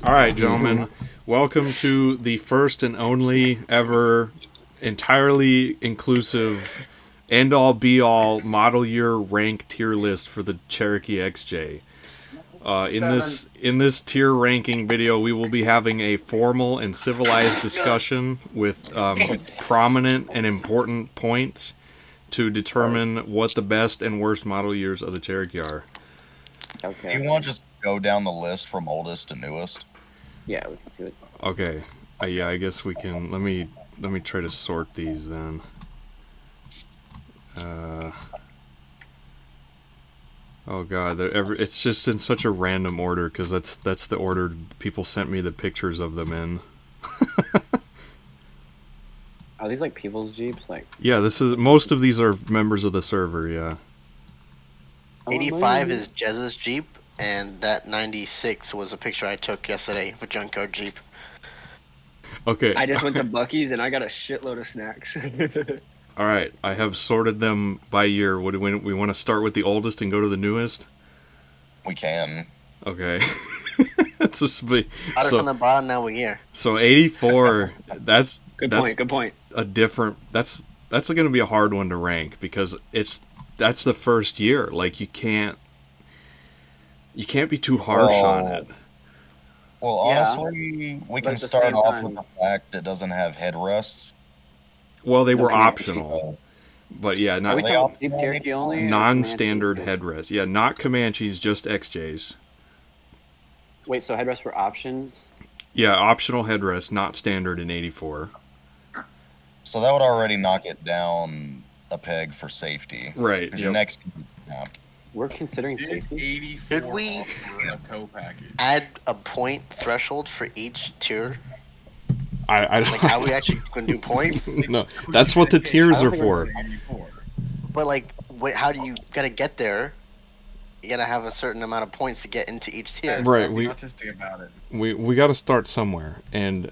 All right, gentlemen, welcome to the first and only ever entirely inclusive end-all be-all model year rank tier list for the Cherokee XJ. In this tier ranking video, we will be having a formal and civilized discussion with prominent and important points to determine what the best and worst model years of the Cherokee are. Okay. Do you want to just go down the list from oldest to newest? Yeah, we can see it. Okay. Yeah, I guess we can. Let me try to sort these then. Oh god, it's just in such a random order because that's the order people sent me the pictures of them in. Are these like people's Jeeps? Like Yeah, most of these are members of the server. Yeah. 85 is Jez's Jeep, and that 96 was a picture I took yesterday of a junkyard Jeep. Okay. I just went to Buc-ee's and I got a shitload of snacks. All right, I have sorted them by year. What do we want to start with the oldest and go to the newest? We can. Okay. It's just Started from the bottom, now we're here. So 84. That's Good point. A different. That's going to be a hard one to rank because that's the first year. Like you can't be too harsh on it. Well, honestly, we can start off with the fact it doesn't have headrests. Well, they were optional, but yeah, not Cherokee only. Non-standard headrests. Yeah, not Comanches, just XJs. Wait, so headrests were options? Yeah, optional headrests, not standard in 84. So that would already knock it down a peg for safety. Right. Because your next is snapped. We're considering safety. 84 Should we add a point threshold for each tier? I Like, how we actually going to do points? No, that's what the tiers are for. But, like, how do you got to get there? You got to have a certain amount of points to get into each tier. Right, we got to start somewhere. And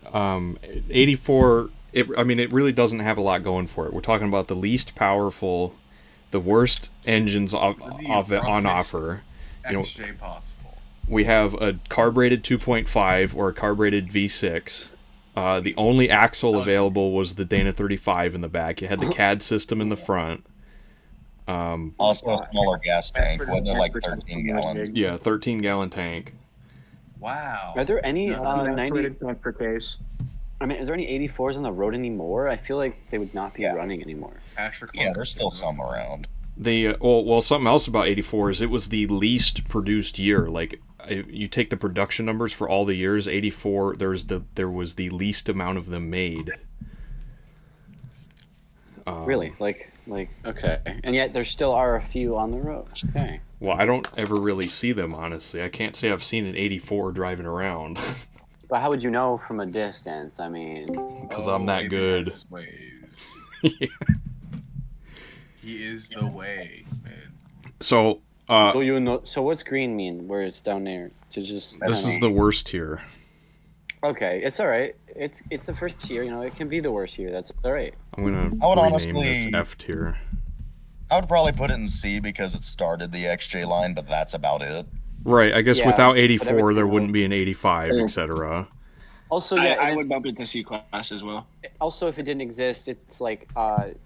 84, it really doesn't have a lot going for it. We're talking about the least powerful, the worst engines on offer. XJ possible. We have a carbureted 2.5 or a carbureted V6. The only axle available was the Dana 35 in the back. It had the CAD system in the front. Also a smaller gas tank, wasn't it like 13 gallons? Yeah, 13-gallon tank. Wow. Are there any 90? per case. I mean, is there any 84s on the road anymore? I feel like they would not be running anymore. Yeah, there's still some around. Well, something else about 84 is it was the least produced year. Like, you take the production numbers for all the years, 84, there was the least amount of them made. Really? Like, okay. And yet there still are a few on the road. Okay. Well, I don't ever really see them, honestly. I can't say I've seen an 84 driving around. But how would you know from a distance? I mean... Because I'm that good. Yeah. He is the way, man. So, so what's green mean, where it's down there? This is the worst tier. Okay, it's all right. It's the first tier, it can be the worst tier. That's all right. I'm going to rename this F tier. I would probably put it in C because it started the XJ line, but that's about it. Right, I guess without 84, there wouldn't be an 85, etc. Also, I would bump it to C class as well. Also, if it didn't exist, it's like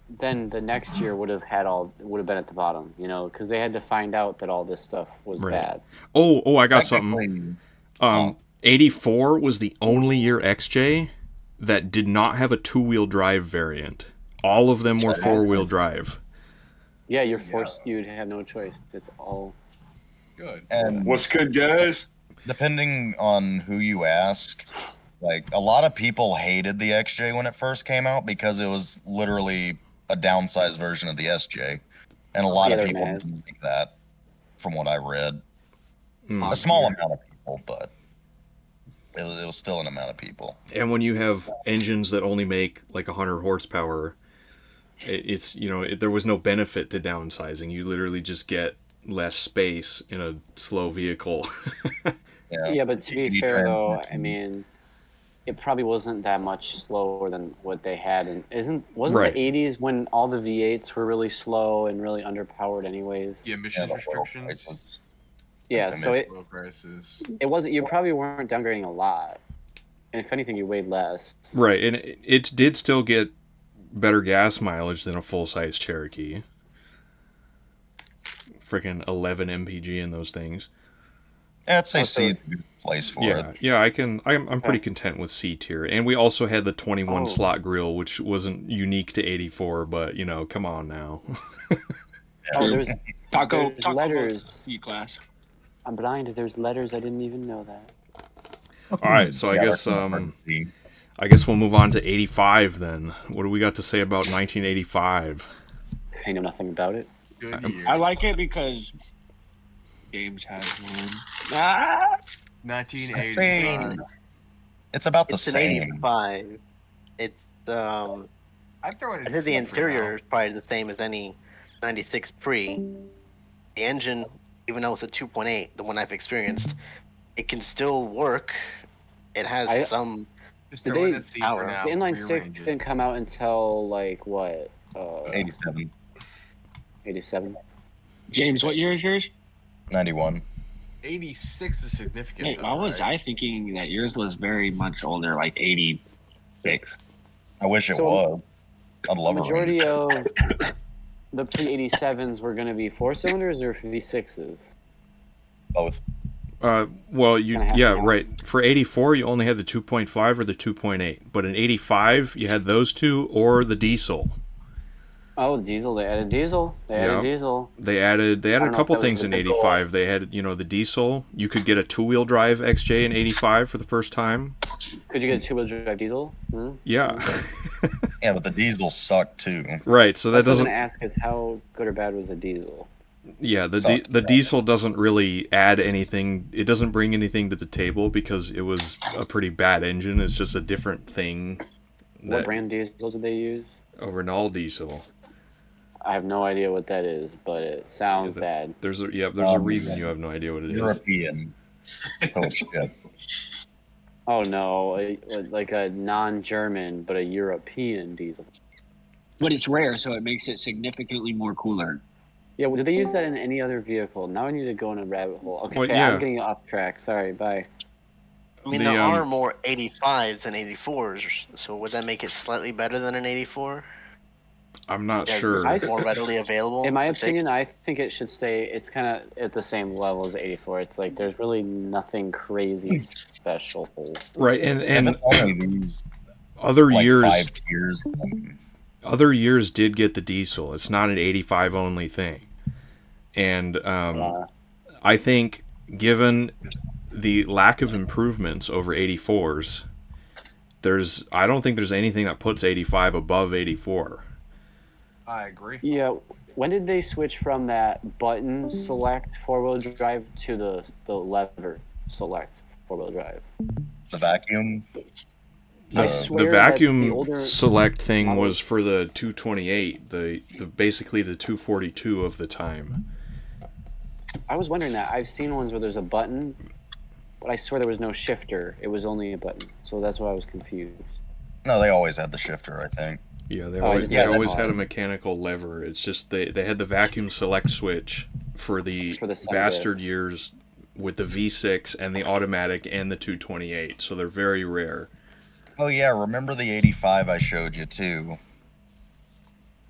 then the next year would have been at the bottom, because they had to find out that all this stuff was bad. Oh, I got something. 84 was the only year XJ that did not have a two-wheel drive variant. All of them were four-wheel drive. Yeah, you're forced. You'd have no choice. It's all good. And what's good, guys? Depending on who you ask, like a lot of people hated the XJ when it first came out because it was literally a downsized version of the SJ, and a lot of people didn't like that, from what I read. A small amount of people, but it was still an amount of people. And when you have engines that only make like 100 horsepower, it's there was no benefit to downsizing. You literally just get less space in a slow vehicle. Yeah, but to be fair though, I mean, it probably wasn't that much slower than what they had, and wasn't the 80s when all the V8s were really slow and really underpowered anyways? The emissions restrictions. Yeah, so Low prices. it wasn't. You probably weren't downgrading a lot, and if anything, you weighed less. Right, and it did still get better gas mileage than a full size Cherokee. Freaking 11 mpg in those things. I'd say C is a good place for it. Yeah, I'm pretty content with C tier. And we also had the 21 slot grill, which wasn't unique to 84, but come on now. There's Taco letters. C class. I'm blind. There's letters. I didn't even know that. All right, so I guess we'll move on to 85 then. What do we got to say about 1985? I know nothing about it. Good year. I like it because James has one. 1985. It's about the It's an same. 85. It's I'd throw it in I think the C for interior now. is probably the same as any 96 pre. The engine, even though it's a 2.8, the one I've experienced, it can still work. It has some. Just Did throw it they- in C power. for now. The inline Rearrange 6 it. didn't come out until like what? 87, 87. James, what year is yours? 91. 86 is significant. Hey, though, why was right? I thinking that yours was very much older, like 86? I wish it So, was. I'd The love a majority of the pre-87s were going to be 4-cylinders or V6s. both. Well, Kinda half yeah, and half. right. For 84, you only had the 2.5 or the 2.8. But in 85, you had those two or the diesel. Oh, diesel. They added diesel. They added Yeah. diesel. They added don't a know couple if that things was in the goal. 85. They had, the diesel. You could get a two-wheel drive XJ in 85 for the first time. Could you get a two-wheel drive diesel? Yeah. Yeah, but the diesels suck too. Right, so that That's what I was doesn't going to ask is how good or bad was the diesel? Yeah, Sucked. the diesel doesn't really add anything. It doesn't bring anything to the table because it was a pretty bad engine. It's just a different thing. What brand diesel did they use? A Renault diesel. I have no idea what that is, but it sounds bad. There's a reason you have no idea what it is. European. So it's shit. Oh no, like a non-German but a European diesel. But it's rare, so it makes it significantly more cooler. Yeah, well, did they use that in any other vehicle? Now I need to go in a rabbit hole. Okay, Well, yeah. I'm getting off track. Sorry, bye. I mean, The, there are more 85s than 84s, so would that make it slightly better than an 84? I'm not Yeah, sure. I- more readily available. In my to take? opinion, I think it should stay. It's kind of at the same level as 84. It's like there's really nothing crazy special. Right, and If it's only these other like years 5 tiers, then other years did get the diesel. It's not an 85 only thing. And I think given the lack of improvements over 84s, I don't think there's anything that puts 85 above 84. I agree. Yeah, when did they switch from that button select four-wheel drive to the lever select four-wheel drive? the vacuum. I The swear vacuum that the older select thing models- was for the 228, the basically the 242 of the time. I was wondering that. I've seen ones where there's a button, but I swear there was no shifter. It was only a button. So that's why I was confused. No, they always had the shifter, I think. Yeah, they Oh, I always, just- they yeah, always that's had a fine. mechanical lever. It's just they had the vacuum select switch for the For the sunroof. bastard years with the V6 and the automatic and the 228. So they're very rare. Oh yeah, remember the 85 I showed you too?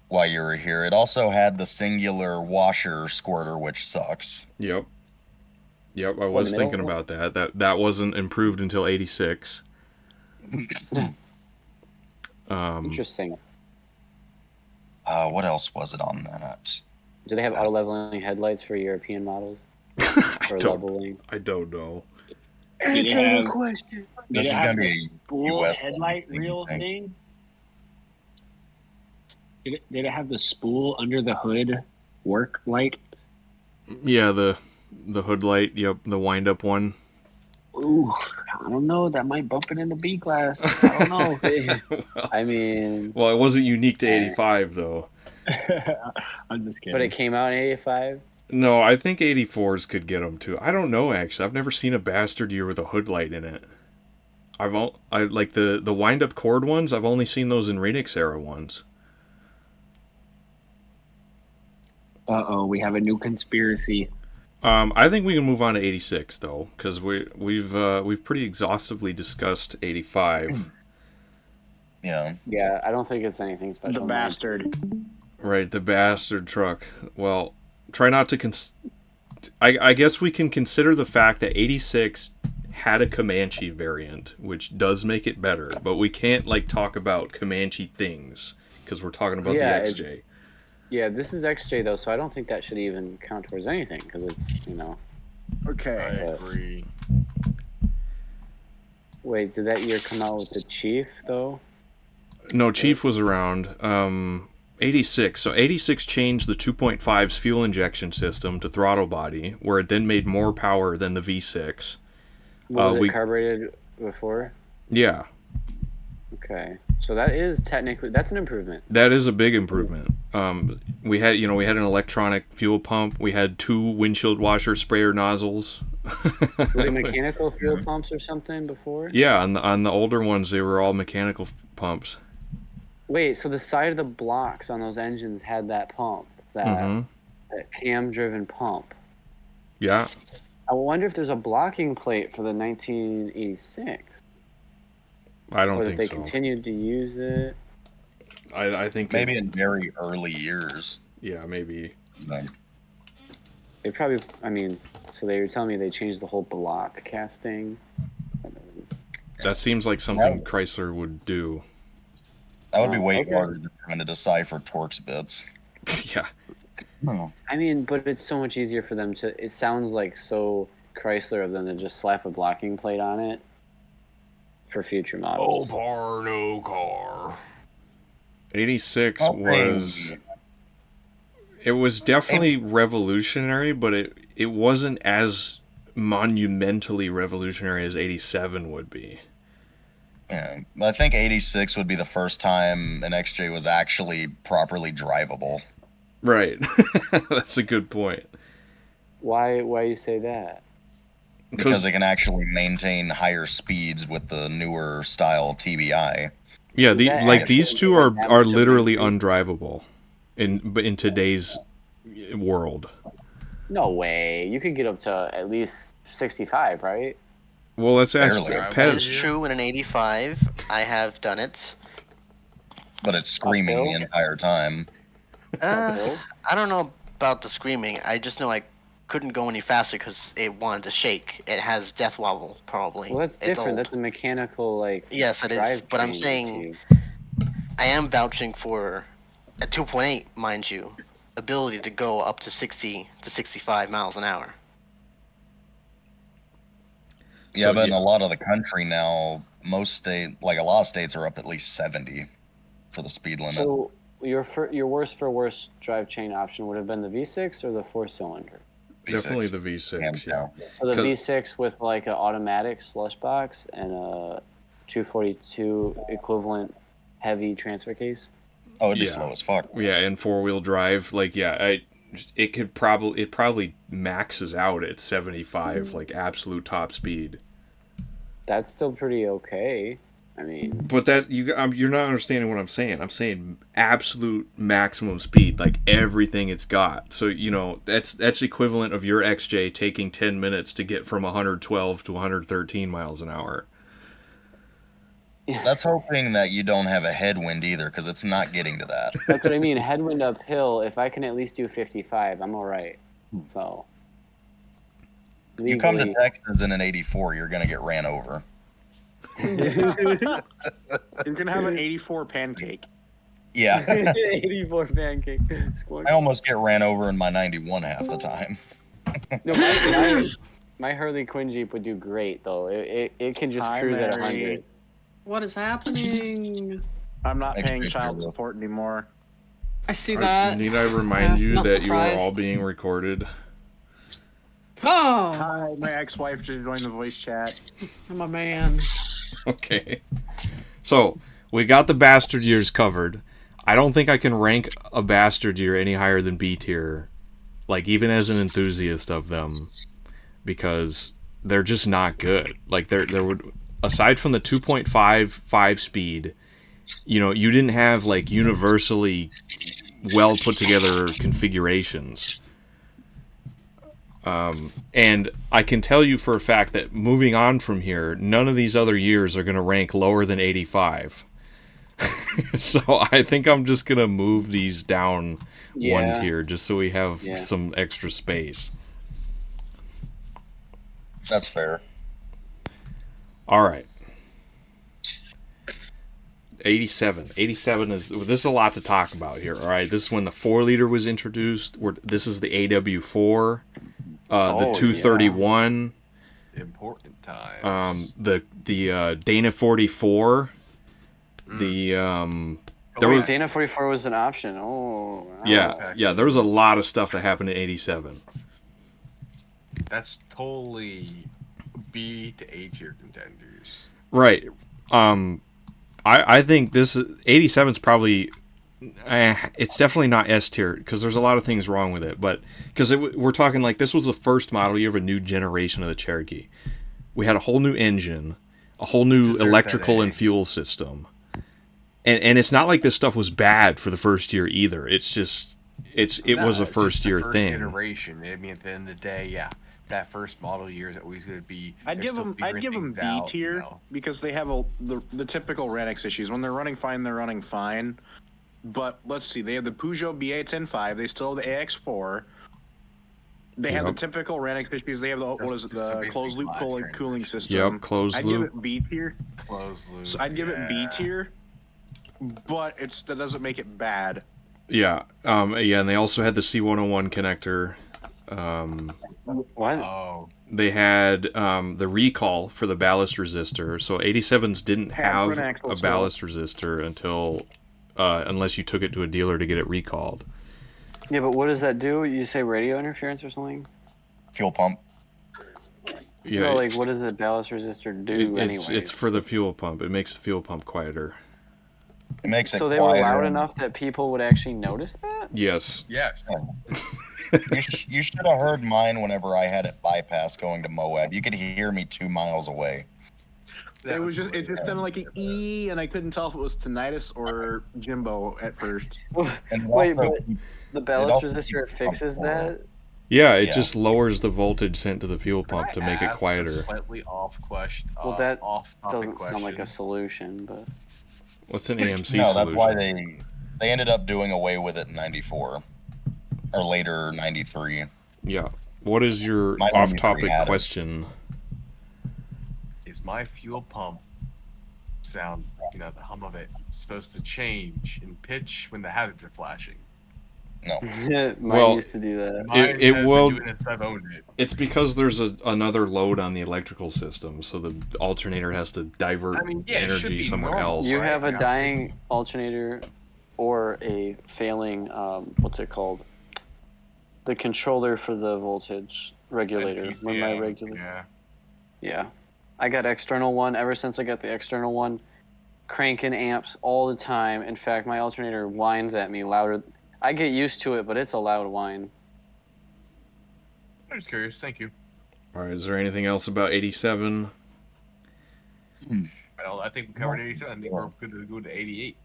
While you were here, it also had the singular washer squirter, which sucks. Yep. Yep, I was in the thinking middle? about that. That wasn't improved until 86. Interesting. What else was it on that? Do they have auto leveling headlights for European models? Or leveling? I don't know. Did it have, question. This is have gonna the be a spool US headlight thing, reel I think. thing? Did it have the spool under the hood work light? Yeah, the hood light, yep, the wind up one. Ooh, I don't know. That might bump it into B class. I don't know. I mean, Well, it wasn't unique to 85 though. I'm just kidding. but it came out in 85? No, I think 84s could get them too. I don't know actually. I've never seen a bastard year with a hood light in it. I like the wind up cord ones. I've only seen those in Renix era ones. Uh-oh, we have a new conspiracy. I think we can move on to 86 though, because we've pretty exhaustively discussed 85. Yeah. Yeah, I don't think it's anything special. The bastard. Right, the bastard truck. Well, try not to. I guess we can consider the fact that 86 had a Comanche variant, which does make it better, but we can't like talk about Comanche things because we're talking about the XJ. Yeah, this is XJ though, so I don't think that should even count towards anything because it's Okay. I agree. Wait, did that year come out with the Chief though? No, Chief was around. 86. So 86 changed the 2.5's fuel injection system to throttle body, where it then made more power than the V6. Was it carbureted before? Yeah. Okay, so that's an improvement. That is a big improvement. We had an electronic fuel pump. We had 2 windshield washer sprayer nozzles. Were they mechanical fuel pumps or something before? Yeah, on the older ones, they were all mechanical pumps. Wait, so the side of the blocks on those engines had that pump, that cam-driven pump. Yeah. I wonder if there's a blocking plate for the 1986. I don't think so. Or if they continued to use it. I think maybe in very early years. Yeah, maybe. They probably, so they were telling me they changed the whole block casting. That seems like something Chrysler would do. That would be way harder to decipher Torx bits. Yeah. But it's so much easier for them to. It sounds like so Chrysler of them to just slap a blocking plate on it for future models. No bar, no car. 86 was. It was definitely revolutionary, but it wasn't as monumentally revolutionary as 87 would be. Yeah, I think 86 would be the first time an XJ was actually properly drivable. Right. That's a good point. Why you say that? Because they can actually maintain higher speeds with the newer style TBI. Yeah, these two are literally undrivable in today's world. No way. You could get up to at least 65, right? Well, let's ask Pez. It's true in an 85. I have done it. But it's screaming the entire time. I don't know about the screaming. I just know I couldn't go any faster because it wanted to shake. It has death wobble, probably. Well, that's different. That's a mechanical, Yes, it is. But I'm saying I am vouching for a 2.8, mind you, ability to go up to 60 to 65 miles an hour. Yeah, but in a lot of the country now, a lot of states are up at least 70 for the speed limit. So your worst for worst drive chain option would have been the V6 or the 4-cylinder? V6. Definitely the V6, yeah. So the V6 with like an automatic slush box and a 242 equivalent heavy transfer case? Oh, it'd be slow as fuck. Yeah, and 4-wheel drive, it probably maxes out at 75, like absolute top speed. That's still pretty okay. But that you're not understanding what I'm saying. I'm saying absolute maximum speed, like everything it's got. So that's equivalent of your XJ taking 10 minutes to get from 112 to 113 miles an hour. That's hoping that you don't have a headwind either, because it's not getting to that. That's what I mean. Headwind uphill. If I can at least do 55, I'm all right. So you come to Texas in an 84, you're gonna get ran over. You're gonna have an 84 pancake. Yeah. 84 pancake. I almost get ran over in my 91 half the time. No, my Harley Quinn Jeep would do great though. It can just cruise at 100. What is happening? I'm not paying child support anymore. I see that. Need I remind you that surprised. you are all being recorded? Oh! Hi, my ex-wife just joined the voice chat. I'm a man. Okay. So, we got the bastard years covered. I don't think I can rank a bastard year any higher than B tier, like even as an enthusiast of them, because they're just not good. Like there would, aside from the 2.5 5-speed, you didn't have like universally well put together configurations. And I can tell you for a fact that moving on from here, none of these other years are going to rank lower than 85. So I think I'm just going to move these down one tier just so we have some extra space. That's fair. All right. 87. 87 is... This is a lot to talk about here, all right? This is when the 4-liter was introduced. This is the AW4. The 231. Important times. The Dana 44. The Dana 44 was an option. Oh. Wow. Yeah. There was a lot of stuff that happened in 87. That's totally B to A tier contenders. Right. I think this 87 is probably. It's definitely not S tier because there's a lot of things wrong with it. But because we're talking like this was the first model year of a new generation of the Cherokee. We had a whole new engine, a whole new electrical and fuel system. And it's not like this stuff was bad for the first year either. It's just it was a first year thing. Iteration. I mean, at the end of the day, that first model year is always going to be. I'd give them B tier because they have the typical Renix issues. When they're running fine, they're running fine. But let's see, they have the Peugeot BA105. They still have the AX4. They have the typical Renix issues. They have the closed loop cooling system. Yep, closed loop. I'd give it B tier. Closed loop. So I'd give it B tier. But that doesn't make it bad. Yeah. And they also had the C101 connector. What? Oh. They had the recall for the ballast resistor. So 87s didn't have a ballast resistor until unless you took it to a dealer to get it recalled. Yeah, but what does that do? You say radio interference or something? Fuel pump. Yeah. No, like what does the ballast resistor do anyway? It's for the fuel pump. It makes the fuel pump quieter. It makes it so they quieter. were loud enough that people would actually notice that? Yes. Yes. You should have heard mine whenever I had it bypass going to Moab. You could hear me 2 miles away. It just sounded like an E, and I couldn't tell if it was tinnitus or Jimbo at first. Wait, but the ballast resistor fixes that? Yeah, it just lowers the voltage sent to the fuel pump to make it quieter. Slightly off question. Well, that doesn't sound like a solution, but what's an AMC solution? No, that's why they ended up doing away with it in '94 or later '93. Yeah. What is your off-topic question? Is my fuel pump sound, the hum of it, supposed to change in pitch when the hazards are flashing? No. Mine used to do that. It will. I've owned it. It's because there's another load on the electrical system, so the alternator has to divert energy somewhere else. You have a dying alternator or a failing, what's it called? The controller for the voltage regulator. When my regulator. Yeah. I got external one. Ever since I got the external one, cranking amps all the time. In fact, my alternator whines at me louder. I get used to it, but it's a loud whine. I'm just curious. Thank you. All right. Is there anything else about 87? I think we covered 87. I think we're good to go to 88.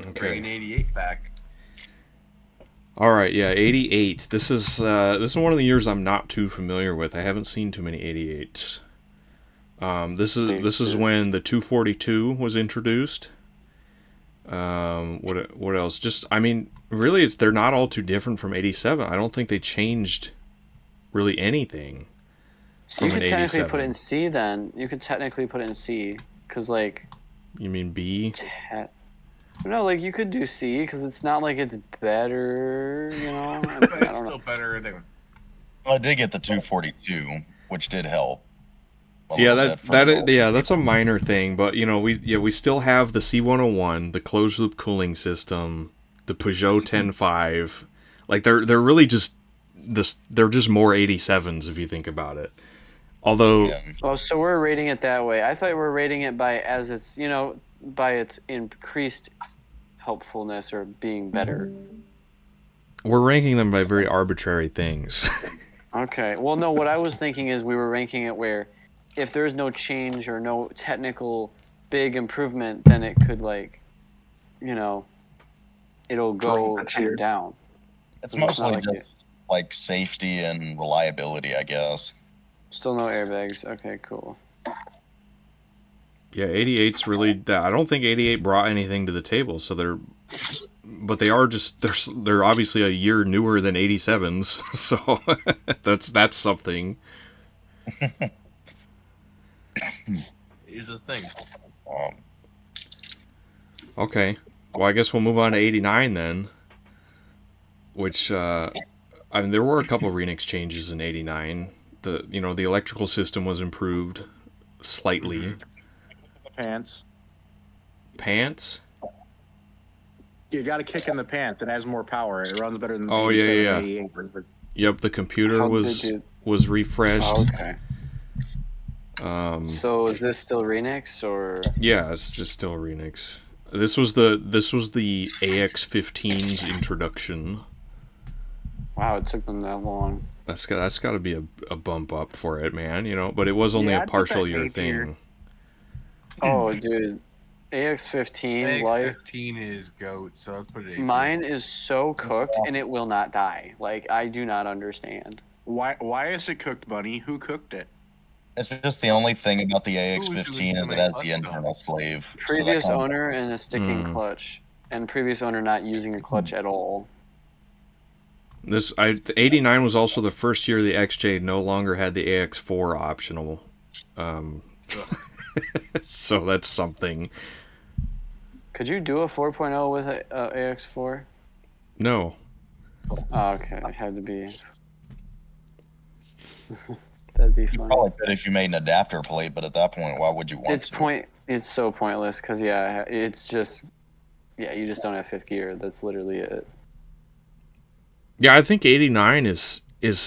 Okay. Bringing 88 back. All right. Yeah, 88. This is one of the years I'm not too familiar with. I haven't seen too many 88s. This is when the 242 was introduced. What else? Just, I mean, really, they're not all too different from 87. I don't think they changed really anything. So you could technically put it in C then. You could technically put it in C, because like. You mean B? No, like you could do C, because it's not like it's better, I don't know. It's still better than. Well, I did get the 242, which did help. Yeah, that's a minor thing, but we still have the C101, the closed loop cooling system, the Peugeot 105. Like they're really just they're just more 87s if you think about it. Although so we're rating it that way. I thought we were rating it by its increased helpfulness or being better. We're ranking them by very arbitrary things. Okay. Well, no, what I was thinking is we were ranking it where if there's no change or no technical big improvement, then it could it'll go up and down. It's mostly like safety and reliability, I guess. Still no airbags. Okay, cool. Yeah, 88's really. I don't think 88 brought anything to the table, so but they are just they're obviously a year newer than 87s, so that's something. Is a thing. Okay, well I guess we'll move on to 89 then, which I mean there were a couple Renix changes in 89. The electrical system was improved slightly. Mm-hmm. Pants. You got a kick in the pants. It has more power. It runs better than. Oh yeah. Yep, the computer was refreshed. Oh, okay. So is this still Renix or? Yeah, it's just still Renix. This was the AX15's introduction. Wow, it took them that long. That's got to be a bump up for it, man. But it was only a partial year thing. Oh, dude, AX15 life. AX15 is GOAT, so let's put it. Mine is so cooked, and it will not die. Like, I do not understand. Why is it cooked, Bunny? Who cooked it? It's just the only thing about the AX15 is it has the internal slave. Previous owner and a sticking clutch, and previous owner not using a clutch at all. 89 was also the first year the XJ no longer had the AX4 optional. So that's something. Could you do a 4.0 with a AX4? No. Oh, okay, it had to be. That'd be fun. You probably could if you made an adapter plate, but at that point, why would you want to? It's so pointless because it's just you just don't have fifth gear. That's literally it. Yeah, I think 89 is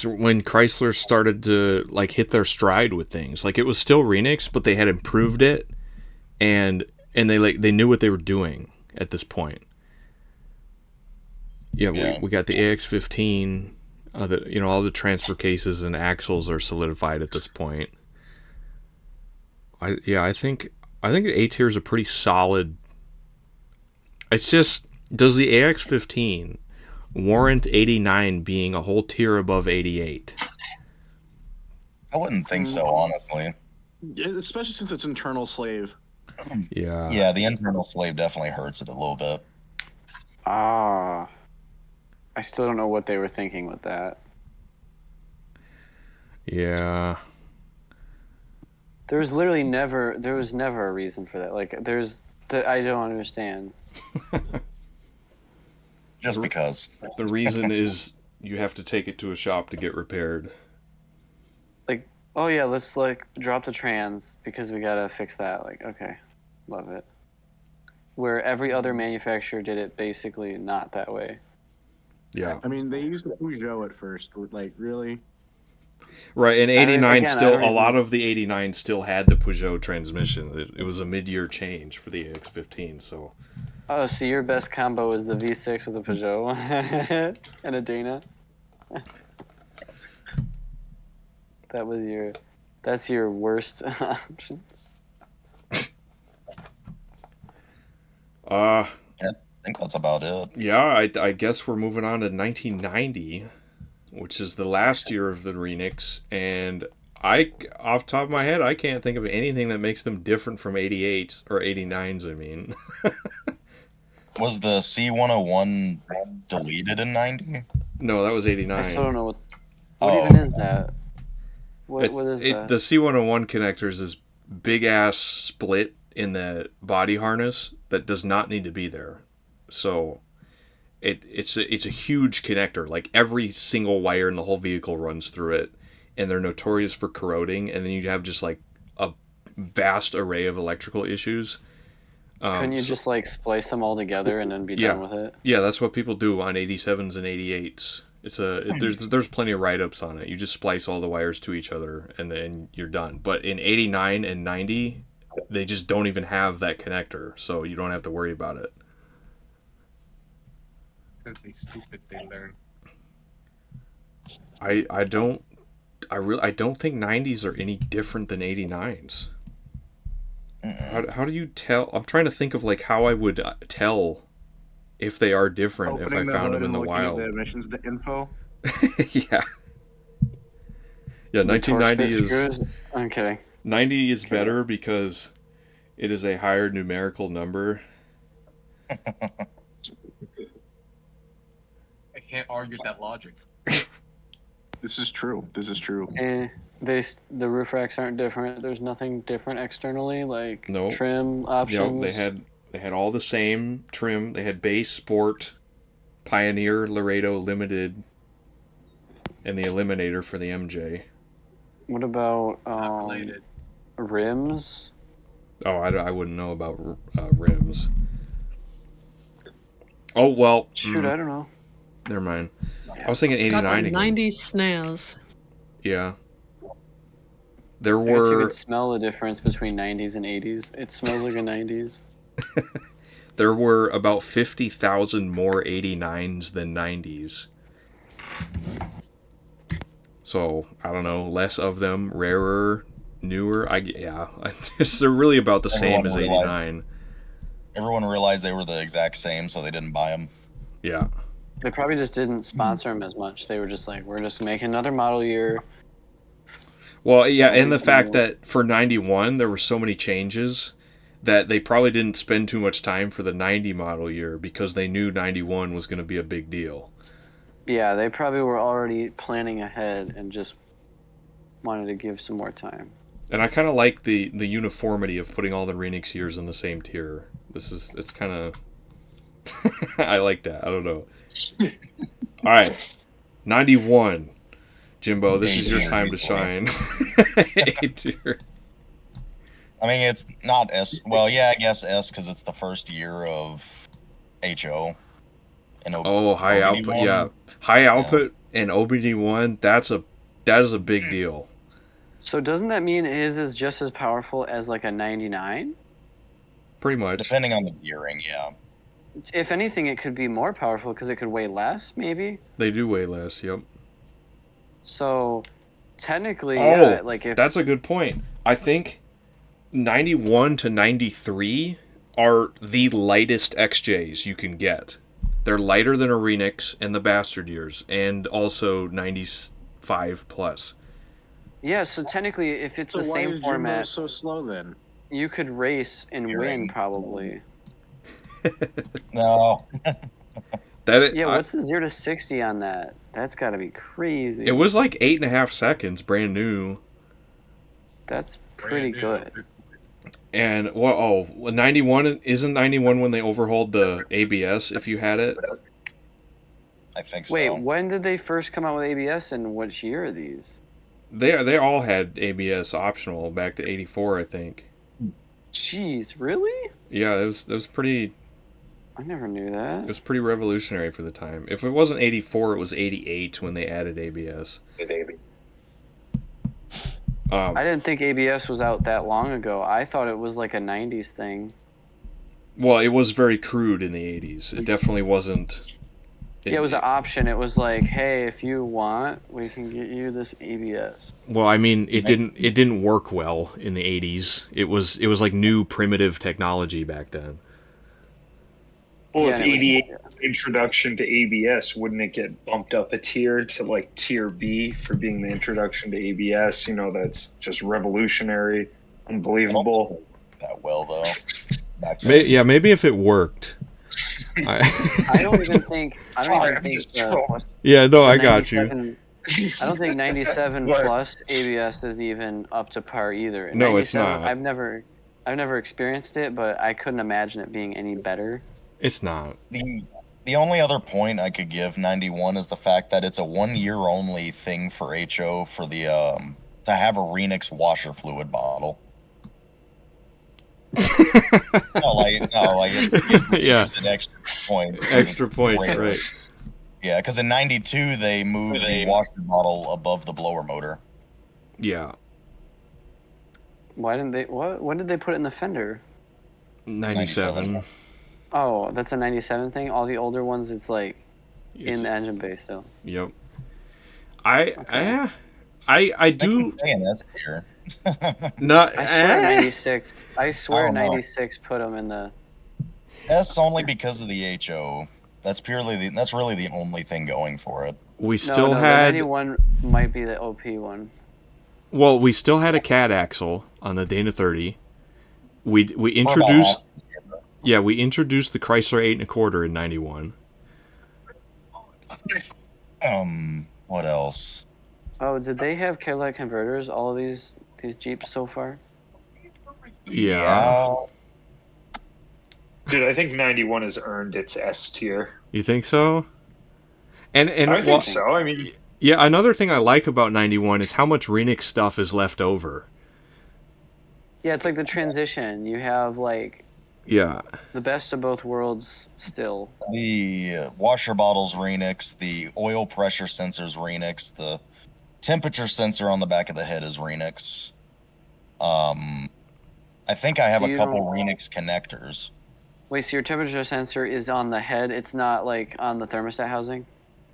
when Chrysler started to like hit their stride with things. Like it was still Renix, but they had improved it, and they knew what they were doing at this point. Yeah. We got the AX15. All the transfer cases and axles are solidified at this point. I think A tier is a pretty solid. It's just, does the AX15 warrant 89 being a whole tier above 88? I wouldn't think so, honestly. Yeah, especially since it's internal slave. Yeah. Yeah, the internal slave definitely hurts it a little bit. I still don't know what they were thinking with that. Yeah. There was never a reason for that. Like, I don't understand. Just because. The reason is you have to take it to a shop to get repaired. Like, oh yeah, let's like drop the trans because we gotta fix that. Like, okay, love it. Where every other manufacturer did it basically not that way. Yeah. I mean, they used the Peugeot at first. Like, really? Right, and 89 a lot of the 89 still had the Peugeot transmission. It was a mid-year change for the AX15, so... Oh, so your best combo is the V6 with a Peugeot and a Dana? That's your worst option. I think that's about it. Yeah, I guess we're moving on to 1990, which is the last year of the Renix, and off the top of my head, I can't think of anything that makes them different from 88s, or 89s, I mean. Was the C101 deleted in 90? No, that was 89. I still don't know what even is that? What is that? The C101 connector is this big-ass split in the body harness that does not need to be there. So it's a huge connector. Like every single wire in the whole vehicle runs through it, and they're notorious for corroding. And then you have just like a vast array of electrical issues. Couldn't you just like splice them all together and then be done with it? Yeah, that's what people do on 87s and 88s. There's plenty of write-ups on it. You just splice all the wires to each other and then you're done. But in 89 and 90, they just don't even have that connector, so you don't have to worry about it. Because they stupid, they learn. I don't think 90s are any different than 89s. How do you tell? I'm trying to think of like how I would tell if they are different if I found them in the wild. The emissions info. Yeah. Yeah, 1990 is screws? Okay. 90 is better because it is a higher numerical number. I can't argue with that logic. This is true. This is true. The roof racks aren't different. There's nothing different externally, like Nope. trim options. Yep, they had all the same trim. They had base, sport, Pioneer, Laredo, Limited, and the Eliminator for the MJ. What about Not related. rims? Oh, I wouldn't know about rims. Oh, well. Shoot, I don't know. Never mind. I was thinking Got 89 the again. 90s snaz. Yeah. There I guess you were could smell the difference between 90s and 80s. It smells like a 90s. there were about 50,000 more 89s than 90s. So, I don't know, less of them, rarer, newer. They're really about the same as 89. Everyone realized they were the exact same, so they didn't buy them. Yeah. They probably just didn't sponsor them as much. They were just like, we're just making another model year. Well, yeah, and the fact that for 91 there were so many changes that they probably didn't spend too much time for the 90 model year because they knew 91 was going to be a big deal. Yeah, they probably were already planning ahead and just wanted to give some more time. And I kind of like the uniformity of putting all the Renix years in the same tier. It's kind of I like that. I don't know. All right. 91. Jimbo, this is your time to shine. A tier. I mean, it's not S. Well, yeah, I guess S because it's the first year of HO. And high output. Yeah, high output and OBD1. That is a big deal. So doesn't that mean his is just as powerful as like a 99? Pretty much. Depending on the gearing, yeah. If anything, it could be more powerful because it could weigh less, maybe. They do weigh less. Yep. So, technically, yeah, like if that's a good point. I think 91 to 93 are the lightest XJs you can get. They're lighter than a Renix and the Bastard years, and also 95 plus. Yeah, so technically, if it's the same format, so slow then you could race and win probably. No. What's the 0 to 60 on that? That's got to be crazy. It was like 8.5 seconds, brand new. That's pretty good. And 91 isn't 91 when they overhauled the ABS if you had it? I think so. Wait, when did they first come out with ABS and which year are these? They all had ABS optional back to 84, I think. Jeez, really? Yeah, it was pretty. I never knew that. It was pretty revolutionary for the time. If it wasn't 84, it was 88 when they added ABS. I didn't think ABS was out that long ago. I thought it was like a 90s thing. Well, it was very crude in the 80s. It definitely wasn't. It was an option. It was like, hey, if you want, we can get you this ABS. Well, I mean, it didn't work well in the 80s. It was like new primitive technology back then. Well, if 88 introduction to ABS, wouldn't it get bumped up a tier to like tier B for being the introduction to ABS? You know, that's just revolutionary, unbelievable. That well though. Maybe if it worked. I don't even think. Yeah, no, I got you. I don't think 97 plus ABS is even up to par either. No, it's not. I've never experienced it, but I couldn't imagine it being any better. It's not. The only other point I could give 91 is the fact that it's a 1 year only thing for HO for the to have a Renix washer fluid bottle. Yeah. Extra points. Extra points, right? Yeah, because in 92 they moved the washer bottle above the blower motor. Yeah. Why didn't they? When did they put it in the fender? 97. Oh, that's a 97 thing? All the older ones, it's like in the engine bay still. Yep. I do. No, I swear 96. I swear 96 put them in the. That's only because of the HO. That's really the only thing going for it. We still the had 91 might be the OP one. Well, we still had a cat axle on the Dana 30. We introduced we introduced the Chrysler 8 1/4 in 91. What else? Oh, did they have Cadillac converters? All of these Jeeps so far? Yeah. Dude, I think 91 has earned its S tier. You think so? And I think so. I mean, yeah, another thing I like about 91 is how much Renix stuff is left over. Yeah, it's like the transition. You have like the best of both worlds still. The washer bottles Renix, the oil pressure sensors Renix, the temperature sensor on the back of the head is Renix. I think I have a couple Renix connectors. Wait, so your temperature sensor is on the head? It's not like on the thermostat housing?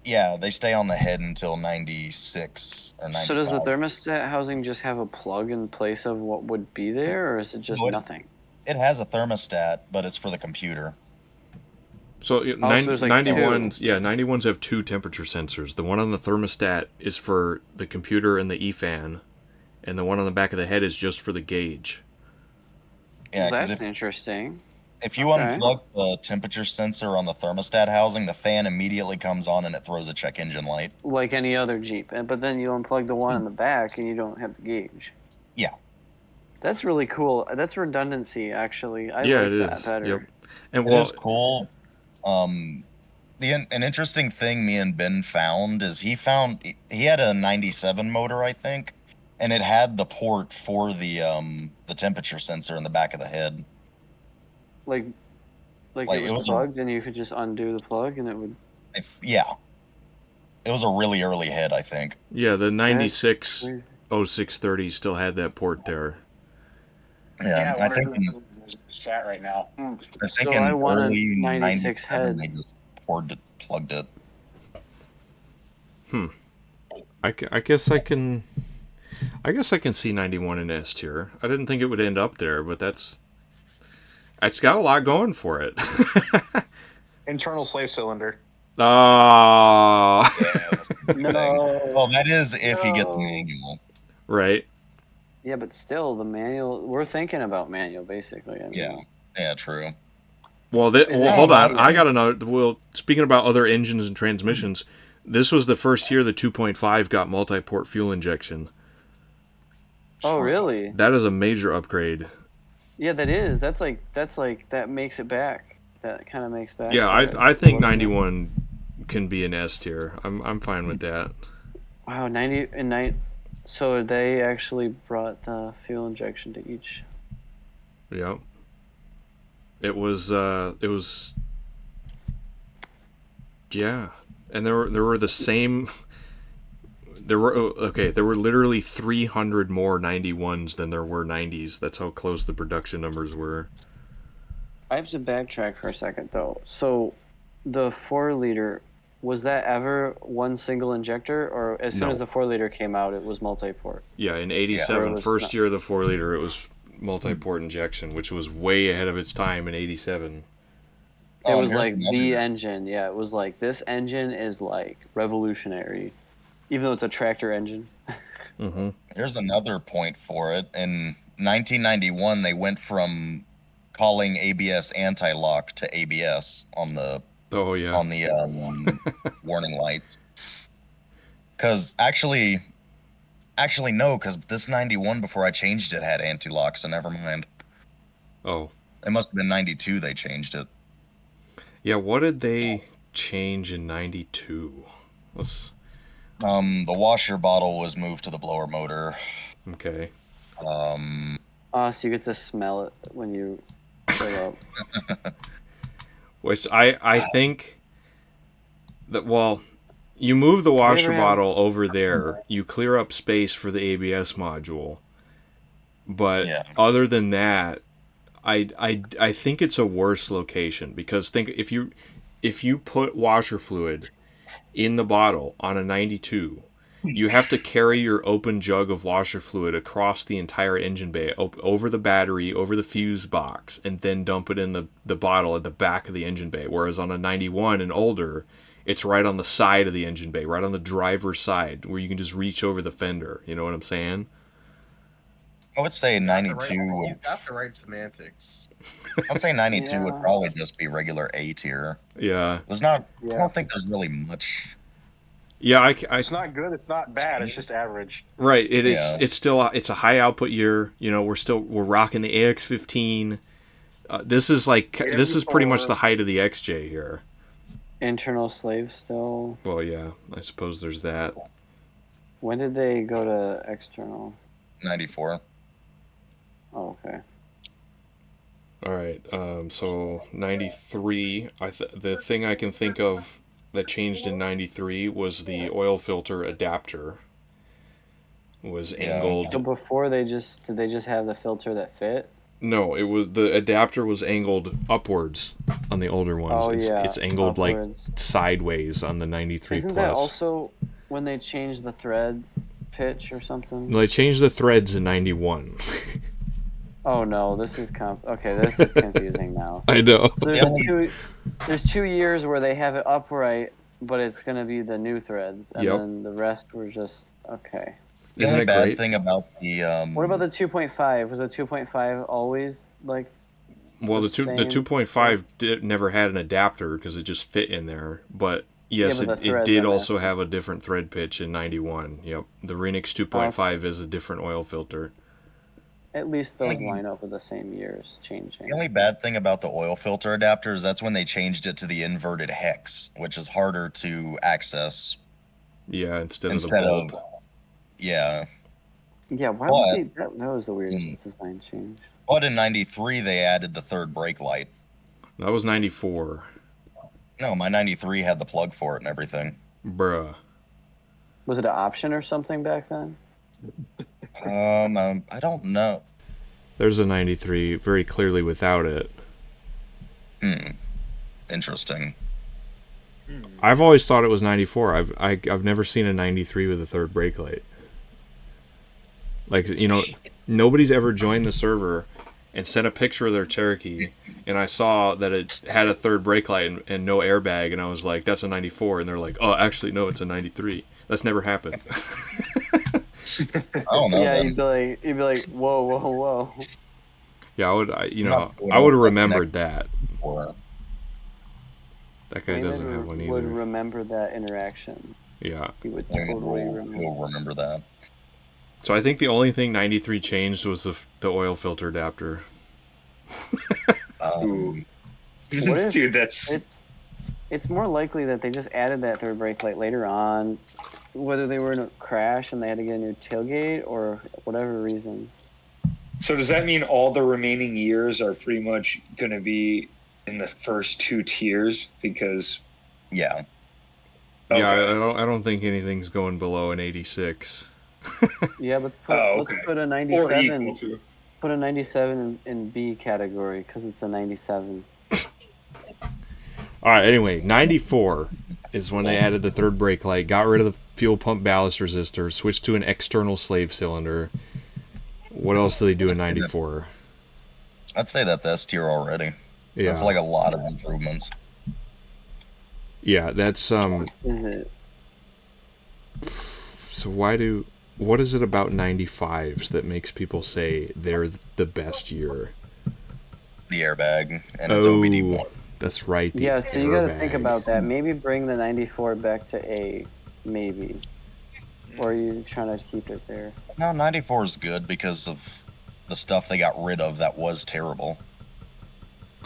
Yeah, they stay on the head until 96 or 95. So does the thermostat housing just have a plug in place of what would be there, or is it just nothing? It has a thermostat, but it's for the computer. So, there's like 91s, 91s have 2 temperature sensors. The one on the thermostat is for the computer and the E-fan, and the one on the back of the head is just for the gauge. Yeah, well, that's interesting. If you unplug the temperature sensor on the thermostat housing, the fan immediately comes on and it throws a check engine light. Like any other Jeep. But then you unplug the one in the back and you don't have the gauge. Yeah. That's really cool. That's redundancy, actually. I like that better. Yep. And it is cool. An interesting thing me and Ben found is he had a 97 motor, I think, and it had the port for the temperature sensor in the back of the head. Like it was plugged and you could just undo the plug and it would... Yeah. It was a really early head, I think. Yeah, the 96 0630 still had that port there. Yeah, I think in this chat right now. I think in early 96 head. They just plugged it. I guess I can see 91 in S tier. I didn't think it would end up there, but it's got a lot going for it. Internal slave cylinder. Oh. No. Well, that is if you get the manual. Right. Yeah, but still, the manual... We're thinking about manual, basically. I mean, yeah, true. Well, hold on. I got another... Well, speaking about other engines and transmissions, this was the first year the 2.5 got multi-port fuel injection. Oh, really? That is a major upgrade. Yeah, that is. That's like that makes it back. That kind of makes back. Yeah, I think 91 can be an S tier. I'm fine with that. Wow, 90 and 9. So they actually brought the fuel injection to each. Yep. It was. Yeah, and there were the same. There were literally 300 more 91s than there were 90s. That's how close the production numbers were. I have to backtrack for a second, though. So, the 4-liter, was that ever one single injector? Or as soon as the 4-liter came out, it was multi-port? Yeah, in 87, first year of the 4-liter, it was multi-port injection, which was way ahead of its time in 87. It was like the engine. Yeah, it was like, this engine is like revolutionary. Even though it's a tractor engine. Mm-hmm. Here's another point for it. In 1991, they went from calling ABS anti-lock to ABS on the warning lights. Because actually no, because this 91 before I changed it had anti-lock, so never mind. Oh. It must have been 92 they changed it. Yeah, what did they change in 92? The washer bottle was moved to the blower motor. Okay. So you get to smell it when you fill up. Which I think that, well, you move the washer bottle over there, you clear up space for the ABS module. But other than that, I think it's a worse location, because think if you put washer fluid in the bottle on a 92, you have to carry your open jug of washer fluid across the entire engine bay, over the battery, over the fuse box, and then dump it in the bottle at the back of the engine bay. Whereas on a 91 and older, it's right on the side of the engine bay, right on the driver's side, where you can just reach over the fender. You know what I'm saying? I would say 92. He's got the right semantics. I'd say 92 would probably just be regular A tier. Yeah. There's not. I don't think there's really much. Yeah, it's not good. It's not bad. It's just average. Right. It is. Yeah. It's still. It's a high output year. You know, we're rocking the AX15. This is pretty much the height of the XJ here. Internal slave still. Well, yeah. I suppose there's that. When did they go to external? 94. Oh, okay. All right. So 93. The thing I can think of that changed in 93 was the oil filter adapter was angled. So before did they just have the filter that fit? No, it was the adapter was angled upwards on the older ones. Oh, it's angled upwards. Like sideways on the 93 Isn't plus. That also when they changed the thread pitch or something? No, they changed the threads in 91. Oh no, this is this is confusing now. I know. So there's 2 years where they have it upright, but it's gonna be the new threads, and then the rest were just okay. Isn't it bad great? Thing about the What about the 2.5? Was the 2.5 always like? Well, the 2.5 never had an adapter because it just fit in there, but. Yes, it did also have a different thread pitch in 91. Yep. The Renix 2.5 is a different oil filter. At least those line up with the same years changing. The only bad thing about the oil filter adapter is that's when they changed it to the inverted hex, which is harder to access. Yeah, instead of the bulb. Yeah. Yeah, why would they? That was the weirdest design change. But in 93, they added the third brake light. That was 94. No, my 93 had the plug for it and everything. Bruh. Was it an option or something back then? I don't know. There's a 93 very clearly without it. Interesting. I've always thought it was 94. I've never seen a 93 with a third brake light. Like, you know, nobody's ever joined the server and sent a picture of their Cherokee, and I saw that it had a third brake light and no airbag, and I was like, that's a 94, and they're like, oh, actually, no, it's a 93. That's never happened. I don't know. Yeah, you'd be like, whoa. Yeah, I would have remembered that. That guy doesn't have one either. Would remember that interaction. Yeah. He would totally remember that. So I think the only thing 93 changed was the oil filter adapter. Dude, it's more likely that they just added that third brake light later on, whether they were in a crash and they had to get a new tailgate or whatever reason. So does that mean all the remaining years are pretty much going to be in the first 2 tiers? Because yeah. Okay. Yeah, I don't think anything's going below an 86. Yeah, but let's put a 97. Put a 97 in B category because it's a 97. All right. Anyway, 94 is when they added the third brake light, got rid of the fuel pump ballast resistor, switched to an external slave cylinder. What else do they do in 94? I'd say that's S tier already. Yeah. That's like a lot of improvements. Yeah, that's So what is it about 95s that makes people say they're the best year? The airbag and its OBD1. That's right. So you got to think about that. Maybe bring the 94 back to A, maybe. Or are you trying to keep it there? No, 94 is good because of the stuff they got rid of that was terrible.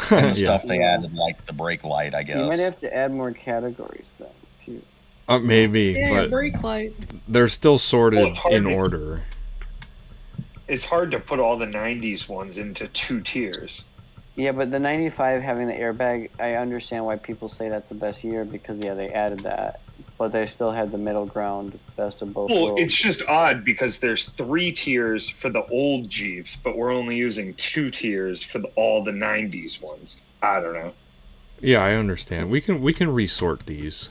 And the stuff they added, like the brake light, I guess. You might have to add more categories, though. Maybe, but brake light. They're still sorted in order. It's hard to put all the 90s ones into 2 tiers. Yeah, but the 95 having the airbag, I understand why people say that's the best year because, they added that. But they still had the middle ground, best of both worlds. It's just odd because there's 3 tiers for the old Jeeps, but we're only using 2 tiers for all the 90s ones. I don't know. Yeah, I understand. We can resort these.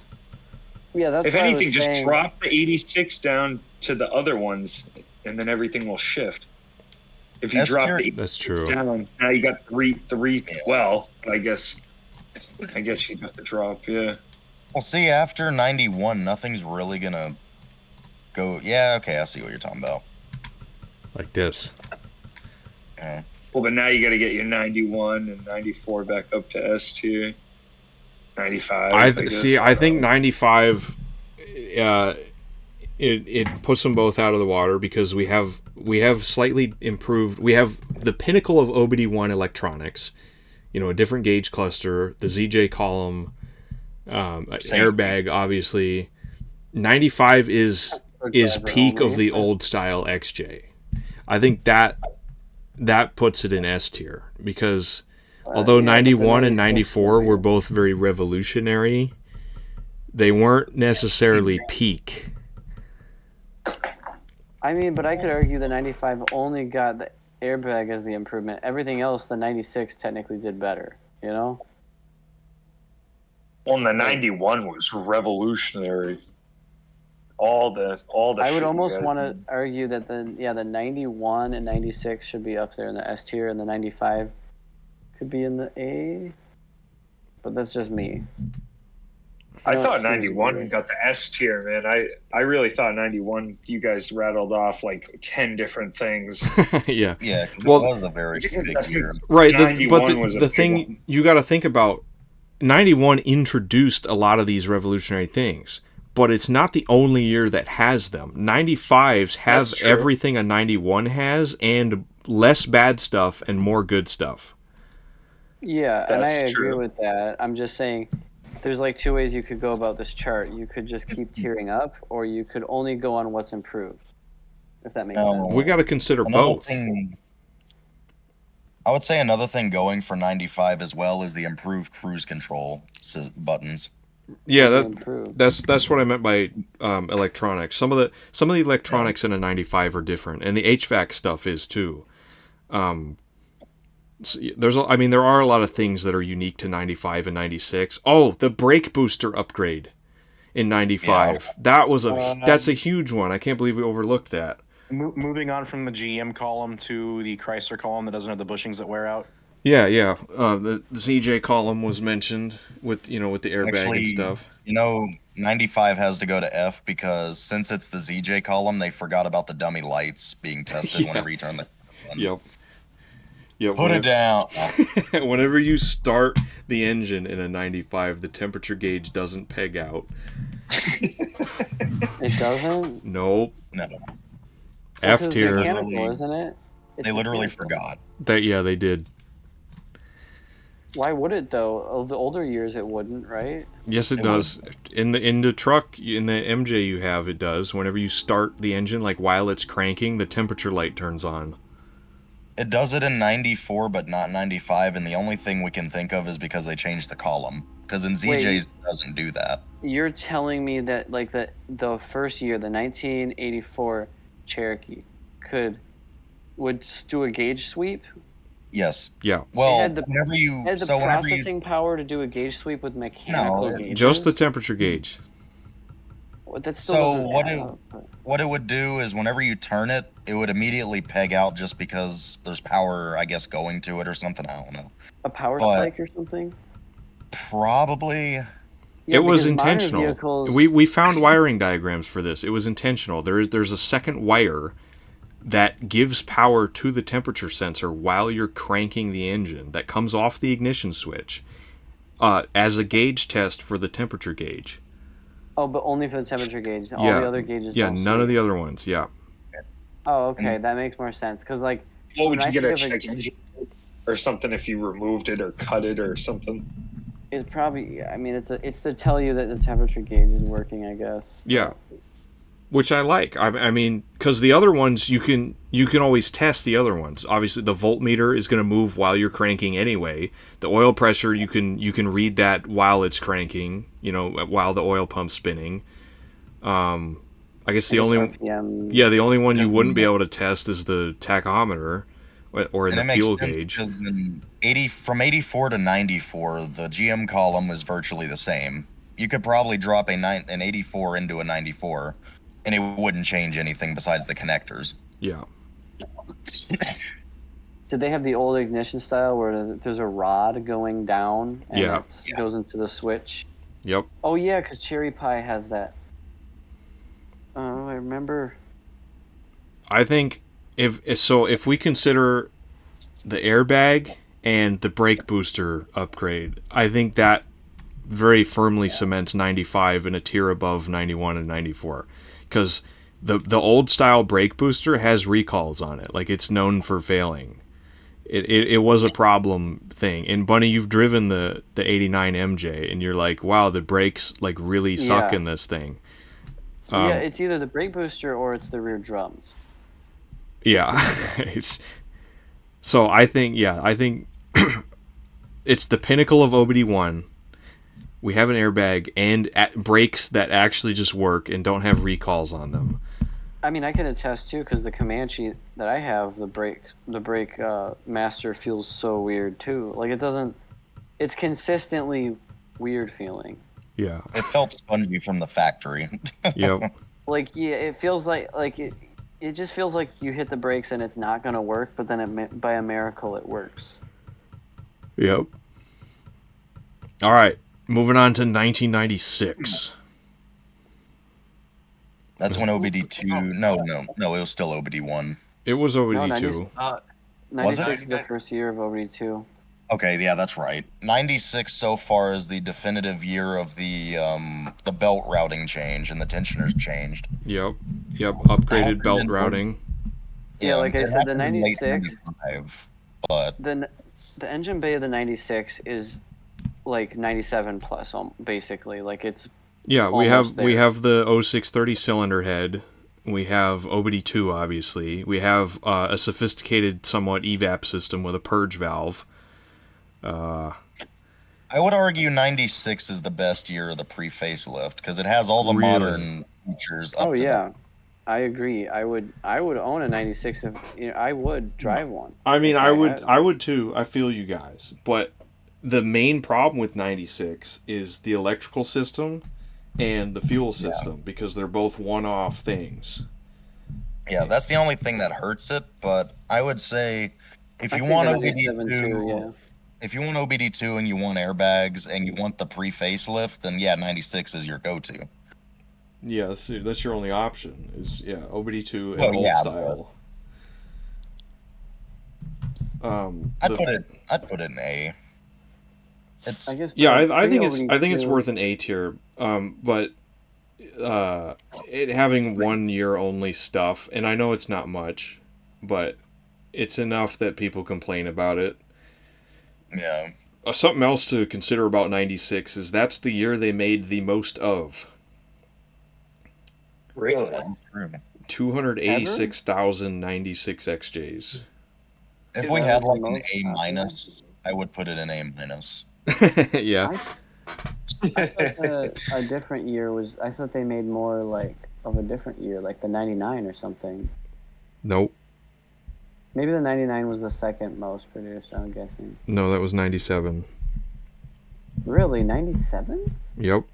Yeah, that's if anything, just drop the 86 down to the other ones, and then everything will shift. If you drop the 86 down, now you got 3. Well, I guess you have to drop. Yeah. Well, see, after 91, nothing's really gonna go. Yeah, okay, I see what you're talking about. Like this. Yeah. Well, but now you got to get your 91 and 94 back up to S tier. 95. I think 95. It puts them both out of the water because we have slightly improved. We have the pinnacle of OBD1 electronics. A different gauge cluster, the ZJ column, airbag, obviously. 95 is peak of the old style XJ. I think that puts it in S tier because although 91 and 94 were both very revolutionary, they weren't necessarily peak. I mean, but I could argue the 95 only got the airbag as the improvement. Everything else, the 96 technically did better, Well, and the 91 was revolutionary. All the. I would almost want to argue that the 91 and 96 should be up there in the S tier, and the 95 could be in the A. But that's just me. I thought 91 got the S tier, man. I really thought 91. You guys rattled off like 10 different things. Yeah. Yeah. Well, it was a very big year. Right. But the thing you got to think about, 91 introduced a lot of these revolutionary things, but it's not the only year that has them. 95s have everything a 91 has, and less bad stuff and more good stuff. Yeah, and I agree with that. I'm just saying, there's like two ways you could go about this chart. You could just keep tiering up, or you could only go on what's improved, if that makes sense. We got to consider both. I would say another thing going for 95 as well is the improved cruise control buttons. Yeah, that's what I meant by electronics. Some of the electronics in a 95 are different, and the HVAC stuff is too. There are a lot of things that are unique to 95 and 96. Oh, the brake booster upgrade in 95. Yeah. That's a huge one. I can't believe we overlooked that. Moving on from the GM column to the Chrysler column that doesn't have the bushings that wear out. Yeah. The ZJ column was mentioned with the airbag and stuff. 95 has to go to F because since it's the ZJ column, they forgot about the dummy lights being tested whenever you turn the. Yep. Yeah, Put it down. Whenever you start the engine in a 95, the temperature gauge doesn't peg out. It doesn't? Nope. No. F tier. It's mechanical, isn't it? They literally forgot. They did. Why would it though? The older years it wouldn't, right? Yes, it does. In the truck, in the MJ you have, it does. Whenever you start the engine, like while it's cranking, the temperature light turns on. It does it in 94, but not 95, and the only thing we can think of is because they changed the column. Because in ZJ's it doesn't do that. You're telling me that like the first year, the 1984 Cherokee, would do a gauge sweep? Yes. Yeah. Well, it had the processing power to do a gauge sweep with mechanical gauges. Just the temperature gauge. What it would do is whenever you turn it, it would immediately peg out just because there's power, I guess, going to it or something. I don't know. A power spike or something? Probably. Yeah, it was intentional. We found wiring diagrams for this. It was intentional. There's a second wire that gives power to the temperature sensor while you're cranking the engine that comes off the ignition switch as a gauge test for the temperature gauge. Oh, but only for the temperature gauge. All the other gauges. Yeah, none of the other ones. Yeah. Oh, okay, that makes more sense. Because like, what would you get a check engine or something if you removed it or cut it or something? It's probably. I mean, it's to tell you that the temperature gauge is working, I guess. Yeah. Which I like. I mean, because the other ones you can always test the other ones. Obviously, the voltmeter is going to move while you're cranking anyway. The oil pressure you can read that while it's cranking. While the oil pump's spinning. I guess the only one you wouldn't be able to test is the tachometer or in the fuel gauge. Because from 84 to 94, the GM column was virtually the same. You could probably drop an 84 into a 94. And it wouldn't change anything besides the connectors. Yeah. Did they have the old ignition style where there's a rod going down and it goes into the switch? Yep. Oh yeah, because Cherry Pie has that. Oh, I remember. I think if we consider the airbag and the brake booster upgrade, I think that very firmly cements 95 in a tier above 91 and 94, because the old style brake booster has recalls on it. Like, it's known for failing. It was a problem thing. And Bunny, you've driven the 89 MJ, and you're like, wow, the brakes like really suck in this thing. Yeah, it's either the brake booster or it's the rear drums. Yeah. So I think it's the pinnacle of OBD1. We have an airbag and brakes that actually just work and don't have recalls on them. I mean, I can attest too, because the Comanche that I have, the brake master feels so weird too. Like, it doesn't. It's consistently weird feeling. Yeah. It felt spongy from the factory. Yep. Like, yeah, it feels like it just feels like you hit the brakes and it's not gonna work, but then by a miracle it works. Yep. All right, moving on to 1996. That's when OBD2. No, it was still OBD1. It was OBD2. No, 96 is the first year of OBD2. Okay, yeah, that's right. 96 so far is the definitive year of the belt routing change, and the tensioners changed. Yep. Upgraded belt routing. Yeah, like I said, the 96. But the engine bay of the 96 is like 97 plus, basically. Like, it's we have the 0630 cylinder head. We have OBD2, obviously. We have a sophisticated, somewhat evap system with a purge valve. I would argue 96 is the best year of the pre-facelift because it has all the modern features. Oh yeah, I agree. I would own a 96 if I would drive one. I mean, I would too. I feel you guys, but the main problem with 96 is the electrical system and the fuel system, because they're both one-off things. Yeah, that's the only thing that hurts it. But I would say if you want OBD2. If you want OBD2 and you want airbags and you want the pre-facelift, then 96 is your go-to. Yeah, that's your only option. Is OBD2 and old style. I'd put it in A. I think it's worth an A tier. But it having 1 year only stuff, and I know it's not much, but it's enough that people complain about it. Yeah. Something else to consider about 96 is that's the year they made the most of. Really? 286,096 XJs. If we had like an A-, I would put it in A-. Yeah. I thought a different year was. I thought they made more like of a different year, like the 99 or something. Nope. Maybe the 99 was the second most produced, I'm guessing. No, that was 97. Really? 97? Yep.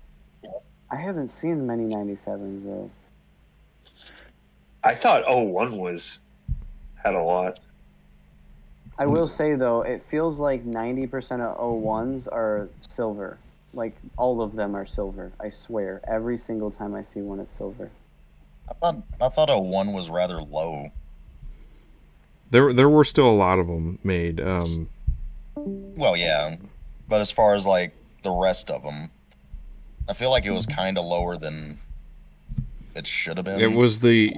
I haven't seen many 97s, though. I thought 01 had a lot. I will say, though, it feels like 90% of 01s are silver. Like, all of them are silver, I swear. Every single time I see one, it's silver. I thought 01 was rather low. There were still a lot of them made. Well, yeah, but as far as like the rest of them, I feel like it was kind of lower than it should have been. It was the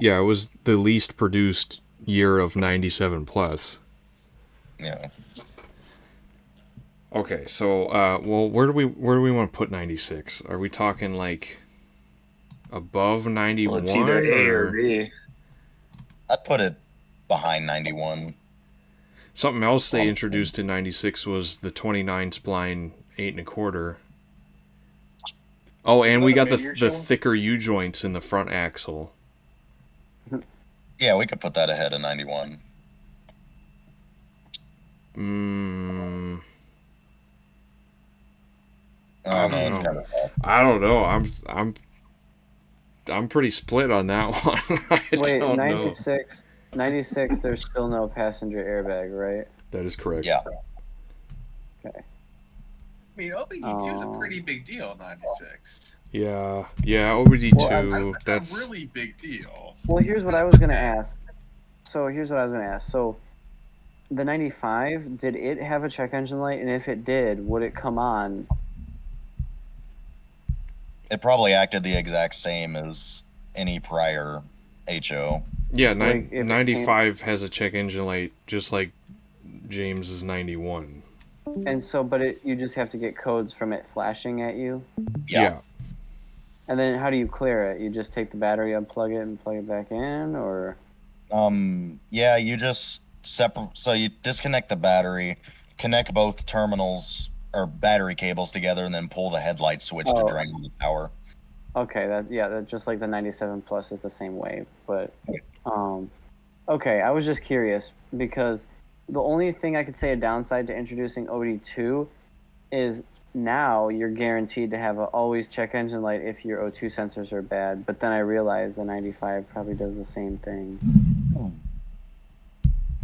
least produced year of 97 plus. Yeah. Okay, so where do we want to put 96? Are we talking like above 91? Well, it's either A or B. I'd put it behind 91. Something else they introduced in 96 was the 29 spline 8 1/4. Oh, and we got the thicker U-joints in the front axle. Yeah, we could put that ahead of 91. I don't know. I'm pretty split on that one. Wait, 96. 96, there's still no passenger airbag, right? That is correct. Yeah. Okay. I mean, OBD2 is a pretty big deal in 96. Yeah, OBD2. That's a really big deal. Well, here's what I was gonna ask. So the 95, did it have a check engine light? And if it did, would it come on? It probably acted the exact same as any prior HO. Yeah, 95 has a check engine light, just like James's 91. And so, but you just have to get codes from it flashing at you? Yeah. And then how do you clear it? You just take the battery, unplug it, and plug it back in, or? Yeah, you just so you disconnect the battery, connect both terminals or battery cables together, and then pull the headlight switch to drain the power. Okay, that just like the 97 Plus is the same way, but okay, I was just curious because the only thing I could say a downside to introducing OBD2 is now you're guaranteed to have a always check engine light if your O2 sensors are bad, but then I realized the 95 probably does the same thing.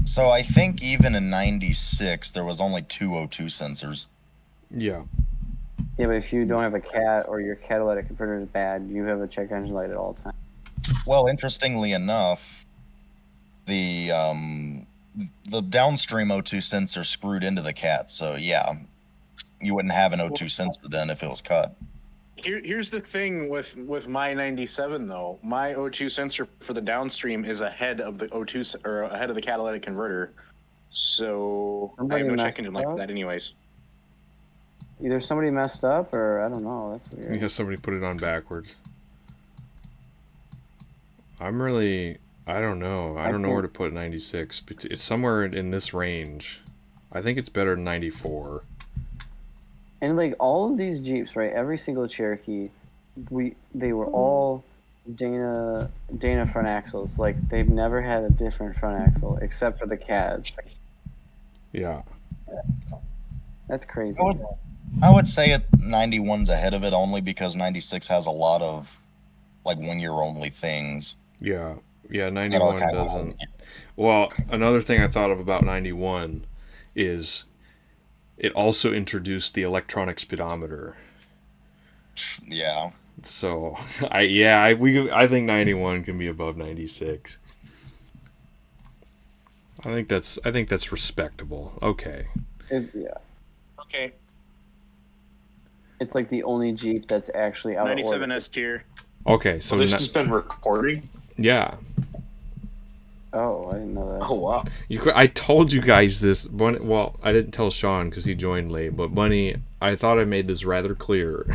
So I think even in 96 there was only 2 O2 sensors. Yeah. Yeah, but if you don't have a cat or your catalytic converter is bad, you have a check engine light at all times. Well, interestingly enough, the downstream O2 sensor screwed into the cat, so yeah, you wouldn't have an O2 sensor then if it was cut. Here's the thing with my 97 though. My O2 sensor for the downstream is ahead of the O2 or ahead of the catalytic converter, so I have no check engine light for that anyways. Either somebody messed up or I don't know. That's weird. Yeah, somebody put it on backwards. I don't know. I don't know where to put 96, but it's somewhere in this range. I think it's better than 94. And like all of these Jeeps, right? Every single Cherokee, they were all Dana front axles. Like they've never had a different front axle except for the CADs. Yeah. That's crazy. I would say 91's ahead of it only because 96 has a lot of like 1 year only things. Yeah, 91 doesn't. Well, another thing I thought of about 91 is it also introduced the electronic speedometer. Yeah. So, I think 91 can be above 96. I think that's respectable. Okay. Yeah. Okay. It's like the only Jeep that's actually out 97 of order. S tier. Okay, so this has been recording. Yeah. Oh, I didn't know that. Oh wow. I told you guys this. Well, I didn't tell Sean because he joined late. But Bunny, I thought I made this rather clear.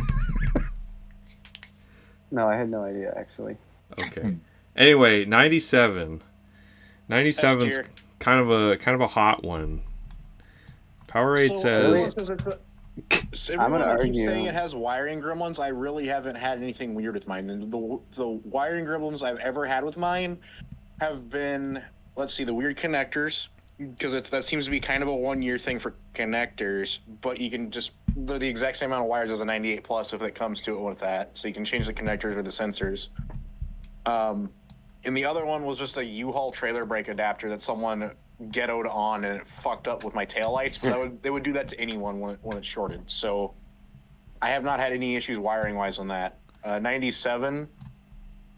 No, I had no idea actually. Okay. Anyway, 97. 97's kind of a hot one. Powerade says. Everyone keeps saying it has wiring gremlins. I really haven't had anything weird with mine. The wiring gremlins I've ever had with mine have been, let's see, the weird connectors, because that seems to be kind of a 1 year thing for connectors, but you can they're the exact same amount of wires as a 98 Plus if it comes to it with that, so you can change the connectors or the sensors. And the other one was just a U-Haul trailer brake adapter that someone ghettoed on and it fucked up with my taillights, but they would do that to anyone when it's shorted. So I have not had any issues wiring wise on that. 97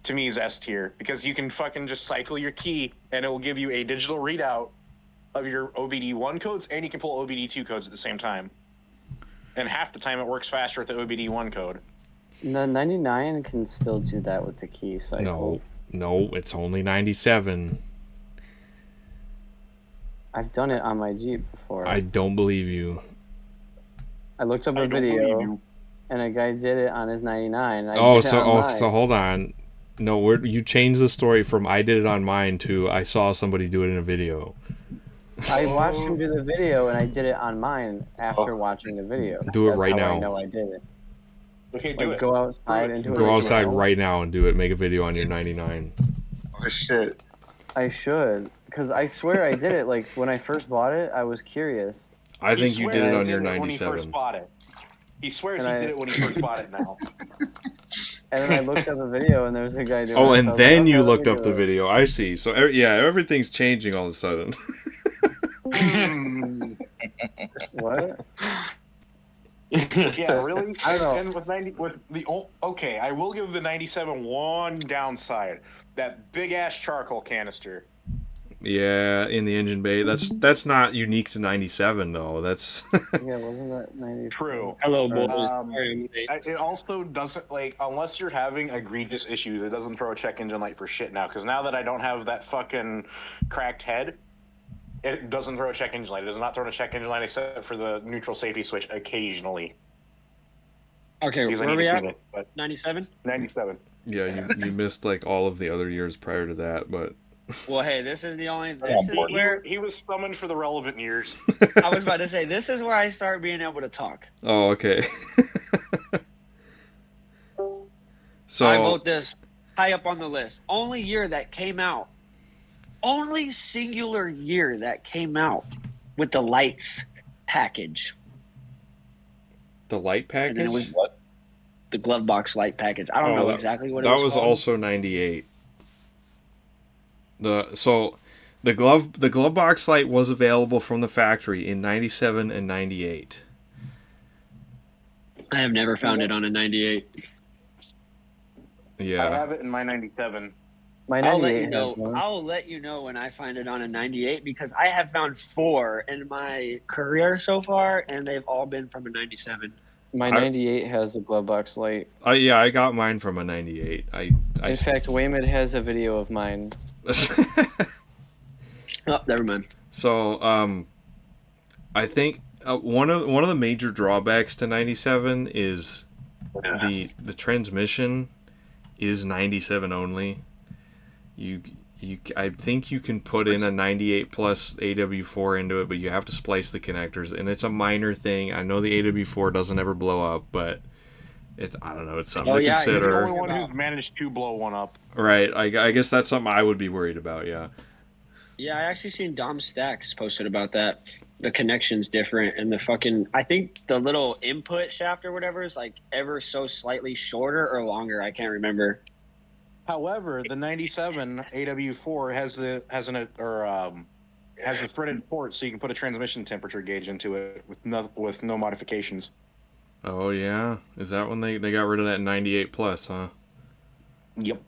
to me is S tier because you can fucking just cycle your key and it will give you a digital readout of your OBD1 codes and you can pull OBD2 codes at the same time. And half the time it works faster with the OBD1 code. The 99 can still do that with the key cycle. No, it's only 97. I've done it on my Jeep before. I don't believe you. I looked up a video, and a guy did it on his 99. So hold on. No, you changed the story from I did it on mine to I saw somebody do it in a video. I watched him do the video, and I did it on mine after watching the video. Do it right now. I know I did it. Okay, do it. Go outside and do it. Go outside right now and do it. Make a video on your 99. Oh shit. I should, because I swear I did it. Like when I first bought it, I was curious. I think you did it on your 97. When he first bought it. He swears he did it when he first bought it now. And then I looked up a video, and there was a guy doing it. Oh, and then you looked up the video. I see. So everything's changing all of a sudden. What? Yeah, really? I don't know. And okay, I will give the 97 one downside. That big ass charcoal canister. Yeah, in the engine bay. That's not unique to 97 though. That's Yeah, wasn't that 90? True. Hello, boys. It also doesn't, like, unless you're having egregious issues, it doesn't throw a check engine light for shit now. Because now that I don't have that fucking cracked head, it doesn't throw a check engine light. It does not throw a check engine light except for the neutral safety switch occasionally. Okay, Because where are we at? 97? 97. yeah. You missed like all of the other years prior to that, but Well, hey, this is the only. This is board. where He was summoned for the relevant years. I was about to say. This is where I start being able to talk. oh, okay. So I vote this high up on the list. Only year that came out. Only singular year that came out with the lights package. the light And then it package. was the glove box light package. I don't know exactly what it was. That was called. also 98. The glove box light was available from the factory in 97 and 98. I have never found it on a 98. Yeah. I have it in my 97. My I'll let 98 you know. has one. I'll let you know when I find it on a 98 because I have found 4 in my career so far, and they've all been from a 97. My 98 has the glove box light. I got mine from a 98. In fact, Waemid has a video of mine. Oh, never mind. So, I think one of the major drawbacks to 97 is the transmission is 97 only. I think you can put in a 98 plus AW4 into it, but you have to splice the connectors, and it's a minor thing. I know the AW4 doesn't ever blow up, but I don't know. It's something to consider. You're the only one who's managed to blow one up. Right. I guess that's something I would be worried about. Yeah. Yeah, I actually seen Dom Stacks posted about that. The connection's different, and I think the little input shaft or whatever is like ever so slightly shorter or longer. I can't remember. However, the 97 AW4 has a threaded port, so you can put a transmission temperature gauge into it with no modifications. Oh yeah, is that when they got rid of that 98 plus, huh? Yep.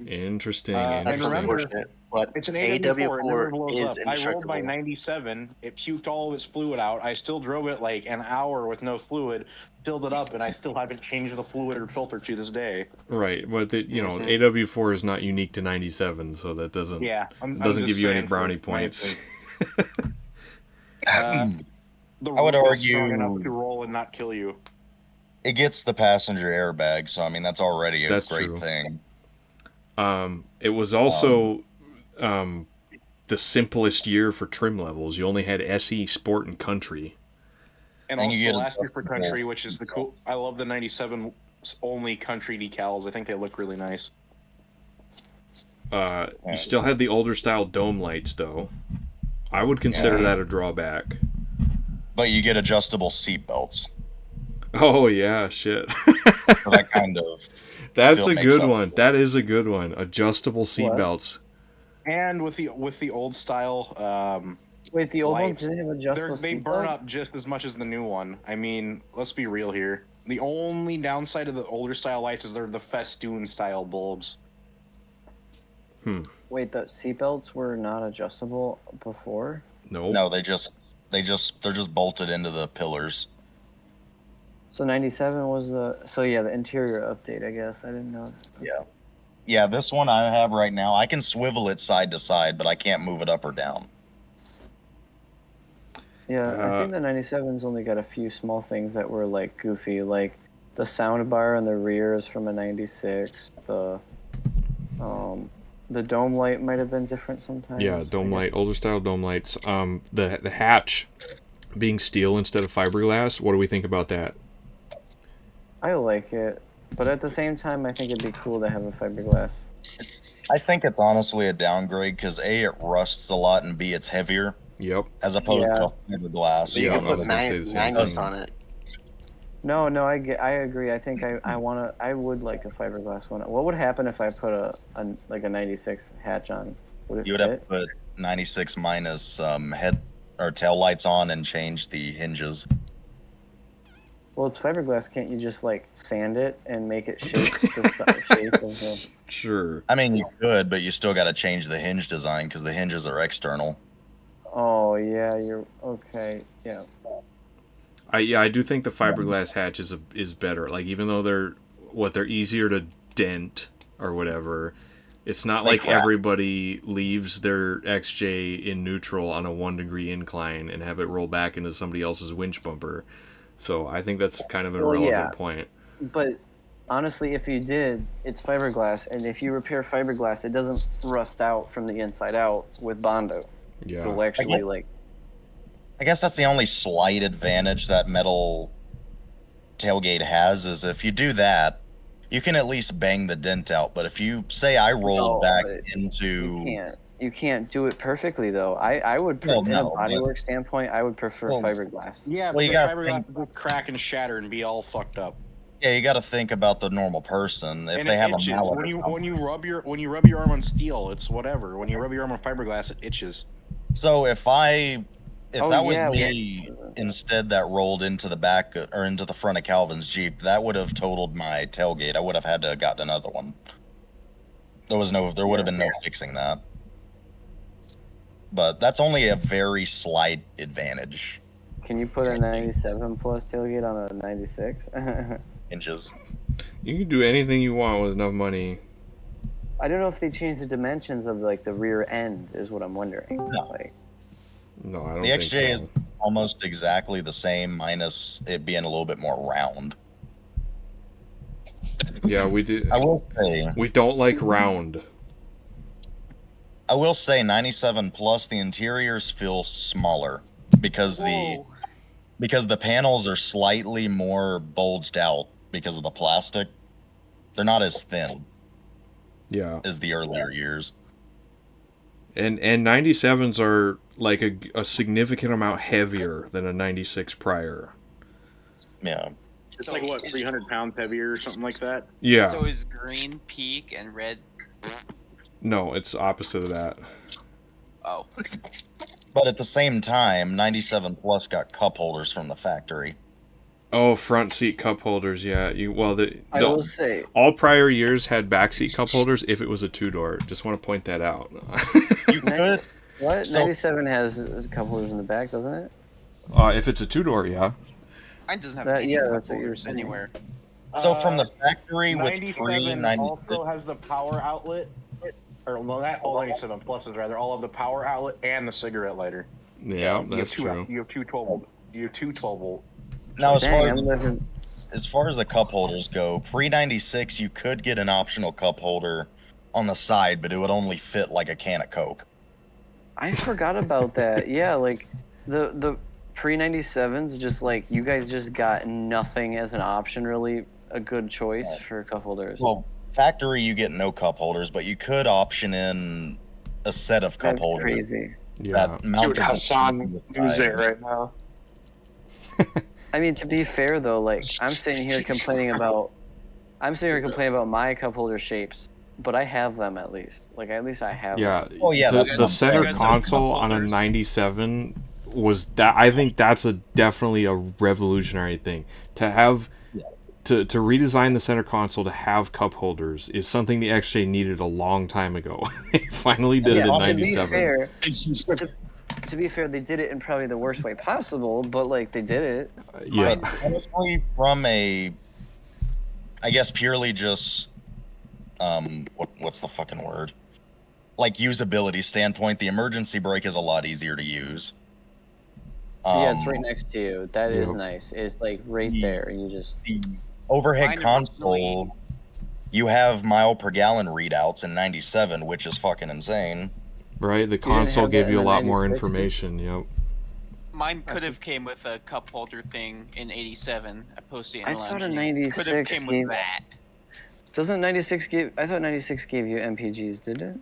Interesting. And remember, but it's an AW4. It never blows is up. I rolled my 97. It puked all of its fluid out. I still drove it like an hour with no fluid, filled it up, and I still haven't changed the fluid or filter to this day. Right, but AW4 is not unique to 97, so that doesn't give you any brownie points. I would argue strong enough to roll and not kill you. It gets the passenger airbag, so I mean that's already a great true. thing. It was also the simplest year for trim levels. You only had SE, Sport, and Country. And also last year for Country, which is the cool. I love the 97 only Country decals. I think they look really nice. You still had the older style dome lights, though. I would consider that a drawback. But you get adjustable seat belts. Oh yeah, shit. So that kind of. That's a good one. That is a good one. Adjustable seat belts. And with the old style. Wait, the old lights, ones didn't have adjustable they seat burn belt? up just as much as the new one. I mean, let's be real here. The only downside of the older style lights is they're the festoon style bulbs. Wait, the seat belts were not adjustable before? No, they're just bolted into the pillars. So 97 was the interior update, I guess. I didn't know. Yeah, this one I have right now, I can swivel it side to side, but I can't move it up or down. Yeah, I think the 97's only got a few small things that were like goofy, like the sound bar in the rear is from a 96. The dome light might have been different sometimes. Yeah, dome light, older style dome lights. The hatch being steel instead of fiberglass. What do we think about that? I like it, but at the same time, I think it'd be cool to have a fiberglass. I think it's honestly a downgrade because A, it rusts a lot, and B, it's heavier. Yep. As opposed to fiberglass. You can put 90s on it. No, I agree. I think I would like a fiberglass one. What would happen if I put a 96 hatch on? Would it You would have to put 96 minus head or tail lights on and change the hinges. Well, it's fiberglass. Can't you just like sand it and make it shape the shape of the? Sure. I mean, you could, but you still got to change the hinge design because the hinges are external. Oh yeah, you're okay. Yeah. I do think the fiberglass hatch is better. Like even though they're easier to dent or whatever, it's not like everybody leaves their XJ in neutral on a 1 degree incline and have it roll back into somebody else's winch bumper. So I think that's kind of an irrelevant point. But honestly, if you did, it's fiberglass, and if you repair fiberglass, it doesn't rust out from the inside out with Bondo. Yeah. It'll actually I guess that's the only slight advantage that metal tailgate has is if you do that, you can at least bang the dent out. But if you say I rolled back into, you can't do it perfectly though. I would in a bodywork standpoint, I would prefer fiberglass. Yeah, but fiberglass would just crack and shatter and be all fucked up. Yeah, you got to think about the normal person. If they have a mallet, when you rub your arm on steel, it's whatever. When you rub your arm on fiberglass, it itches. So if that was me instead that rolled into the back or into the front of Calvin's Jeep, that would have totaled my tailgate. I would have had to have gotten another one. There would have been no fixing that. But that's only a very slight advantage. Can you put a 97 plus tailgate on a 96? Inches. You can do anything you want with enough money. I don't know if they changed the dimensions of like the rear end is what I'm wondering. No. No, I don't the think XJ so. is almost exactly the same, minus it being a little bit more round. Yeah, we do. I will say we don't like round. I will say 97 plus the interiors feel smaller because the panels are slightly more bulged out because of the plastic. They're not as thin. Yeah. As the earlier years. And 97s are like a significant amount heavier than a 96 prior. Yeah. It's like what, 300 pounds heavier or something like that? Yeah. So is green peak and red? No, it's opposite of that. Oh. But at the same time, 97 plus got cup holders from the factory. Oh, front seat cup holders, yeah. I will say all prior years had back seat cup holders if it was a 2-door. Just want to point that out. You could. What? 97 has cup holders in the back, doesn't it? If it's a 2-door, yeah. Mine doesn't have any that's what holders you're saying. anywhere. So from the factory with 97 also has the power outlet, or well, not all 97 pluses rather, all of the power outlet and the cigarette lighter. Yeah, that's true. You have two 12 volt. You have two 12 volt. Now, as far as the cup holders go, pre-96, you could get an optional cup holder on the side, but it would only fit like a can of Coke. I forgot about that. Yeah, like the pre-97s, just like you guys just got nothing as an option, really a good choice for cup holders. Well, factory, you get no cup holders, but you could option in a set of cup holders. Crazy. Yeah. Dude, Hassan is it right now. I mean, to be fair though, like I'm sitting here complaining about my cup holder shapes, but I have them at least. Like at least I have. Yeah. them. Oh yeah. The center console on a 97 was that. I think that's definitely a revolutionary thing to have. To redesign the center console to have cup holders is something the XJ needed a long time ago. They finally did it in 97. To be fair, they did it in probably the worst way possible, but like they did it. Yeah. Honestly, from I guess purely just what's the fucking word? Like usability standpoint, the emergency brake is a lot easier to use. Yeah, it's right next to you. That is nice. It's like right there, and you just the overhead console. You have mile per gallon readouts in 97, which is fucking insane. Right, the console gave you a lot more information. Yep. Mine could have came with a cup holder thing in 87. I posted in I thought a 96 could have came with that. Doesn't 96 give? I thought 96 gave you MPGs, did it?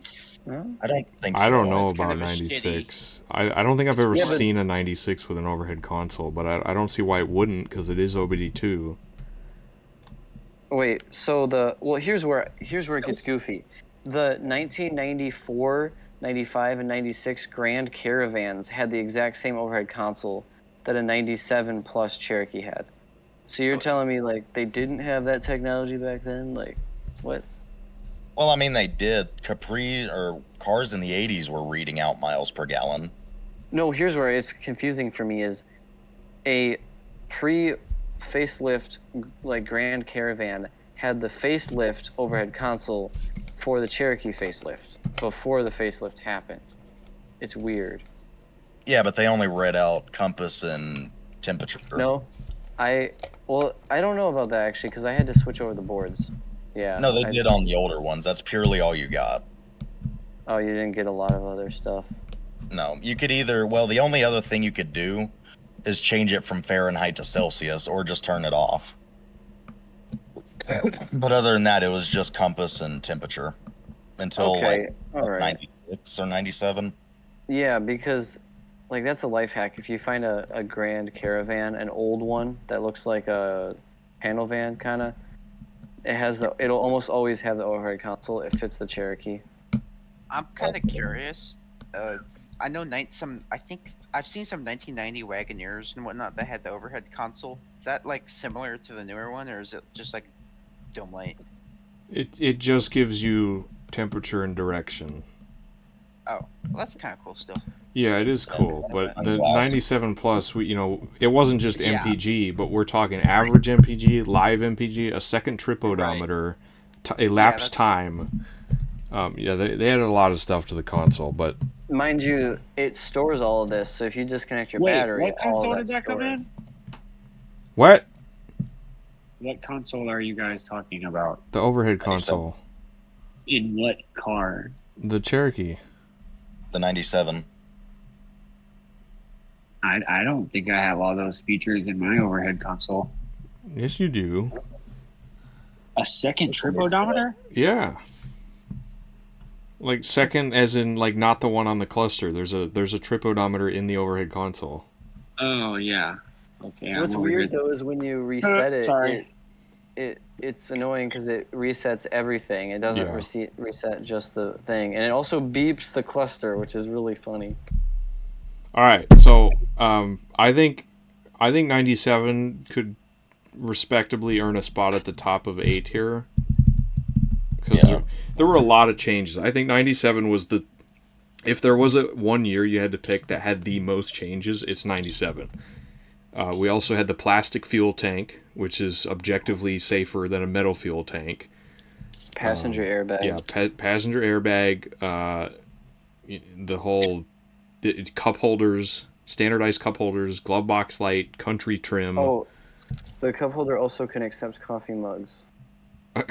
No? I don't think so. I don't know It's kind about of a 96. I don't think I've ever seen a 96 with an overhead console, but I don't see why it wouldn't, because it is OBD2. Wait, so here's where it gets goofy. The 1994, 95, and 96 Grand Caravans had the exact same overhead console that a 97 plus Cherokee had. So you're telling me like they didn't have that technology back then? Like, what? Well, I mean, they did. Cars in the 80s were reading out miles per gallon. No, here's where it's confusing for me is a pre-facelift like Grand Caravan had the facelift overhead console for the Cherokee facelift before the facelift happened. It's weird. Yeah, but they only read out compass and temperature. No, I don't know about that actually because I had to switch over the boards. Yeah. No, they did on the older ones. That's purely all you got. Oh, you didn't get a lot of other stuff. No, you could either. Well, the only other thing you could do is change it from Fahrenheit to Celsius, or just turn it off. But other than that, it was just compass and temperature until like 96 or 97. Yeah, because like that's a life hack. If you find a Grand Caravan, an old one that looks like a panel van kind of, it'll almost always have the overhead console. It fits the Cherokee. I'm kind of curious. I know I think I've seen some 1990 Wagoneers and whatnot that had the overhead console. Is that like similar to the newer one, or is it just like dome light? It just gives you temperature and direction. Oh, well, that's kind of cool still. Yeah, it is cool, but the 97 Plus, it wasn't just MPG, but we're talking average MPG, live MPG, a second trip odometer, elapsed time. They added a lot of stuff to the console, but mind you, it stores all of this. So if you disconnect your battery, what console all did that come in? What? What console are you guys talking about? The overhead console. In what car? The Cherokee. The 97. I don't think I have all those features in my overhead console. Yes, you do. A second trip odometer? Yeah. Like second, as in like not the one on the cluster. There's a trip odometer in the overhead console. Oh yeah. Okay. What's weird though is when you reset it, it's annoying because it resets everything. It doesn't reset just the thing, and it also beeps the cluster, which is really funny. All right, so I think 97 could respectably earn a spot at the top of A tier because there were a lot of changes. I think 97 was if there was a 1 year you had to pick that had the most changes, it's 97. We also had the plastic fuel tank, which is objectively safer than a metal fuel tank. Passenger airbag. Yeah, passenger airbag. The whole cup holders, standardized cup holders, glove box light, country trim. Oh, the cup holder also can accept coffee mugs. I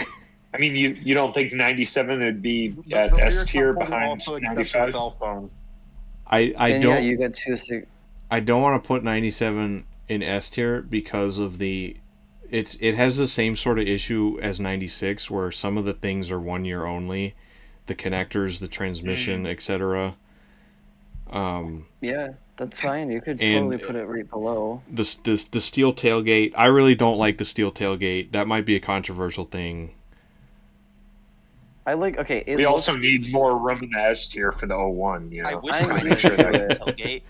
mean, you don't think 97 would be at S tier behind 95? Cell phone. I don't. Yeah, you got two. I don't want to put 97 in S tier because of it has the same sort of issue as 96 where some of the things are 1 year only, the connectors, the transmission, etc. Yeah, that's fine. You could totally put it right below. The steel tailgate. I really don't like the steel tailgate. That might be a controversial thing. We also need more room in the S tier for the 01. You know? I wish I had a tailgate.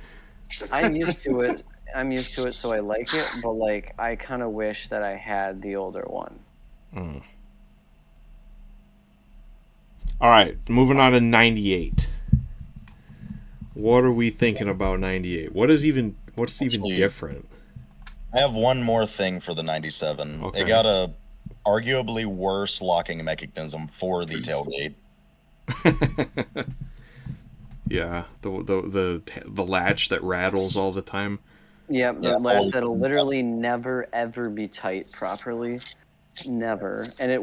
I'm used to it. So I like it, but like I kind of wish that I had the older one. All right, moving on to 98. What are we thinking about 98? What's even different? I have one more thing for the 97. Okay. It got a arguably worse locking mechanism for the tailgate. Yeah, the latch that rattles all the time. Yep, the latch that'll literally never ever be tight properly, never, and it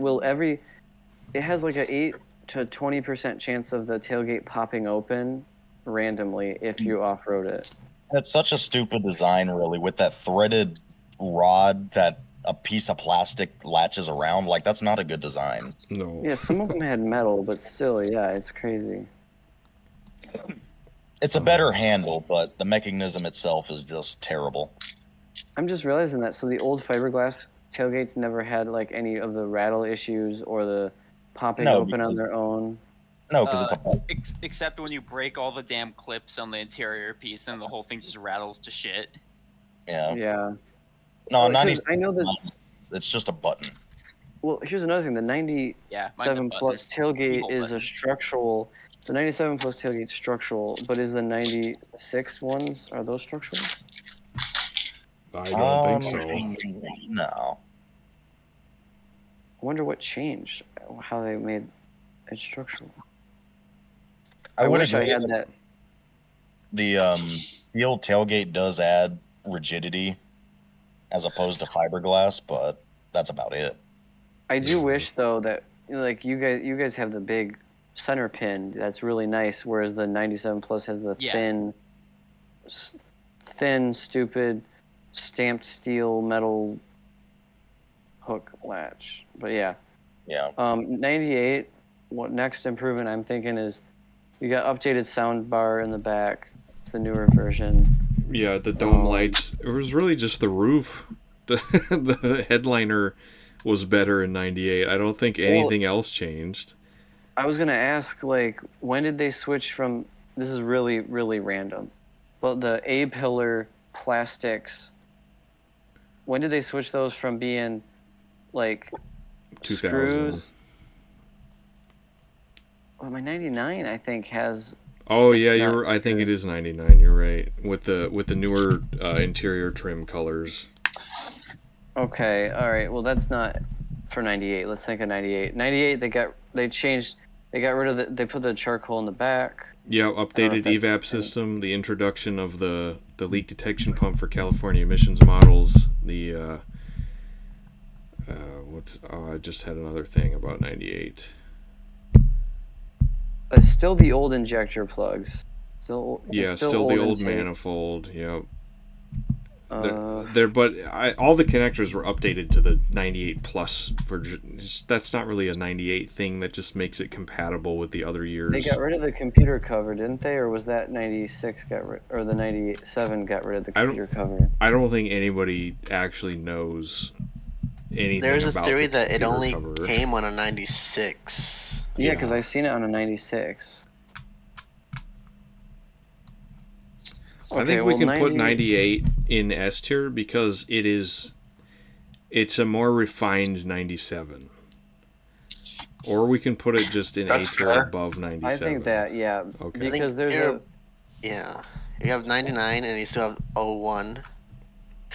has like a 8 to 20% chance of the tailgate popping open randomly if you off-road it. It's such a stupid design, really, with that threaded rod that a piece of plastic latches around. Like, that's not a good design. No. Yeah, some of them had metal, but still, yeah, it's crazy. It's a better handle, but the mechanism itself is just terrible. I'm just realizing that. So the old fiberglass tailgates never had like any of the rattle issues or the popping open on their own. No, because it's except when you break all the damn clips on the interior piece, then the whole thing just rattles to shit. Yeah. Yeah. No, Well, 90. I know that. It's just a button. Well, here's another thing. The Yeah, mine's a 97 button. plus tailgate Whole is a button. structural. The 97 plus tailgate structural, but is the 96 ones, are those structural? I don't think so. No. I wonder what changed, how they made it structural. I would wish I agree had that that. the old tailgate does add rigidity as opposed to fiberglass, but that's about it. I do wish though that like you guys have the big center pin that's really nice, whereas the 97 plus has the thin, stupid, stamped steel metal hook latch. But yeah. 98. What next improvement I'm thinking is you got updated sound bar in the back. It's the newer version. Yeah, the dome lights. It was really just the roof. The headliner was better in 98. I don't think anything else changed. I was gonna ask, like, when did they switch from? This is really, really random, but the A-pillar plastics. When did they switch those from being, like, 2000. screws? Well, my 99, I think, has. Oh yeah, I think it is 99. You're right, with the newer interior trim colors. Okay, all right. Well, that's not for 98. Let's think of 98. 98, they got rid of they put the charcoal in the back. Yeah, updated evap system, the introduction of the leak detection pump for California emissions models. The I just had another thing about 98. It's still the old injector plugs. Still the old manifold. Yep. All the connectors were updated to the 98 plus version. That's not really a 98 thing. That just makes it compatible with the other years. They got rid of the computer cover, didn't they? Or was that 96 or the 97 got rid of the computer cover? I don't think anybody actually knows anything. There's about a theory the that it only cover. came on a 96. Yeah, because I've seen it on a 96. I think we can put 98 in S tier because it's a more refined 97. Or we can put it just in A tier above 97. I think that, yeah. Okay. Because there's Yeah. You have 99 and you still have 01.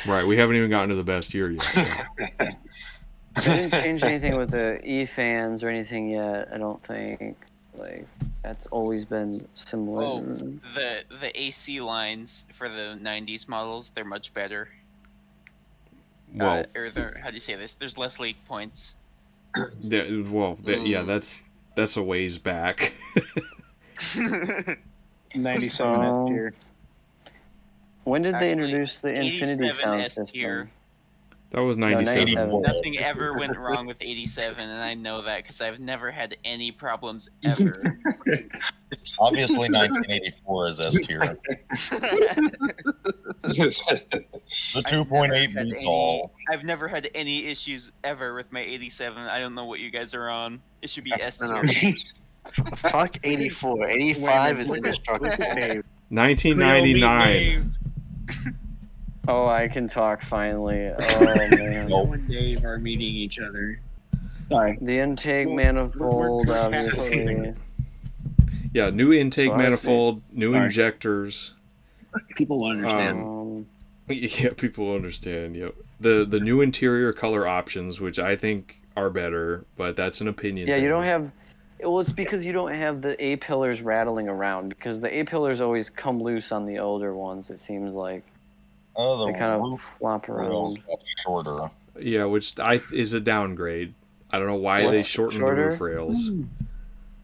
Right, we haven't even gotten to the best year yet. They didn't change anything with the E-fans or anything yet, I don't think. Like, that's always been similar. Oh, the AC lines for the 90s models, they're much better. Well, how do you say this? There's less leak points. That's a ways back. 97 S tier. When did they introduce the infinity sound S system? tier. That was 97. Nothing ever went wrong with 87, and I know that because I've never had any problems ever. Obviously, 1984 is S tier. The 2.8 beats all. I've never had any issues ever with my 87. I don't know what you guys are on. It should be S tier. Fuck 84. 85 is indestructible. 1999. Oh, I can talk finally. Oh, man. No and Dave are meeting each other. Sorry. The intake manifold, obviously. Yeah, new intake manifold, new injectors. People will understand. Yeah, people will understand. Yep. The new interior color options, which I think are better, but that's an opinion. Yeah, thing. you don't have. Well, it's because you don't have the A pillars rattling around, because the A pillars always come loose on the older ones. It seems like. Oh, they kind of flop around. Shorter. Yeah, which is a downgrade. I don't know why they shortened the roof rails.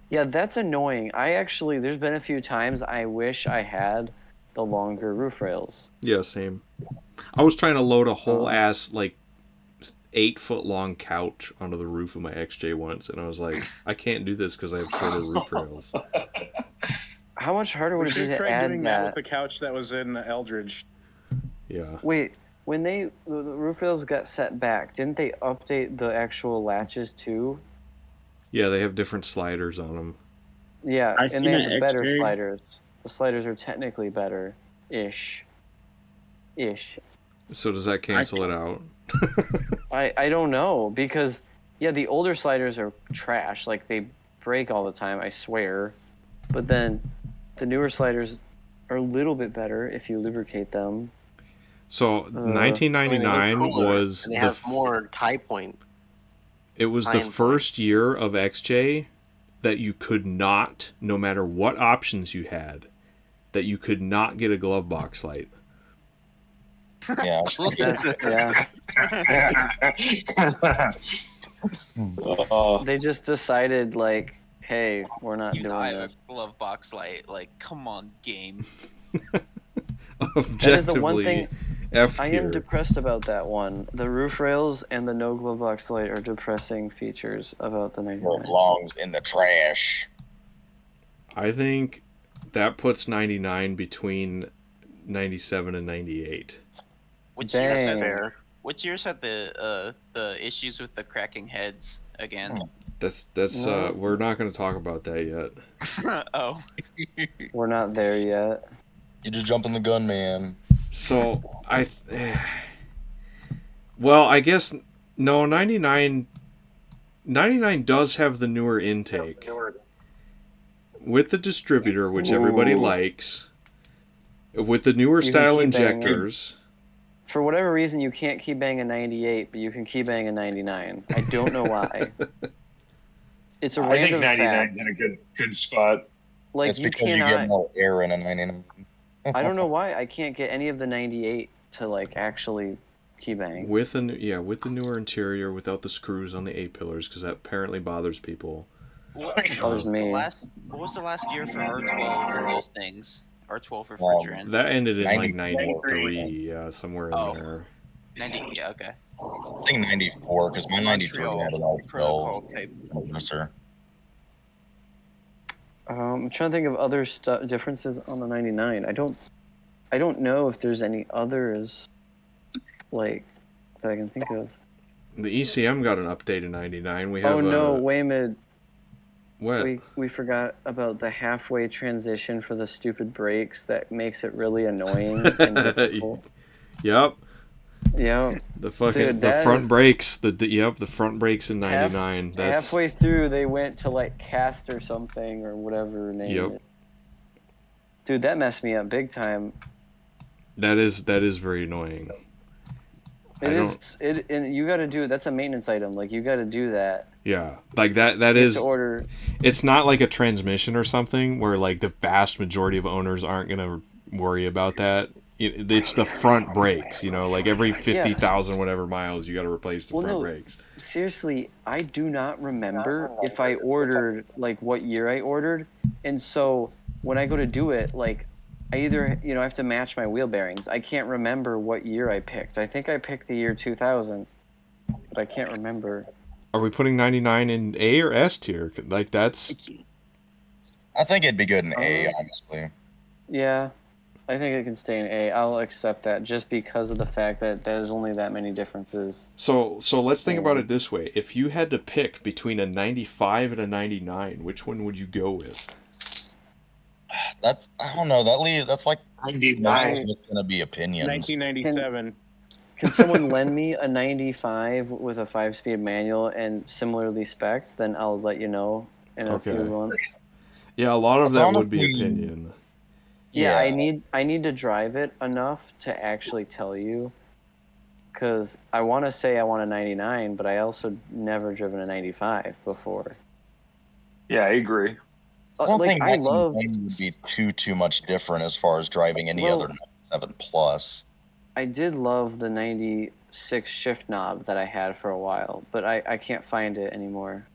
Yeah, that's annoying. There's been a few times I wish I had the longer roof rails. Yeah, same. I was trying to load a whole ass 8-foot long couch onto the roof of my XJ once, and I was like, I can't do this because I have shorter roof rails. How much harder would it be to add doing that with the couch that was in Eldridge? Yeah. Wait, when the roof rails got set back, didn't they update the actual latches too? Yeah, they have different sliders on them. Yeah, and they have the better sliders. The sliders are technically better-ish. So does that cancel it out? I don't know, because yeah, the older sliders are trash. Like, they break all the time, I swear. But then the newer sliders are a little bit better if you lubricate them. So 1999 was and they have more tie point. It was the first year of XJ that you could not, no matter what options you had, that you could not get a glove box light. Yeah. They just decided, like, hey, we're not doing I have this. a glove box light. Like, come on, game. That is the one thing F I tier. am depressed about. That one, the roof rails and the no glove box light are depressing features about the 99. Belongs in the trash. I think that puts 99 between 97 and 98. Which years had the issues with the cracking heads again? That's we're not going to talk about that yet. Oh. We're not there yet. You just jumping the gun, man. So well, I guess no, 99 does have the newer intake with the distributor, which everybody likes, with the newer style injectors. For whatever reason, you can't key bang a 98, but you can key bang a 99. I don't know why. It's a random fact. I think 99's in a good spot. Like, it's because you get more air in a 99. I don't know why I can't get any of the 98 to, like, actually key bang. With the newer interior, without the screws on the A-pillars, because that apparently bothers people. What was the last year for R12 for those things? R12 refrigerant. That ended in 93, somewhere in there. 90, yeah, okay. I think 94, because my 93 had an R12 compressor. I'm trying to think of other differences on the 99. I don't know if there's any others, like, that I can think of. The ECM got an update in 99. We have Waemid. What? We forgot about the halfway transition for the stupid brakes that makes it really annoying and difficult. Yep. Yeah. The fucking front brakes. The front brakes in 99. Halfway through they went to like cast or something or whatever name it. Dude, that messed me up big time. That is very annoying. And you got to do that's a maintenance item. Like, you got to do that. Yeah, like that is. Order. It's not like a transmission or something where like the vast majority of owners aren't gonna worry about that. It's the front brakes, like every 50,000 whatever miles, you got to replace the front brakes. Seriously, I do not remember if I ordered, like, what year I ordered, and so when I go to do it, like, I either, I have to match my wheel bearings. I can't remember what year I picked. I think I picked the year 2000, but I can't remember. Are we putting 99 in A or S tier? Like, that's... I think it'd be good in A, honestly. Yeah. I think it can stay in A. I'll accept that just because of the fact that there's only that many differences. So let's think about it this way. If you had to pick between a 95 and a 99, which one would you go with? I don't know. That's like 99. It's going to be opinions. 1997. Can someone lend me a 95 with a 5-speed manual and similarly spec'd? Then I'll let you know in a few months. Yeah, a lot of that would be opinion. Yeah, I need to drive it enough to actually tell you, because I want to say I want a 99, but I also never driven a 95 before. Yeah, I agree. I don't think I would be too much different as far as driving any other 97 plus. I did love the 96 shift knob that I had for a while, but I can't find it anymore.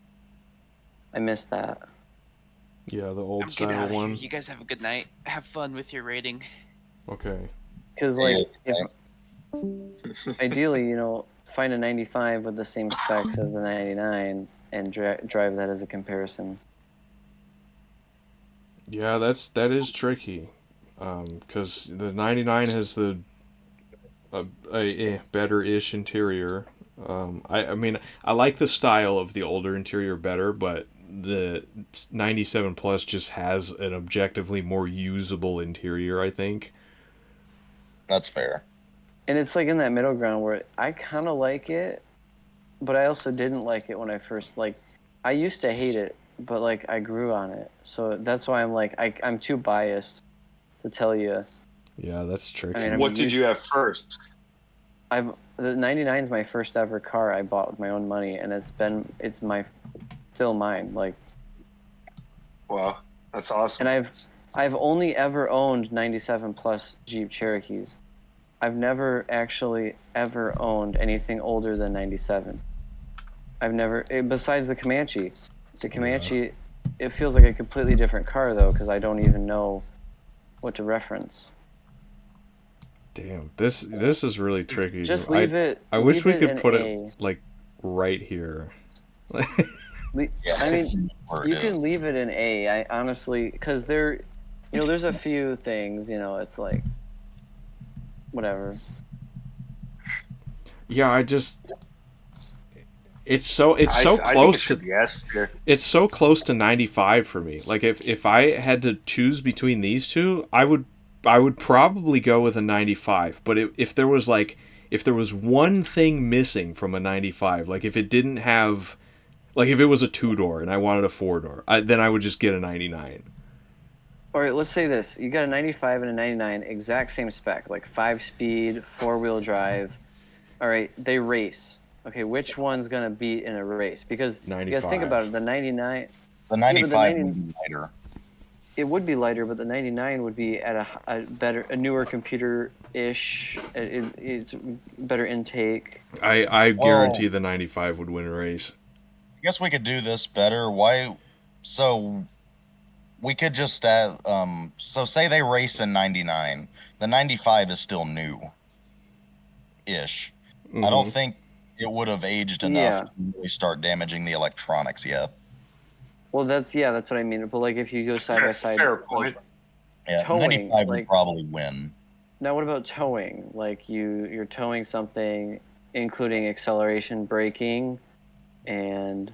I missed that. Yeah, the old style one. You guys have a good night. Have fun with your rating. Okay. Because, like, ideally, find a 95 with the same specs as the 99 and drive that as a comparison. Yeah, that is tricky, because the 99 has a better-ish interior. I mean, I like the style of the older interior better, but the 97 Plus just has an objectively more usable interior, I think. That's fair. And it's like in that middle ground where I kind of like it, but I also didn't like it when I first I used to hate it, but like I grew on it. So that's why I'm like I'm too biased to tell you. Yeah, that's tricky. I mean, what did you have first? The 99 is my first ever car I bought with my own money, and it's still mine. Like, wow, that's awesome. And I've only ever owned 97 plus Jeep Cherokees. I've never actually ever owned anything older than 97. I've never, besides the Comanche. The Comanche, it feels like a completely different car though, because I don't even know what to reference. Damn, this is really tricky. Just leave it. I wish we could put it it like right here. I mean, you can leave it in A. I honestly, because there's a few things, it's like, whatever. Yeah, it's so close to yes. It's so close to 95 for me. Like if I had to choose between these two, I would probably go with a 95. But if there was one thing missing from a 95, like if it didn't have, like if it was a 2-door and I wanted a 4-door, then I would just get a 99. All right, let's say this. You got a 95 and a 99, exact same spec, like 5-speed, 4-wheel drive. All right, they race. Okay, which one's going to beat in a race? Because 95. you got to think about it, the 99... The 95 would be lighter. It would be lighter, but the 99 would be at a newer computer-ish. It's better intake. I guarantee the 95 would win a race. I guess we could do this better. So we could just so say they race in 99. The 95 is still new-ish. Mm-hmm. I don't think it would have aged enough to really start damaging the electronics yet. Well, that's what I mean. But like if you go side by side, fair point. Yeah, towing, 95 would probably win. Now, what about towing? Like you're towing something, including acceleration, braking, and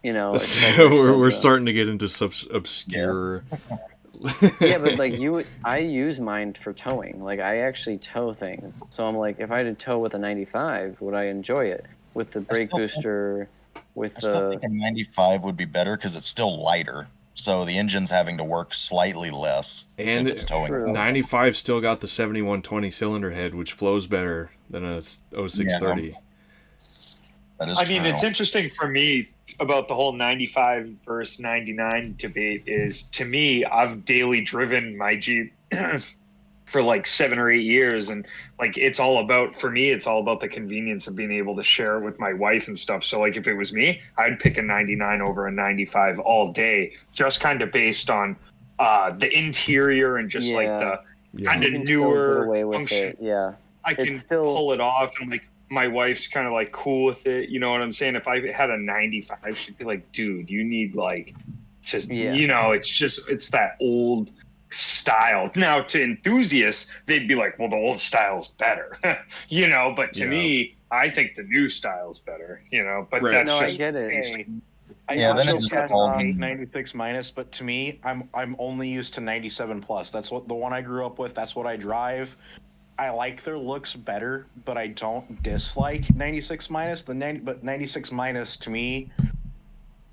so we're starting to get into obscure. Yeah, but like I use mine for towing. Like I actually tow things. So I'm like, if I had to tow with a 95, would I enjoy it with the brake booster? I still think a 95 would be better because it's still lighter. So the engine's having to work slightly less. And if it's towing. 95 still got the 7120 cylinder head, which flows better than a 0630. Yeah, that is I mean, it's interesting for me about the whole 95 versus 99 debate is, to me, I've daily driven my Jeep for like 7 or 8 years, and like it's all about the convenience of being able to share it with my wife and stuff. So like if it was me, I'd pick a 99 over a 95 all day, just kind of based on the interior and just like the kind of newer function. Yeah, I can pull it off, and like my wife's kind of like cool with it. You know what I'm saying? If I had a 95, she'd be like, dude, you need like just, it's that old style. Now to enthusiasts, they'd be like, well, the old style's better, but to me, I think the new style's better, but that's just, I get it. I still pass 96 minus, but to me, I'm only used to 97 plus. That's what the one I grew up with. That's what I drive. I like their looks better, but I don't dislike 96 minus. But 96 minus to me,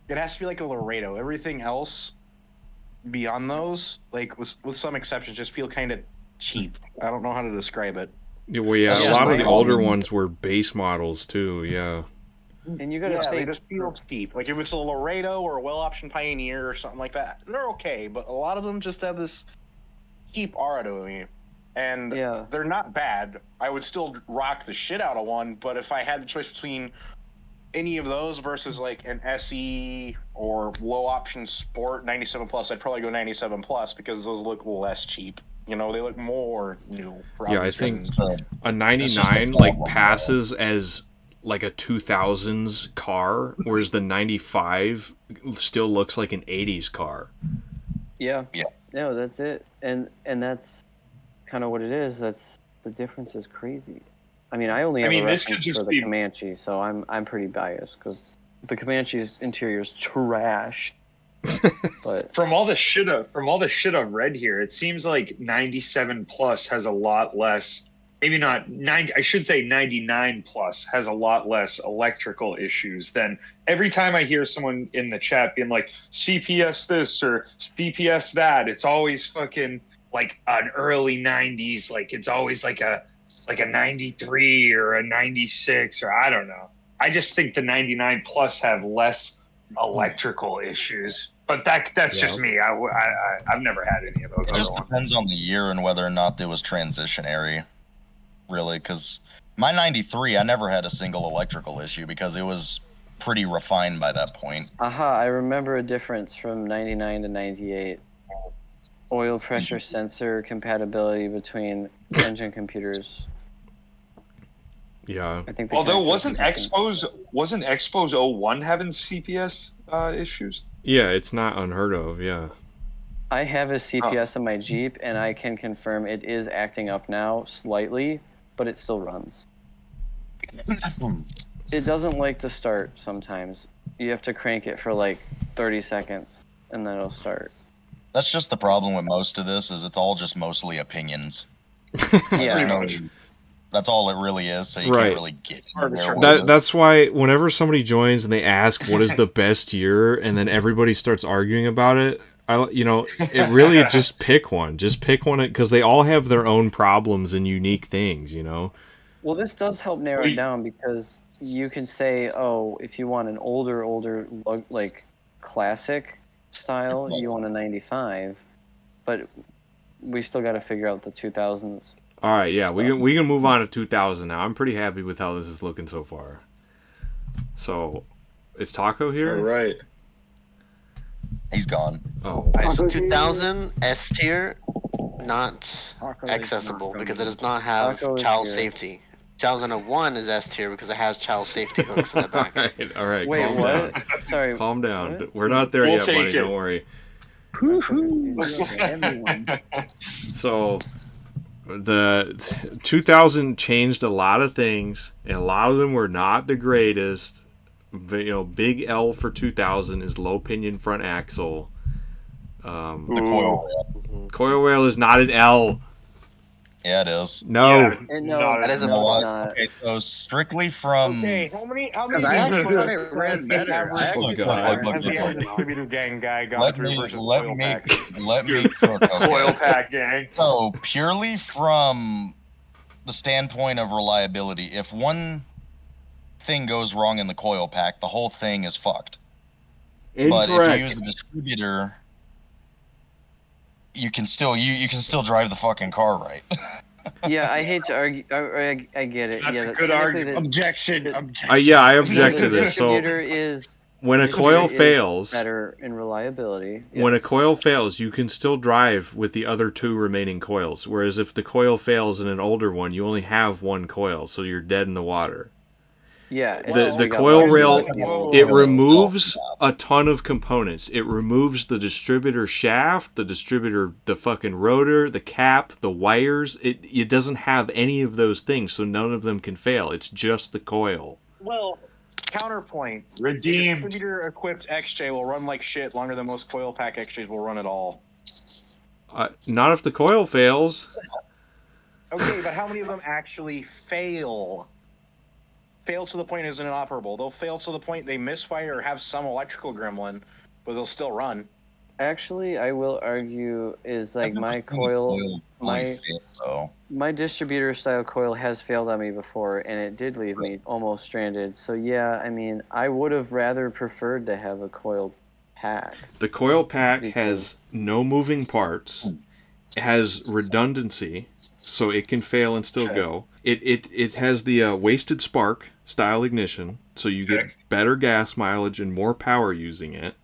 it has to be like a Laredo. Everything else beyond those, like with some exceptions, just feel kind of cheap. I don't know how to describe it. Yeah, well, a lot of the older ones were base models too. Yeah. And you gotta they just feel cheap. Like if it's a Laredo or a well-optioned Pioneer or something like that, they're okay. But a lot of them just have this cheap aura to me. And they're not bad. I would still rock the shit out of one, but if I had the choice between any of those versus like an SE or low option Sport 97 plus, I'd probably go 97 plus because those look less cheap. They look more new. I think a 99 like passes as like a 2000s car, whereas the 95 still looks like an 80s car. Yeah. No, that's it. And that's kind of what it is. That's the difference is crazy. I mean, I only have a reference for the Comanche, so I'm pretty biased because the Comanche's interior is trash. But from all the shit I've read here, it seems like 97 plus has a lot less maybe not 90, I should say 99 plus has a lot less electrical issues than every time I hear someone in the chat being like CPS this or BPS that, it's always fucking like an early 90s, like it's always like a 93 or a 96 or I don't know. I just think the 99 plus have less electrical issues. But that's just me. I've never had any of those. It just depends on the year and whether or not it was transitionary, really. Because my 93, I never had a single electrical issue because it was pretty refined by that point. I remember a difference from 99 to 98. Oil pressure sensor compatibility between engine computers. Yeah. I think. Although wasn't Expos 01 having CPS issues? Yeah, it's not unheard of. Yeah. I have a CPS in my Jeep, and I can confirm it is acting up now slightly, but it still runs. It doesn't like to start sometimes. You have to crank it for like 30 seconds, and then it'll start. That's just the problem with most of this, is it's all just mostly opinions. Yeah. That's all it really is, so you can't really get in there. That's why whenever somebody joins and they ask what is the best year, and then everybody starts arguing about it, it really just pick one. Just pick one, because they all have their own problems and unique things, Well, this does help narrow it down, because you can say, if you want an older, like, classic style, you want a 95, but we still got to figure out the 2000s. All right, yeah, we can move on to 2000 now. I'm pretty happy with how this is looking so far. So, is Taco here? All right. He's gone. Oh. All right, so 2000 S tier, not accessible because it does not have child safety. 2001 is S tier because it has child safety hooks in the back. All right. Wait, calm what? down. Sorry. Calm down. What? We're not there yet, buddy. Don't worry. So, the 2000 changed a lot of things, and a lot of them were not the greatest. Big L for 2000 is low pinion front axle. The coil rail. Coil rail is not an L. Yeah, it is. No. That is not. Okay, so strictly from. Okay, how many I thought it ran better. Distributor gang guy gone through versus coil pack. Let me cook. Okay. Coil pack gang. So purely from the standpoint of reliability, if one thing goes wrong in the coil pack, the whole thing is fucked. Incorrect. But if you use a distributor, you can still drive the fucking car right. Yeah, I hate to argue. I get it. That's a good argument. Objection. I object to this. So distributor is when a coil fails, better in reliability. When a coil fails, you can still drive with the other two remaining coils. Whereas if the coil fails in an older one, you only have one coil, so you're dead in the water. Yeah, the coil rail, it removes a ton of components. It removes the distributor shaft, the fucking rotor, the cap, the wires. It doesn't have any of those things, so none of them can fail. It's just the coil. Well, counterpoint. Redeemed. Distributor-equipped XJ will run like shit longer than most coil pack XJs will run at all. Not if the coil fails. Okay, but how many of them actually fail? Fail to the point isn't inoperable. They'll fail to the point they misfire or have some electrical gremlin, but they'll still run. Actually, I will argue is like my coil, my distributor style coil has failed on me before, and it did leave me almost stranded. So yeah, I mean, I would have rather preferred to have a coil pack. The coil pack has no moving parts. It has redundancy, so it can fail and still go. It has the wasted spark style ignition, so you get better gas mileage and more power using it.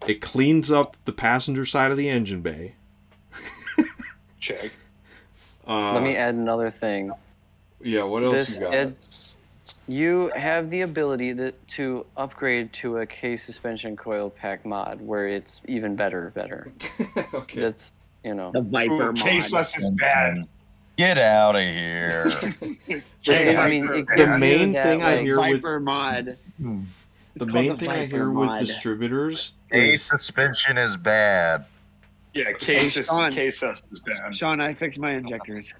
It cleans up the passenger side of the engine bay. Check. Let me add another thing. Yeah, what else you got? You have the ability to upgrade to a K suspension coil pack mod, where it's even better. Okay. That's, the Viper mod. K-Sus is bad. Get out of here. I mean, the main thing I hear Viper mod. The main thing I hear with distributors is suspension is bad. Yeah, K-Sus is bad. Sean, I fixed my injectors.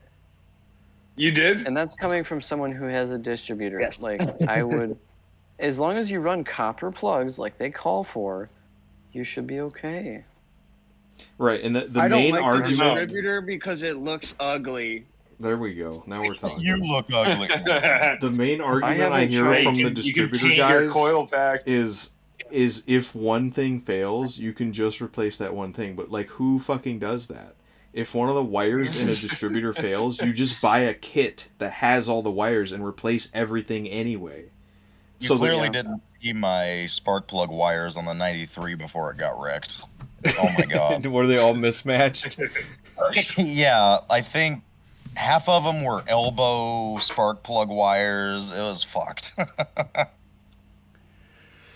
You did? And that's coming from someone who has a distributor. Yes. Like, I would, as long as you run copper plugs like they call for, you should be okay. Right, and the I main don't like argument. the distributor because it looks ugly. There we go. Now we're talking. You look ugly. The main argument I haven't hear tried- from You the can distributor paint your guys coil pack. is if one thing fails, you can just replace that one thing. But like, who fucking does that? If one of the wires in a distributor fails, you just buy a kit that has all the wires and replace everything anyway. You clearly didn't see my spark plug wires on the 93 before it got wrecked. Oh my god. Were they all mismatched? Yeah, I think half of them were elbow spark plug wires. It was fucked.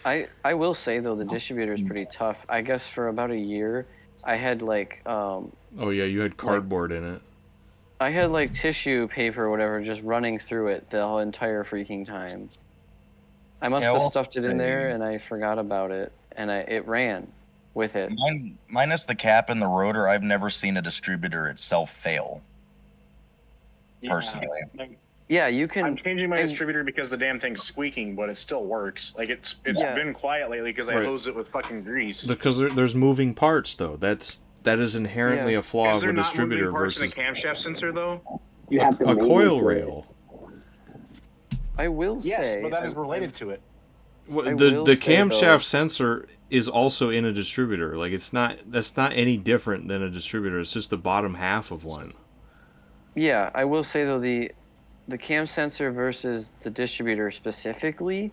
I will say though, the distributor is pretty tough. I guess for about a year, I had like Oh yeah, you had cardboard in it. I had like tissue paper or whatever just running through it the whole entire freaking time. I must have stuffed it in there and I forgot about it, and it ran with it. Minus the cap and the rotor, I've never seen a distributor itself fail. Personally. Yeah, you can. I'm changing my distributor because the damn thing's squeaking, but it still works. Like it's been quiet lately because I hose it with fucking grease. Because there's moving parts though. That is inherently a flaw of a distributor versus a camshaft sensor though. You have to a coil rail. I will say. Yes, but that is related to it. The camshaft sensor is also in a distributor. Like that's not any different than a distributor. It's just the bottom half of one. Yeah, I will say though the cam sensor versus the distributor specifically,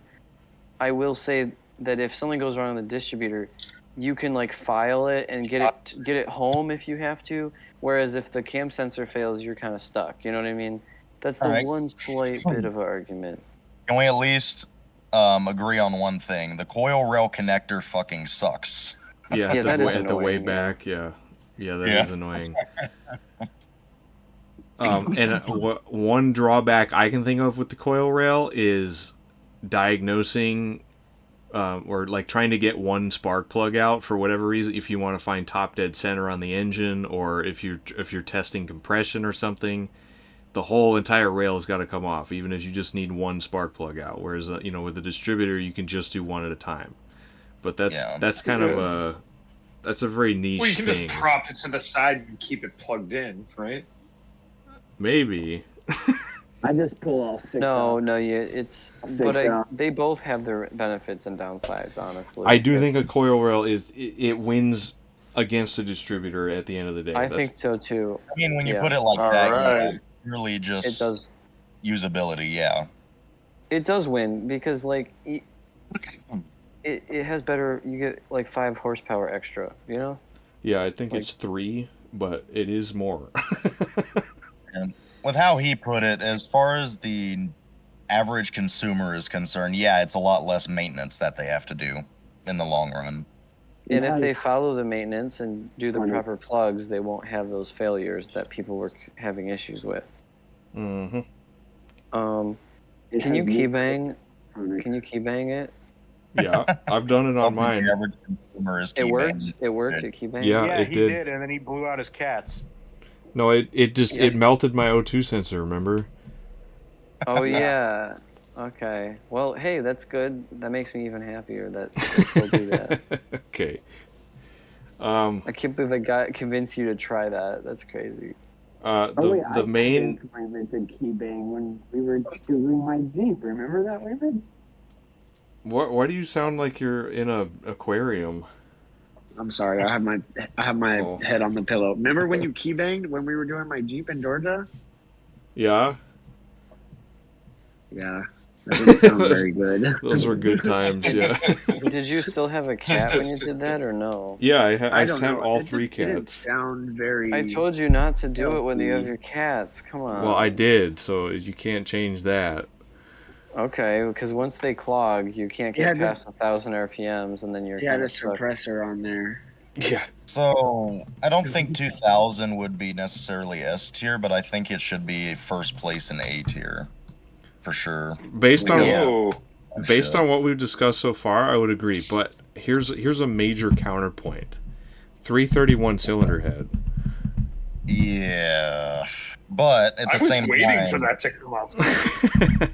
I will say that if something goes wrong in the distributor, you can like file it and get it home if you have to. Whereas if the cam sensor fails, you're kind of stuck. You know what I mean? That's the one slight bit of an argument. Can we at least agree on one thing? The coil rail connector fucking sucks. Yeah, at the way back, yeah, that is annoying. And one drawback I can think of with the coil rail is diagnosing or like trying to get one spark plug out for whatever reason. If you want to find top dead center on the engine, or if you're testing compression or something, the whole entire rail has got to come off, even if you just need one spark plug out. Whereas with a distributor, you can just do one at a time. But that's kind of a very niche Well, you can thing. just prop it to the side and keep it plugged in, right? Maybe. I just pull all six No, out. it's. Six But out. they both have their benefits and downsides, honestly. I do think a coil rail it wins against a distributor at the end of the day. I think so too. I mean, when you Yeah. put it like All that, right. it's really just It does. usability, yeah. It does win because like it has better. You get like 5 horsepower extra. You know. Yeah, I think it's 3, but it is more. And with how he put it, as far as the average consumer is concerned, yeah, it's a lot less maintenance that they have to do in the long run. And if they follow the maintenance and do the proper plugs, they won't have those failures that people were having issues with. Mm-hmm. Can you keybang? Can you keybang it? Yeah, I've done it on mine. The average consumer is It worked. keybanged. It worked at keybang. Yeah, it he did. did, and then he blew out his cats. No, it melted my O2 sensor, remember? Oh yeah. Okay. Well, hey, that's good. That makes me even happier that they still do that. Okay. I can't believe I got convinced you to try that. That's crazy. The main Did keybang when we were doing my Jeep. Remember that, Waemid? why do you sound like you're in a aquarium? I'm sorry. I have my Oh. head on the pillow. Remember when you keybanged when we were doing my Jeep in Georgia? Yeah, Yeah. That didn't sound very good. those were good times. Yeah, Did you still have a cat when you did that, or no? yeah. I don't had know. all It 3 just didn't cats. sound very. I told you not to do it when you have your cats. Come on. Well, I did, so you can't change that. Okay, because once they clog, you can't get past 1,000 RPMs, and then you're He had kind a of stuck. suppressor on there. Yeah. So, I don't think 2000 would be necessarily S tier, but I think it should be first place in A tier. For sure. Based on Oh, based on what we've discussed so far, I would agree. But here's a major counterpoint: 331 cylinder head. Yeah. But at the same waiting time, for that to come up.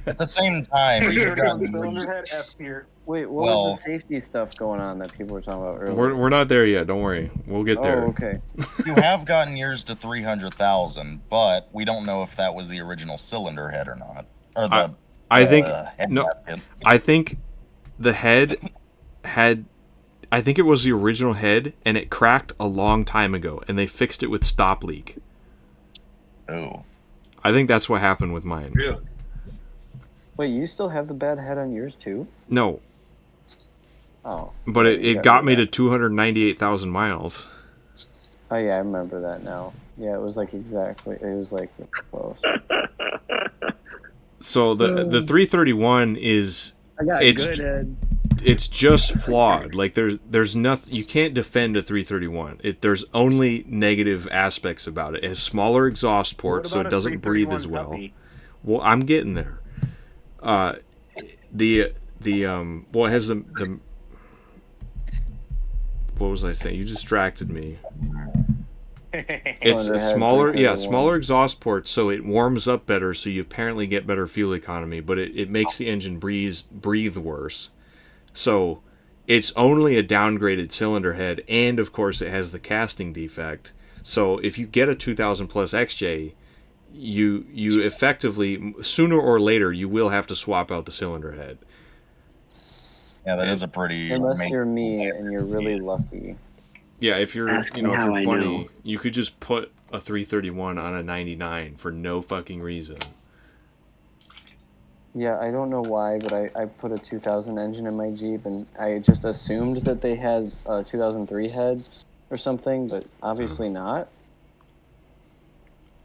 At the same time, you've got cylinder head F tier. Wait, what was the safety stuff going on that people were talking about earlier? We're not there yet. Don't worry. We'll get there. Oh, okay. You have gotten yours to 300,000, but we don't know if that was the original cylinder head or not, or the. I think head no. gasket. I think the head had. I think it was the original head, and it cracked a long time ago, and they fixed it with stop leak. Oh. I think that's what happened with mine. Really? Wait, you still have the bad head on yours too? No. Oh. But it got me to 298,000 miles. Oh yeah, I remember that now. Yeah, it was like exactly. It was like close. So the 331 is I got good head. It's just flawed. Like there's nothing, you can't defend a 331. There's only negative aspects about it. It has smaller exhaust ports, so it doesn't breathe as well. Puppy? Well, I'm getting there. Well, it has the what was I saying? You distracted me. It's smaller exhaust ports, so it warms up better, so you apparently get better fuel economy, but it makes the engine breathe worse. So it's only a downgraded cylinder head, and of course it has the casting defect. So if you get a 2000 plus XJ, you effectively, sooner or later, you will have to swap out the cylinder head. Yeah, that is a pretty. Unless you're me and you're really lucky. Yeah, if you're Ask if me you're how I funny, know. you could just put a 331 on a 99 for no fucking reason. Yeah, I don't know why, but I put a 2000 engine in my Jeep, and I just assumed that they had a 2003 head or something, but obviously not.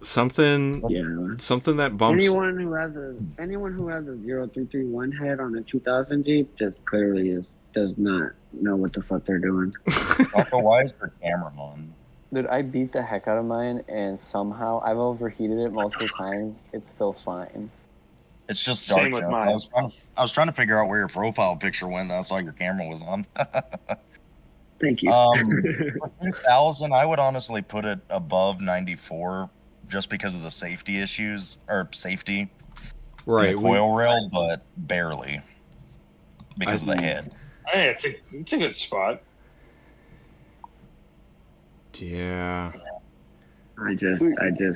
Something that bumps. Anyone who has a 0331 head on a 2000 Jeep just clearly does not know what the fuck they're doing. Why is her camera on? Dude, I beat the heck out of mine, and somehow I've overheated it multiple times. It's still fine. It's just dark. Same with mine. I was trying to figure out where your profile picture went. I saw your camera was on. Thank you. 2000, I would honestly put it above 94 just because of the safety issues, or safety. Right. The coil rail, but barely. Because of the head. Hey, it's a good spot. Yeah. I just.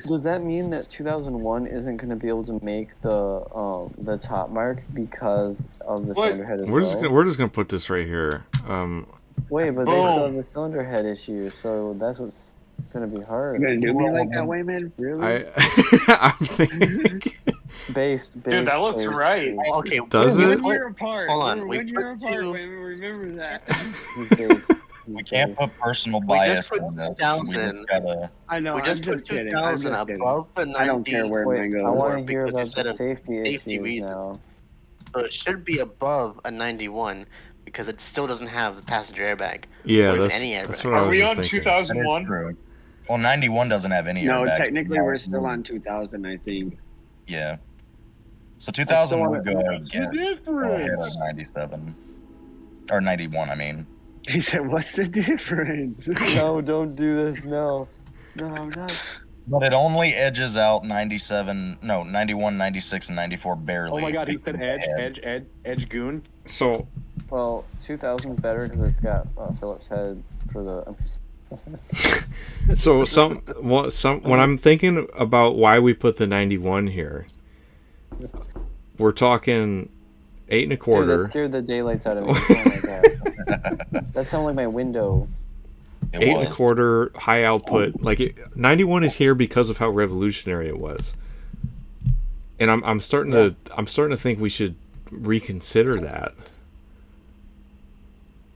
Does that mean that 2001 isn't going to be able to make the top mark because of the cylinder head as well? We're just gonna put this right here. Wait, but they still have the cylinder head issue, so that's what's going to be hard. You're gonna do me like that, Waemid? Really? I'm thinking. Based, Dude, that looks right. Okay, Does We're it? 1 year apart. Hold on, We're we 1 year put apart, two- Waemid. Remember that. We can't put personal We bias just put on this. 2000. I know. We I'm just put just kidding. 2000 I'm just kidding. above the 90. I don't care where mine Wait, I goes. want to hear because you about said the a safety safety issues reason. now. So it should be above a 91 because it still doesn't have the passenger airbag. Yeah, Or that's, any that's airbag. what I Are was we just on thinking. 2001? Well, 91 doesn't have any No, airbags. technically we're still on 2000, I think. Yeah. So 2000 would go What's the ahead difference? of 97. Or 91, I mean. He said, "What's the difference?" No, don't do this. No, I'm not. But it only edges out 97, no, 91, 96, and 94 barely. Oh my god, he because said of the head. edge goon. So Well, 2000's better because it's got Phillips head for the. when I'm thinking about why we put the 91 here, we're talking 8 and a Dude, quarter. that scared the daylights out of me. Oh my god. That sounded like my window. It 8 and a was. quarter high output. 91 is here because of how revolutionary it was. And I'm starting to think we should reconsider that.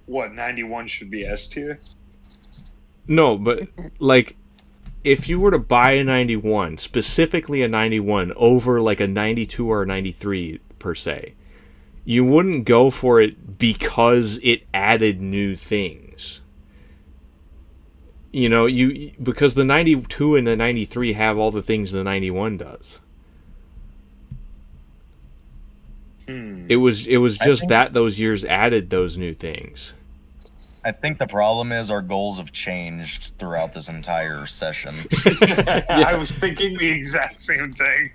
What, 91 should be S tier? No, but like if you were to buy a 91, specifically a 91 over like a 92 or a 93 per se, you wouldn't go for it because it added new things. You know, because the 92 and the 93 have all the things the 91 does. It was just that those years added those new things. I think the problem is our goals have changed throughout this entire session. I was thinking the exact same thing.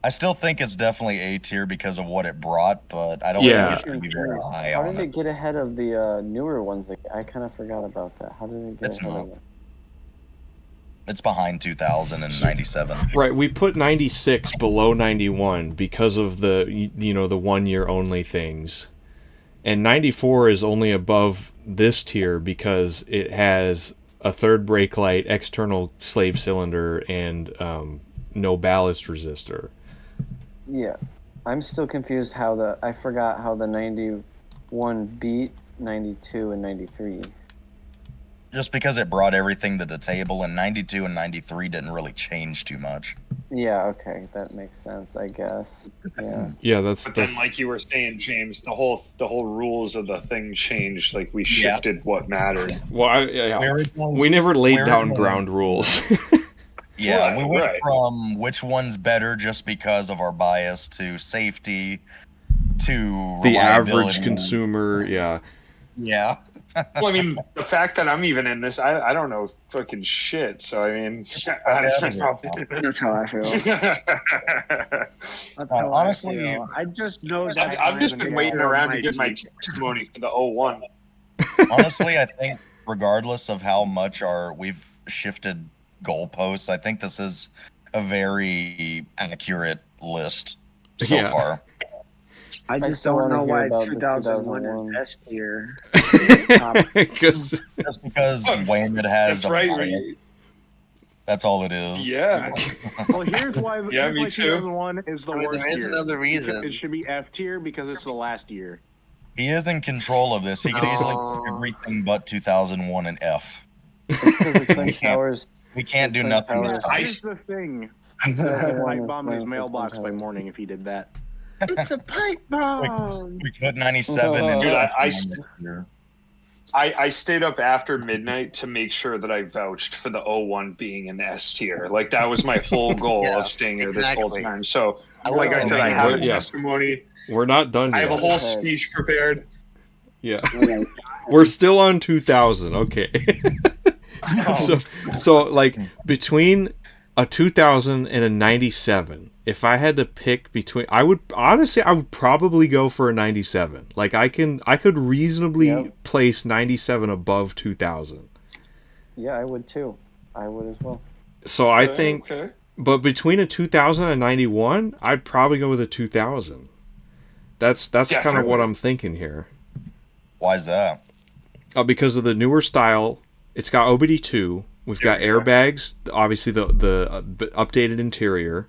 I still think it's definitely A tier because of what it brought, but I don't think it should be very high How on did it. it get ahead of the newer ones? Like, I kind of forgot about that. How did it get ahead of it? It's behind 2000 and 97. Right, we put 96 below 91 because of the the 1 year only things. And 94 is only above this tier because it has a third brake light, external slave cylinder, and no ballast resistor. Yeah, I'm still confused I forgot how the 91 beat 92 and 93. Just because it brought everything to the table, and 92 and 93 didn't really change too much. Yeah, okay, that makes sense, I guess. Yeah. Yeah, But then, like you were saying, James, the whole rules of the thing changed. Like we shifted what mattered. Well, we never laid down ground rules. Yeah, we went from which one's better just because of our bias to safety to the average reliability. consumer. Yeah. Yeah. Well, I mean, the fact that I'm even in this, I don't know fucking shit. So I mean, that's how I feel. Honestly, I just know that I've just been waiting around to get my testimony for the 01. Honestly, I think regardless of how much we've shifted goalposts, I think this is a very accurate list so far. I just don't know why 2001 is S tier. Just because Waemid has a bias. That's all it is. Yeah. Well, here's why. Yeah, me too. 2001 is the worst there is tier. another reason. It should be F tier because it's the last year. He is in control of this. He could easily put everything but 2001 in F. We can't do nothing this time. Here's the thing. I'd bomb his mailbox by morning if he did that. It's a pipe bomb. We put 97 in. Dude, I stayed up after midnight to make sure that I vouched for the 01 being an S tier. Like that was my whole goal of staying here this whole time. So, like I said, I have a testimony. We're not done yet. I have a whole speech prepared. Yeah. We're still on 2000. Okay. so like between a 2000 and a 97, if I had to pick between, I would probably go for a 97. Like I could reasonably place 97 above 2000. Yeah, I would too. I would as well. So I think, but between a 2000 and 91, I'd probably go with a 2000. That's kind of what I'm thinking here. Why is that? Because of the newer style. It's got OBD2. We've got airbags. Obviously, the updated interior.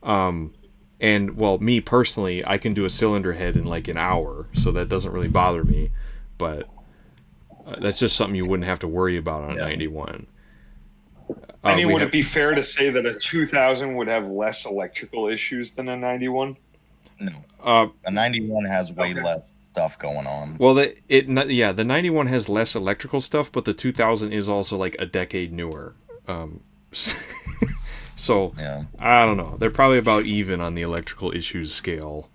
And well, me personally, I can do a cylinder head in like an hour, so that doesn't really bother me. But that's just something you wouldn't have to worry about on a 91. I mean, would it be fair to say that a 2000 would have less electrical issues than a 91? No. A 91 has way less stuff going on. Well, the 91 has less electrical stuff, but the 2000 is also like a decade newer. So I don't know. They're probably about even on the electrical issues scale.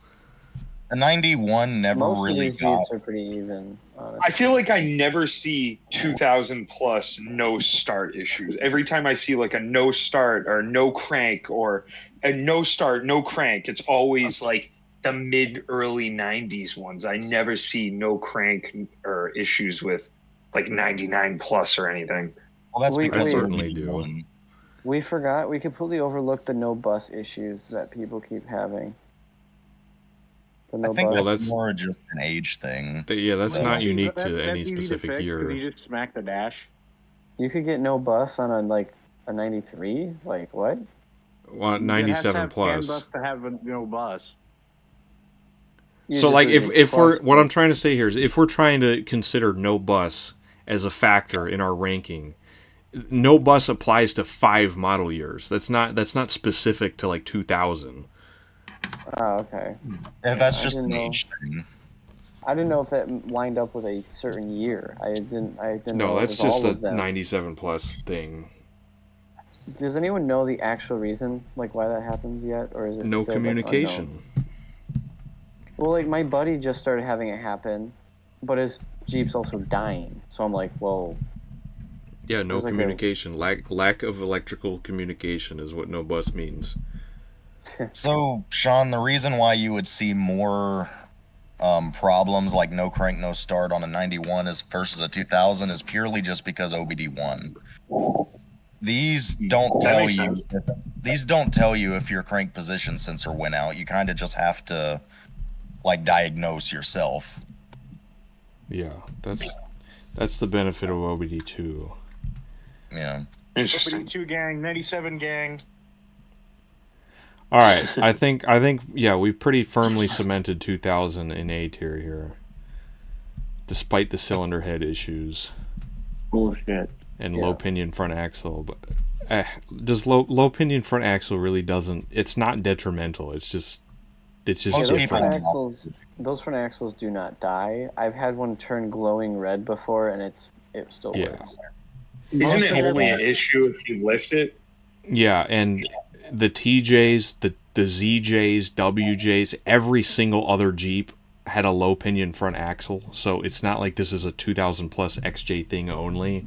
The 91 never Most really of these got. beats are pretty even. Honestly. I feel like I never see 2000 plus no start issues. Every time I see like a no start or no crank or a no start, no crank, it's always like the mid early 90s ones. I never see no crank or issues with like 99 plus or anything. Well, that's because I certainly do. We forgot. We completely overlooked the no bus issues that people keep having. I think that's more just an age thing. That's not unique to any specific year. You just smack the dash. You could get no bus on a 93. Like what? Well, 97 plus. Bus to have a no bus. So like if we're what I'm trying to say here is if we're trying to consider no bus as a factor in our ranking, no bus applies to 5 model years. That's not specific to like 2000. Oh, okay. Yeah, that's just an age thing. I didn't know if that lined up with a certain year. I didn't No, know that's just a 97 plus thing. Does anyone know the actual reason, like why that happens yet, or is it no still, communication? Like, well, like my buddy just started having it happen, but his Jeep's also dying. So I'm like, well. Yeah, no communication. Lack of electrical communication is what no bus means. So, Sean, the reason why you would see more problems like no crank, no start on a 91 versus a 2000 is purely just because OBD1. These don't tell you. These don't tell you if your crank position sensor went out. You kind of just have to like diagnose yourself. Yeah, that's the benefit of OBD2. Yeah. OBD2 gang, 97 gang. All right, I think yeah, we've pretty firmly cemented 2000 in A tier here, despite the cylinder head issues. Bullshit. And low pinion front axle, but does low pinion front axle really doesn't? It's not detrimental. It's just different. Those front axles do not die. I've had one turn glowing red before, and it still works. Isn't it only an issue if you lift it? Yeah, and the TJs, the ZJs, WJs, every single other Jeep had a low pinion front axle, so it's not like this is a 2000 plus XJ thing only.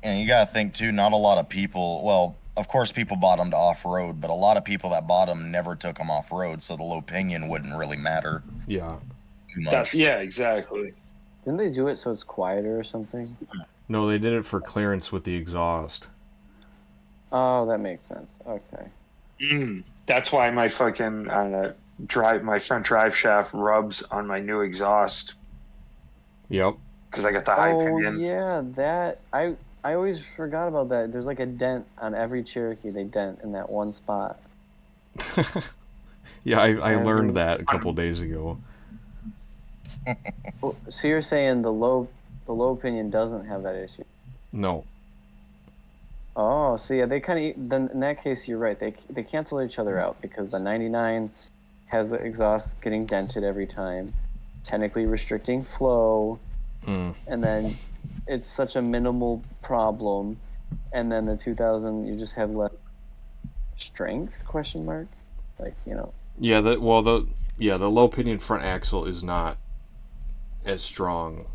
And you gotta think too, not a lot of people, well, of course people bought them to off-road, but a lot of people that bought them never took them off-road, so the low pinion wouldn't really matter. Yeah. Too much. Yeah, exactly. Didn't they do it so it's quieter or something? No, they did it for clearance with the exhaust. Oh, that makes sense. Okay. That's why my fucking my front drive shaft rubs on my new exhaust. Yep. Because I got the high pinion. Oh yeah, that I always forgot about that. There's like a dent on every Cherokee. They dent in that one spot. Yeah, I learned that a couple days ago. So you're saying the low pinion doesn't have that issue? No. Oh, so yeah, they kind of, then in that case you're right. They cancel each other out because the 99 has the exhaust getting dented every time, technically restricting flow, and then it's such a minimal problem, and then the 2000 you just have less strength ? Like, you know. Yeah, the low pinion front axle is not as strong.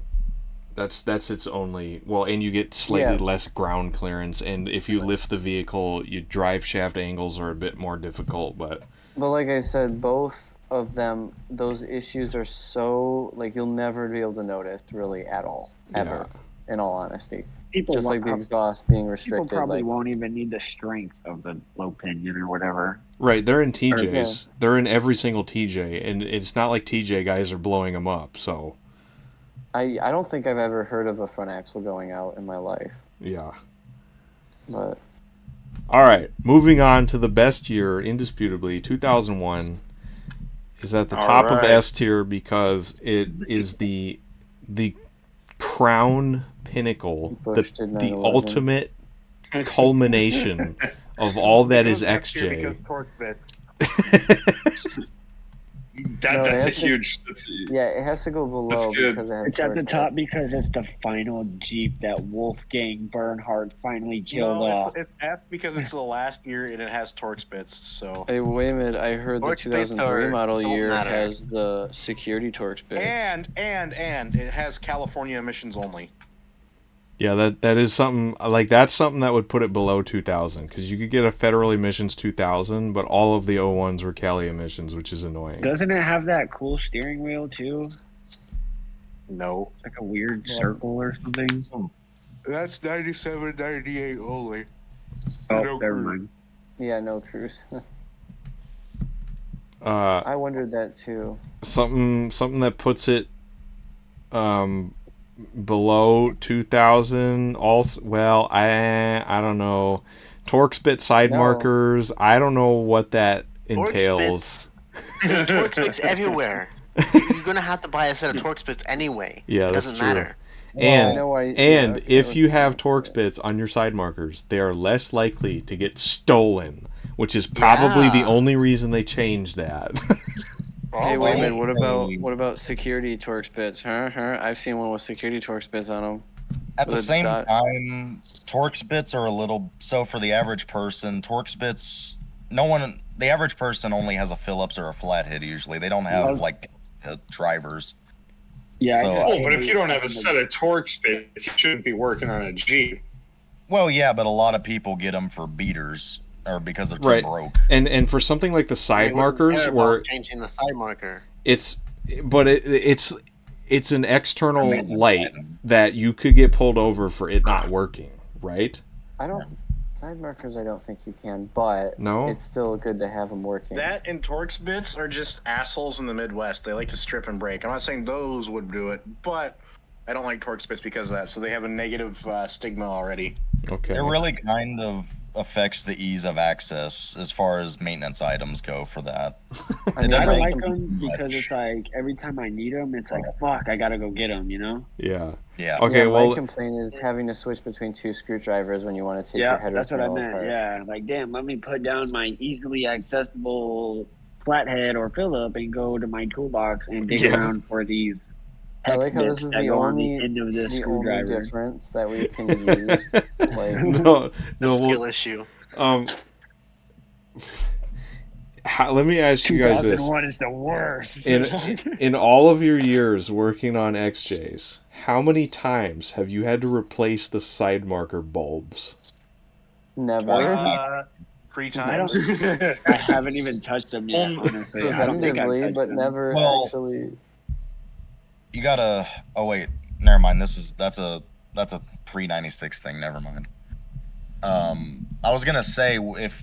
That's its only, and you get slightly less ground clearance, and if you lift the vehicle, your drive shaft angles are a bit more difficult, but like I said, both of them, those issues are so, like, you'll never be able to notice really at all, ever, in all honesty. Just like the exhaust being restricted. People probably won't even need the strength of the low pinion or whatever. Right, they're in TJs. They're in every single TJ, and it's not like TJ guys are blowing them up, so... I don't think I've ever heard of a front axle going out in my life. Yeah. But... Alright, moving on to the best year, indisputably, 2001 is at the top of S tier because it is the crown pinnacle, the ultimate culmination of all that is XJ. That's a huge. Yeah, it has to go below because it's at the top because it's the final Jeep that Wolfgang Bernhardt finally killed off. It's F because it's the last year and it has torque spits. So. Hey, Waemid, I heard the 2003 model year has the security torque spits. And it has California emissions only. Yeah, that is something, like, that's something that would put it below 2000, because you could get a federal emissions 2000, but all of the 01s were Cali emissions, which is annoying. Doesn't it have that cool steering wheel, too? No. It's like a weird circle or something? That's 97, 98 only. Oh, never mind. Yeah, no cruise. I wondered that, too. Something that puts it, below 2000 also, well, I don't know, torque spit side markers, I don't know what that entails. There's torque spits everywhere. You're gonna have to buy a set of torque spits anyway. Yeah, it that's doesn't true. matter. And if you have torque spits on your side markers, they are less likely to get stolen, which is probably the only reason they changed that. Hey, wait a minute. What about security torque spits? I've seen one with security torque spits on them. At the same time, torque spits are a little... So for the average person, torque spits... The average person only has a Phillips or a flathead usually. They don't have, like, drivers. Yeah. So, but if you don't have a set of torque spits, you shouldn't be working on a Jeep. Well, yeah, but a lot of people get them for beaters or because they're too broke. And for something like the side markers, where changing the side marker, it's an external light that you could get pulled over for it not working, right? Side markers, I don't think you can, but it's still good to have them working. That and Torx bits are just assholes in the Midwest. They like to strip and break. I'm not saying those would do it, but I don't like Torx bits because of that. So they have a negative stigma already. Okay. It really kind of affects the ease of access as far as maintenance items go for that. I don't like them because it's like every time I need them, it's like, fuck, I gotta go get them, you know? Yeah. Yeah. Okay, my complaint is having to switch between 2 screwdrivers when you want to take your header. That's what I meant. apart. Yeah, like, damn, let me put down my easily accessible flathead or Phillip and go to my toolbox and dig around for these. I like how this is the only difference that we can use. Like, no, skill issue. Let me ask you guys this: 2001 is the worst. in all of your years working on XJs, how many times have you had to replace the side marker bulbs? Never. 3 times. I haven't even touched them yet. Honestly, I don't think I've touched but them. never actually. You gotta. Oh wait, never mind. That's a pre-96 thing. Never mind. I was gonna say if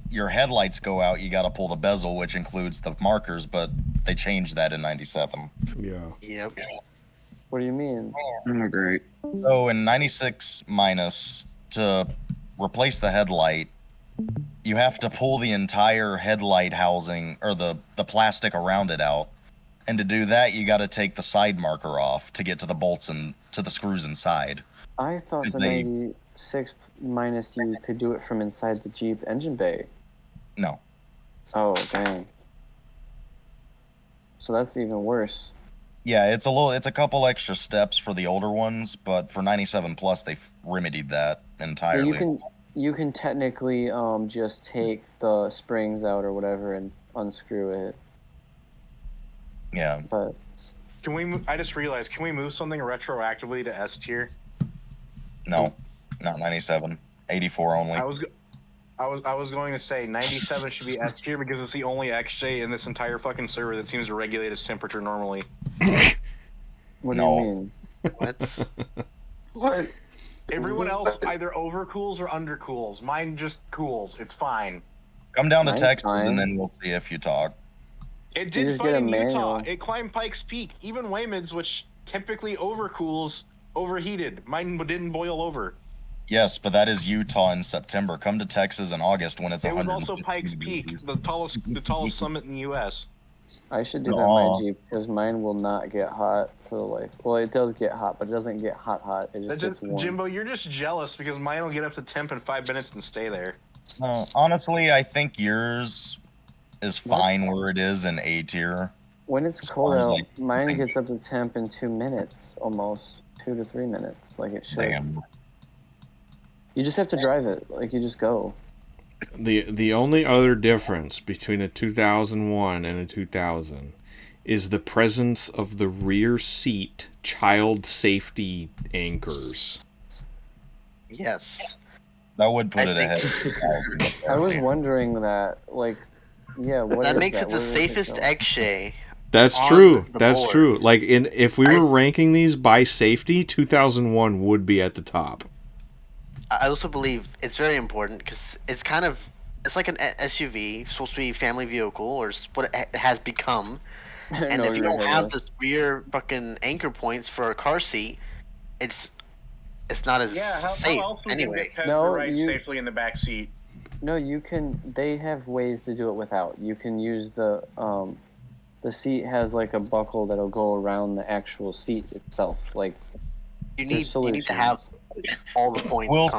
your headlights go out, you gotta pull the bezel, which includes the markers, but they changed that in 97. Yeah. Yep. What do you mean? Oh, great. So in 96 minus, to replace the headlight, you have to pull the entire headlight housing or the plastic around it out. And to do that, you got to take the side marker off to get to the bolts and to the screws inside. I thought the 96 minus you could do it from inside the Jeep engine bay. No. Oh, dang. So that's even worse. Yeah, it's a couple extra steps for the older ones, but for 97 plus, they've remedied that entirely. You can technically just take the springs out or whatever and unscrew it. Yeah. But can we? I just realized. Can we move something retroactively to S tier? No, not 97. 84 only. I was going to say 97 should be S tier because it's the only XJ in this entire fucking server that seems to regulate its temperature normally. What do you mean? What? What? Everyone else either overcools or undercools. Mine just cools. It's fine. Come down to Texas and then we'll see if you talk. It did fine in Utah. It climbed Pikes Peak. Even Waemid's, which typically overcools, overheated. Mine didn't boil over. Yes, but that is Utah in September. Come to Texas in August when it's 100. It was also Pikes Peak, the tallest summit in the U.S. I should do that in my Jeep because mine will not get hot for the life. Well, it does get hot, but it doesn't get hot. It just gets warm. Jimbo, you're just jealous because mine will get up to temp in 5 minutes and stay there. Honestly, I think yours is fine where it is in A tier. When it's cold out, mine gets up to temp in 2 minutes, almost 2 to 3 minutes, like it should. Damn. You just have to drive it, like you just go. The only other difference between a 2001 and a 2000 is the presence of the rear seat child safety anchors. Yes. That would put it ahead of 2000. I was wondering that, like, yeah, what that is makes that? it the safest XJ. That's true. That's true. Like if we were ranking these by safety, 2001 would be at the top. I also believe it's very important because it's like an SUV, supposed to be a family vehicle, or what it has become. And if you don't have the rear fucking anchor points for a car seat, it's not as safe how else anyway. Ride safely in the back seat. No, you can. They have ways to do it without. You can use the seat has like a buckle that'll go around the actual seat itself. Like you need to have all the points.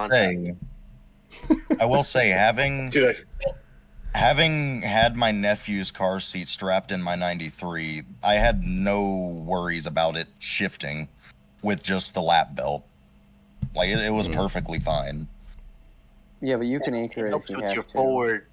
I will say, having had my nephew's car seat strapped in my 93, I had no worries about it shifting with just the lap belt. Like it was perfectly fine. Yeah, but you can anchor it if you have to. Forward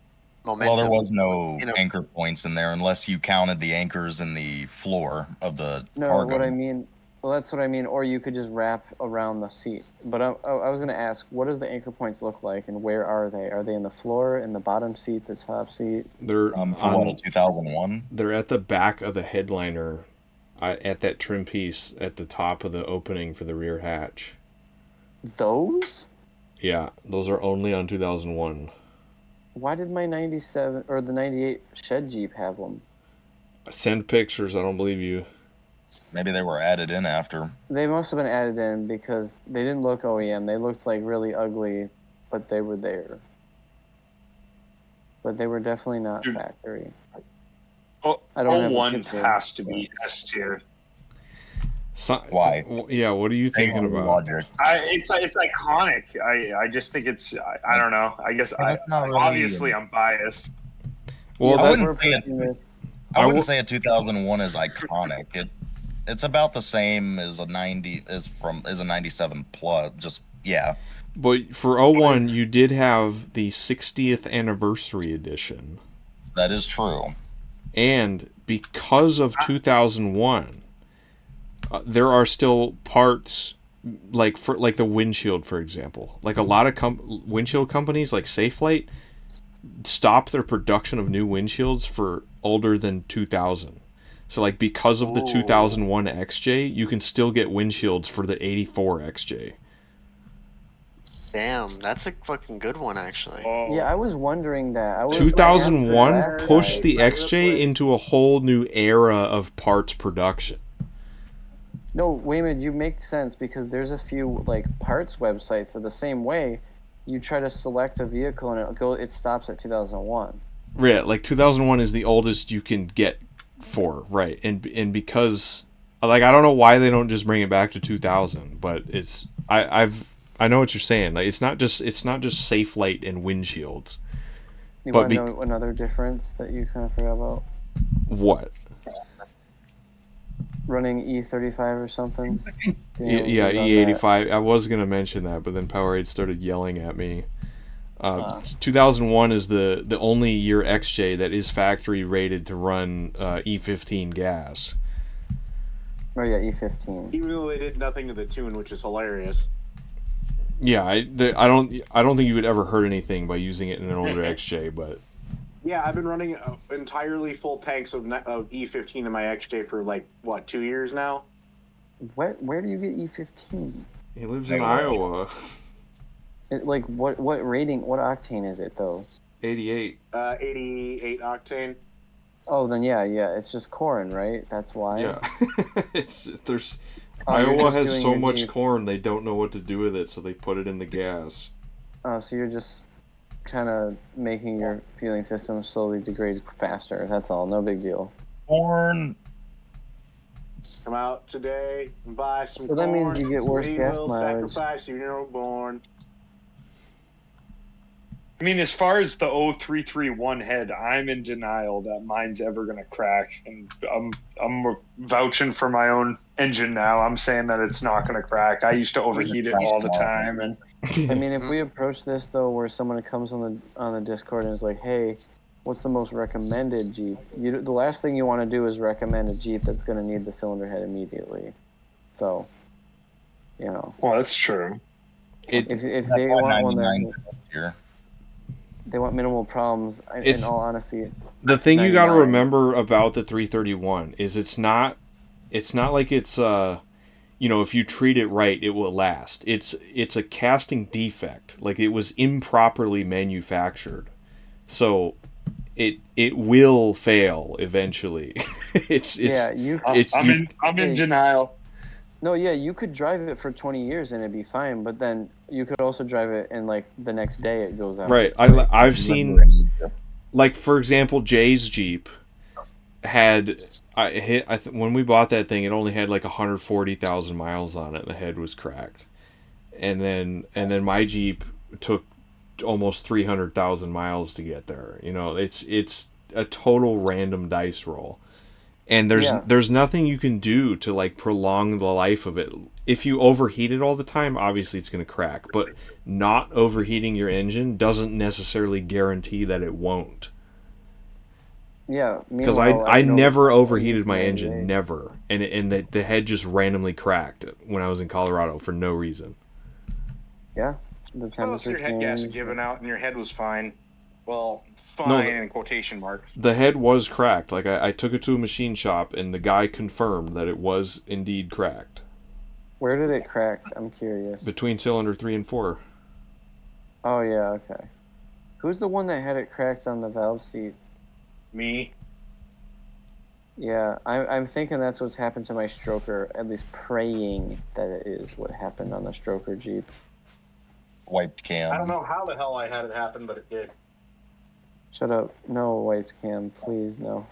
momentum. Well, there was no anchor points in there unless you counted the anchors in the floor of the cargo. What I mean, well, that's what I mean. Or you could just wrap around the seat. But I was going to ask, what does the anchor points look like, and where are they? Are they in the floor, in the bottom seat, the top seat? They're for what, 2001? They're at the back of the headliner, at that trim piece at the top of the opening for the rear hatch. Those? Yeah, those are only on 2001. Why did my 97 or the 98 shed Jeep have them? Send pictures. I don't believe you. Maybe they were added in after. They must have been added in because they didn't look OEM. They looked like really ugly, but they were there. But they were definitely not factory. Oh, I don't 01 has to be S tier. Why? Yeah, what are you thinking about? Logic. It's iconic. I just think it's. I don't know. I guess obviously I'm biased. Well, I wouldn't say a 2001 is iconic. It's about the same as a 97 plus. Just yeah. But for 01, you did have the 60th anniversary edition. That is true. And because of 2001, there are still parts like the windshield, for example. Like a lot of windshield companies, like Safelite, stop their production of new windshields for older than 2000. So like because of the 2001 XJ, you can still get windshields for the 84 XJ. Damn, that's a fucking good one, actually. Yeah, I was wondering that. 2001 pushed the XJ into a whole new era of parts production. No, Waemid, you make sense because there's a few like parts websites that the same way. You try to select a vehicle and it stops at 2001. Yeah, like 2001 is the oldest you can get for, right? And because like I don't know why they don't just bring it back to 2000, but it's I know what you're saying. Like it's not just Safelite and windshields. You want to know another difference that you kind of forgot about? What? Running E35 or something? Yeah, E85. I was going to mention that, but then Powerade started yelling at me. 2001 is the only year XJ that is factory rated to run E15 gas. Oh yeah, E15. Even though they did nothing to the tune, which is hilarious. Yeah, I don't think you would ever hurt anything by using it in an older XJ, but yeah, I've been running entirely full tanks of E15 in my XJ for like what 2 years now. Where do you get E15? He lives in Iowa. Like what rating? What octane is it though? 88. 88 octane. Oh, then yeah, it's just corn, right? That's why. Yeah, Iowa has so much corn they don't know what to do with it, so they put it in the gas. Oh, so you're just kind of making your fueling system slowly degrade faster. That's all. No big deal. Corn. Come out today and buy some corn. So that means you get worse gas mileage. Sacrifice your born. I mean, as far as the 0331 head, I'm in denial that mine's ever gonna crack, and I'm vouching for my own engine now. I'm saying that it's not gonna crack. I used to overheat it all the time, and I mean, if we approach this though, where someone comes on the Discord and is like, "Hey, what's the most recommended Jeep?" The last thing you want to do is recommend a Jeep that's gonna need the cylinder head immediately. So, Well, that's true. If they want one that they want minimal problems. In all honesty, the thing you got to remember about the 331 is it's not like it's if you treat it right, it will last. It's a casting defect. Like it was improperly manufactured, so it will fail eventually. I'm in denial. No, yeah, you could drive it for 20 years and it'd be fine, but then you could also drive it and like the next day it goes out. Right. I've seen, like for example, Jay's Jeep had when we bought that thing, it only had like 140,000 miles on it. And the head was cracked, and then my Jeep took almost 300,000 miles to get there. It's a total random dice roll. And there's nothing you can do to like prolong the life of it. If you overheat it all the time, obviously it's going to crack. But not overheating your engine doesn't necessarily guarantee that it won't. Yeah, because I never overheated my engine, never, and the head just randomly cracked when I was in Colorado for no reason. Yeah, the temperature. Your head gas had given out, and your head was fine. Well, fine in quotation marks. The head was cracked. Like I took it to a machine shop, and the guy confirmed that it was indeed cracked. Where did it crack? I'm curious. Between cylinder 3 and 4. Oh yeah, okay. Who's the one that had it cracked on the valve seat? Me. Yeah, I'm thinking that's what's happened to my stroker. At least praying that it is what happened on the stroker Jeep. Wiped cam. I don't know how the hell I had it happen, but it did. Shut up. No wiped cam, please, no.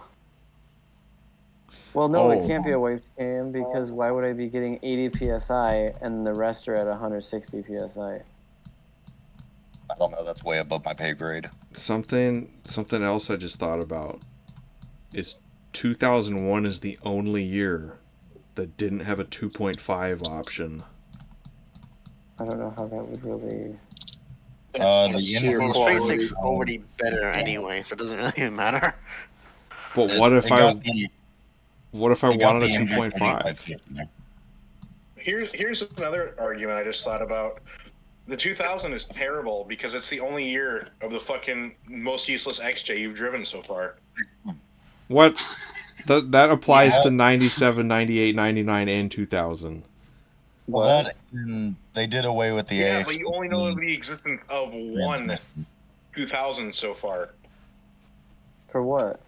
Well, no, it can't be a wiped cam because why would I be getting 80 psi and the rest are at 160 psi? I don't know. That's way above my pay grade. Something else I just thought about is 2001 is the only year that didn't have a 2.5 option. I don't know how that would really. The straight six is already better anyway, so it doesn't really even matter. But what if I wanted a 2.5? Here's another argument I just thought about. The 2000 is terrible because it's the only year of the fucking most useless XJ you've driven so far. What? That applies to 97, 98, 99, and 2000. Well, they did away with the AX. But you only know of the existence of one 2000 so far. For what?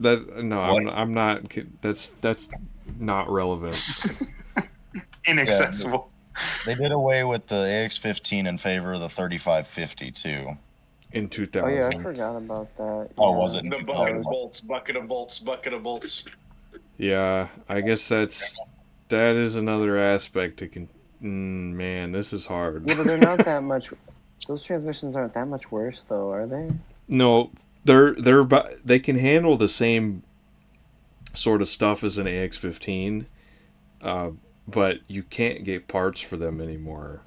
I'm not. That's not relevant. Inaccessible. Yeah, they did away with the AX-15 in favor of the 3550 too. In 2000. Oh yeah, I forgot about that. Oh, was it? The bucket of bolts. Yeah, I guess that is another aspect to man, this is hard. Yeah, but they're not that much. Those transmissions aren't that much worse, though, are they? No, they can handle the same sort of stuff as an AX-15, but you can't get parts for them anymore.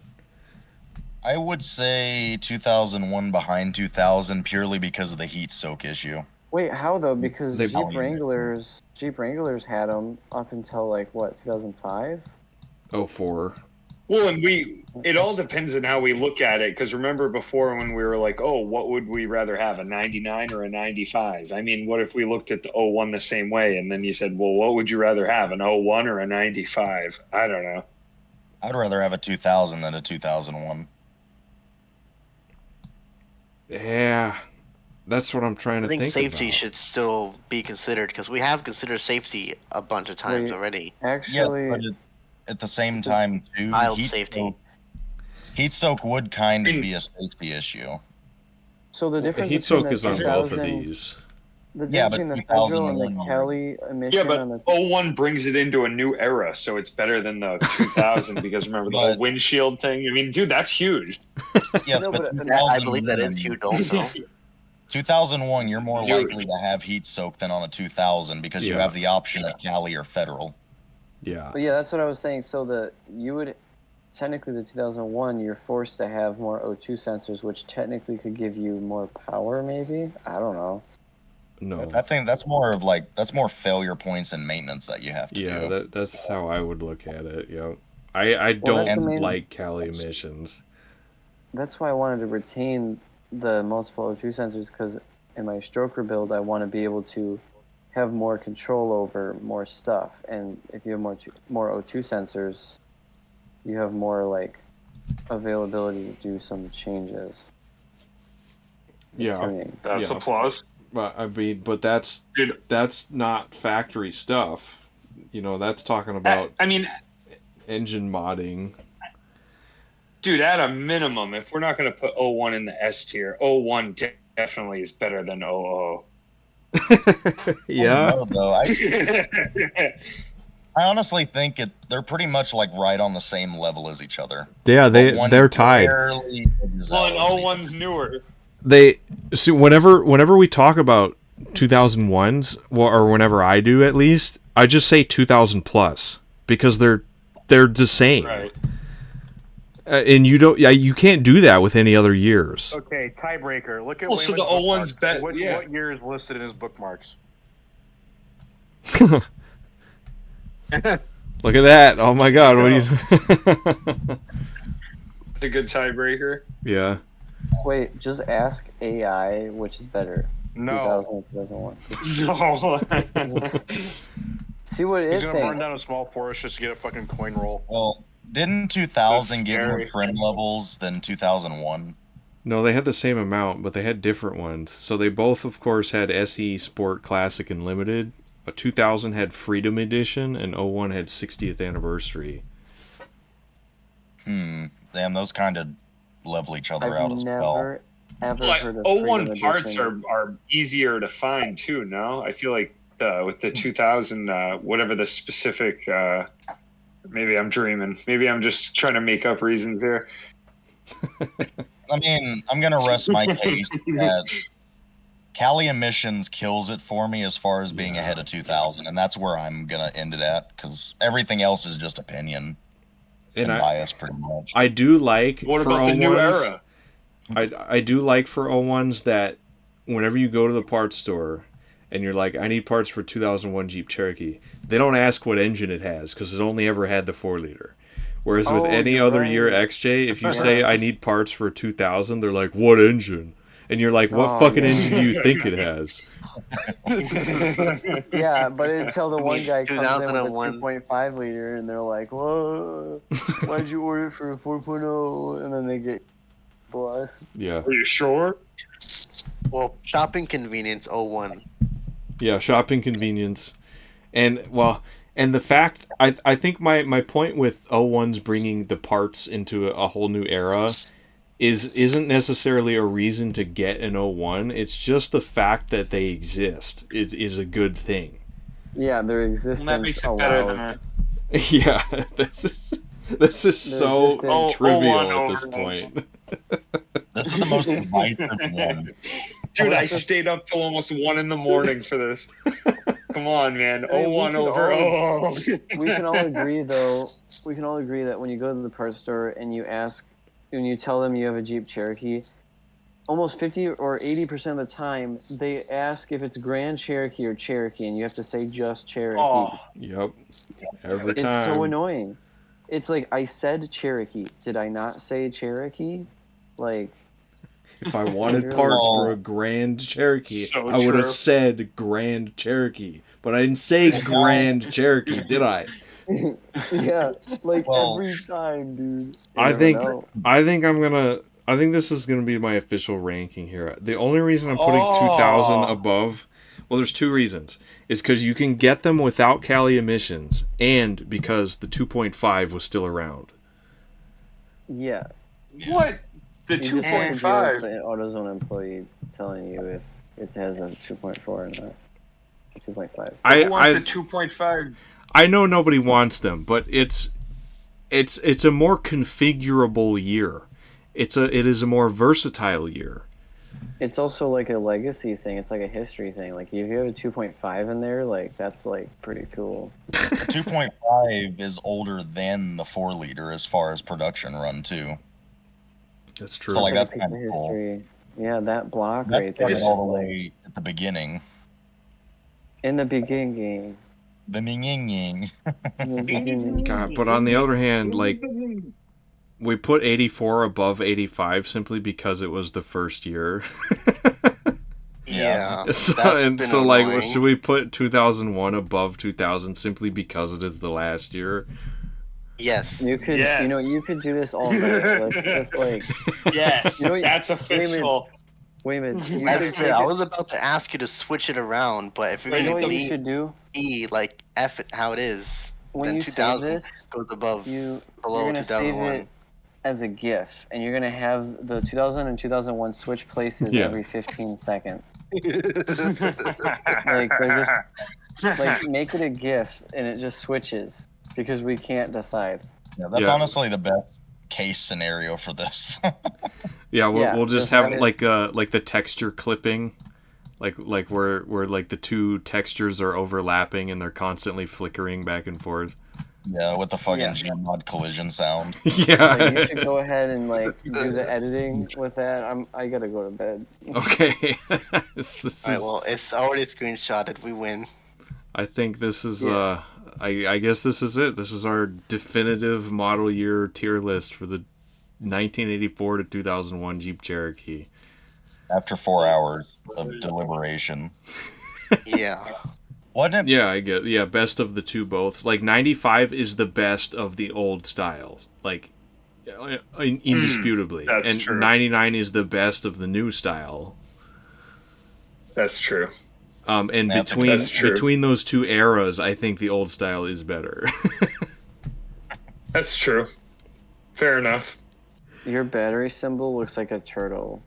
I would say 2001 behind 2000 purely because of the heat soak issue. Wait, how though? Because Jeep Wranglers had them up until like what, 2005? 04. Well, and it all depends on how we look at it. Because remember before when we were like, oh, what would we rather have, a 99 or a 95? I mean, what if we looked at the 01 the same way? And then you said, well, what would you rather have, an 01 or a 95? I don't know. I'd rather have a 2000 than a 2001. Yeah, that's what I'm trying to think I think safety about. should still be considered because we have considered safety a bunch of times already. Actually, yes, but at the same time, too, heat soak would kind of be a safety issue. So the difference heat soak is on both of these. The difference between the Federal and the Kelly emission. Yeah, but 01 brings it into a new era, so it's better than the 2000 because remember the whole windshield thing? I mean, dude, that's huge. Yes, but I believe that is huge also. 2001, you're more likely to have heat soak than on a 2000 because you have the option of Cali or Federal. Yeah. But yeah, that's what I was saying. So you would technically the 2001, you're forced to have more O2 sensors, which technically could give you more power. Maybe, I don't know. No, I think that's more failure points and maintenance that you have to do. Yeah, that's how I would look at it. Yeah, I don't like Cali emissions. That's why I wanted to retain the multiple O2 sensors because in my stroker build, I want to be able to have more control over more stuff. And if you have more O2 sensors, you have more like availability to do some changes. Yeah, that's applause. But I mean, but that's not factory stuff. You know, that's talking about. I mean, engine modding. Dude, at a minimum, if we're not going to put 01 in the S tier, 01 definitely is better than 00. Yeah. I honestly think they're pretty much like right on the same level as each other. Yeah, they're tied. Well, and 01's newer. They see whenever we talk about 2001s, or whenever I do at least, I just say 2000 plus because they're the same. Right. And you can't do that with any other years. Okay, tiebreaker. Look at Well, so Waemid's the 01's bookmarks. bet. Yeah. What year is listed in his bookmarks? Look at that! Oh my God! What are you? It's a good tiebreaker. Yeah. Wait, just ask AI which is better. No. 2000 2001. No. See what He's it gonna burn thinks. down a small forest just to get a fucking coin roll. Well, didn't 2000 That's get more scary. trim levels than 2001? No, they had the same amount, but they had different ones. So they both, of course, had SE Sport Classic and Limited. 2000 had Freedom Edition, and 01 had 60th Anniversary. Damn, those kind of level each other out as well. Never ever Like heard of 01 Freedom parts Edition. are easier to find too. No, I feel like with the 2000, whatever the specific. Maybe I'm dreaming. Maybe I'm just trying to make up reasons here. I mean, I'm gonna rest my case that Cali emissions kills it for me as far as being ahead of 2000, and that's where I'm gonna end it at because everything else is just opinion and bias, pretty much. I do like. What for about the new 01s, era? I do like for 01s that whenever you go to the parts store and you're like, I need parts for 2001 Jeep Cherokee, they don't ask what engine it has because it's only ever had the 4-liter. Whereas with any other year XJ, if you say I need parts for 2000, they're like, what engine? And you're like, what fucking engine do you think it has? Yeah, but until the one guy comes in with a 2001. 2.5 liter and they're like, whoa, why'd you order it for a 4.0? And then they get blessed. Yeah. Are you sure? Well, shopping convenience 01. Yeah, shopping convenience. And the fact I think my point with 01's bringing the parts into a whole new era isn't necessarily a reason to get an 01. It's just the fact that they exist is a good thing. Yeah, their existence And that makes it better than allows. that. Yeah, this is so existence. trivial 01 at this over point. This is the most divisive one. Dude, I stayed up till almost 1 a.m. for this. Come on, man. I mean, 01 over. We can all agree, though. We can all agree that when you go to the parts store and you ask, when you tell them you have a Jeep Cherokee, almost 50 or 80% of the time they ask if it's Grand Cherokee or Cherokee, and you have to say just Cherokee. Oh, Yep. Every it's time. so annoying. It's like, I said Cherokee. Did I not say Cherokee? Like, If I wanted parts for a Grand Cherokee, So I would have true. said Grand Cherokee. But I didn't say Grand Cherokee, did I? yeah, like Well, every time, dude. You I never think know. I think this is gonna be my official ranking here. The only reason I'm putting 2000 above, well, there's two reasons. Is because you can get them without Cali emissions, and because the 2.5 was still around. Yeah. what? The You just have to deal with 2.5. an AutoZone employee telling you if it has a 2.4 or not. 2.5. Who wants a 2.5? I know nobody wants them, but it's a more configurable year. It is a more versatile year. It's also like a legacy thing. It's like a history thing. Like if you have a 2.5 in there, like that's like pretty cool. 2.5 is older than the 4-liter as far as production run too. That's true. So like It's that's like a kind piece of of cool. history. Yeah, that block That right there. started is all the like, way at the beginning. in the beginning. The ning. In the beginning. God, but on the other hand, like we put 84 above 85 simply because it was the first year. Yeah. So, that's and been so like, annoying. should we put 2001 above 2000 simply because it is the last year? Yes. You could, Yes. you know, you could do this all day. Let's just like, Yes, You know, that's official. Waemid, you That's could fair. take I it- was about to ask you to switch it around, but if you're You know going what to you should do? be like F it how it is, When then you save 2000 this, goes above you're below gonna save 2001. it as a GIF, and you're gonna have the 2000 and 2001 switch places Yeah. every 15 seconds. Like they're just like make it a GIF, and it just switches because we can't decide. Yeah, that's Yeah. honestly the best case scenario for this. Yeah, Yeah, we'll just just have have it- like the texture clipping, like where like the two textures are overlapping and they're constantly flickering back and forth. Yeah, with the fucking Gmod collision sound. Yeah. Like, you should go ahead and like do the editing with that. I gotta go to bed. Okay. Alright, well, it's already screenshotted. We win. I think this is I guess this is it. This is our definitive model year tier list for the 1984 to 2001 Jeep Cherokee. After 4 hours of deliberation. Yeah. Wasn't it? Yeah, I get. Yeah, best of the two boths. Like 95 is the best of the old styles, like indisputably, and true. 99 is the best of the new style. That's true. And between those two eras, I think the old style is better. That's true. Fair enough. Your battery symbol looks like a turtle.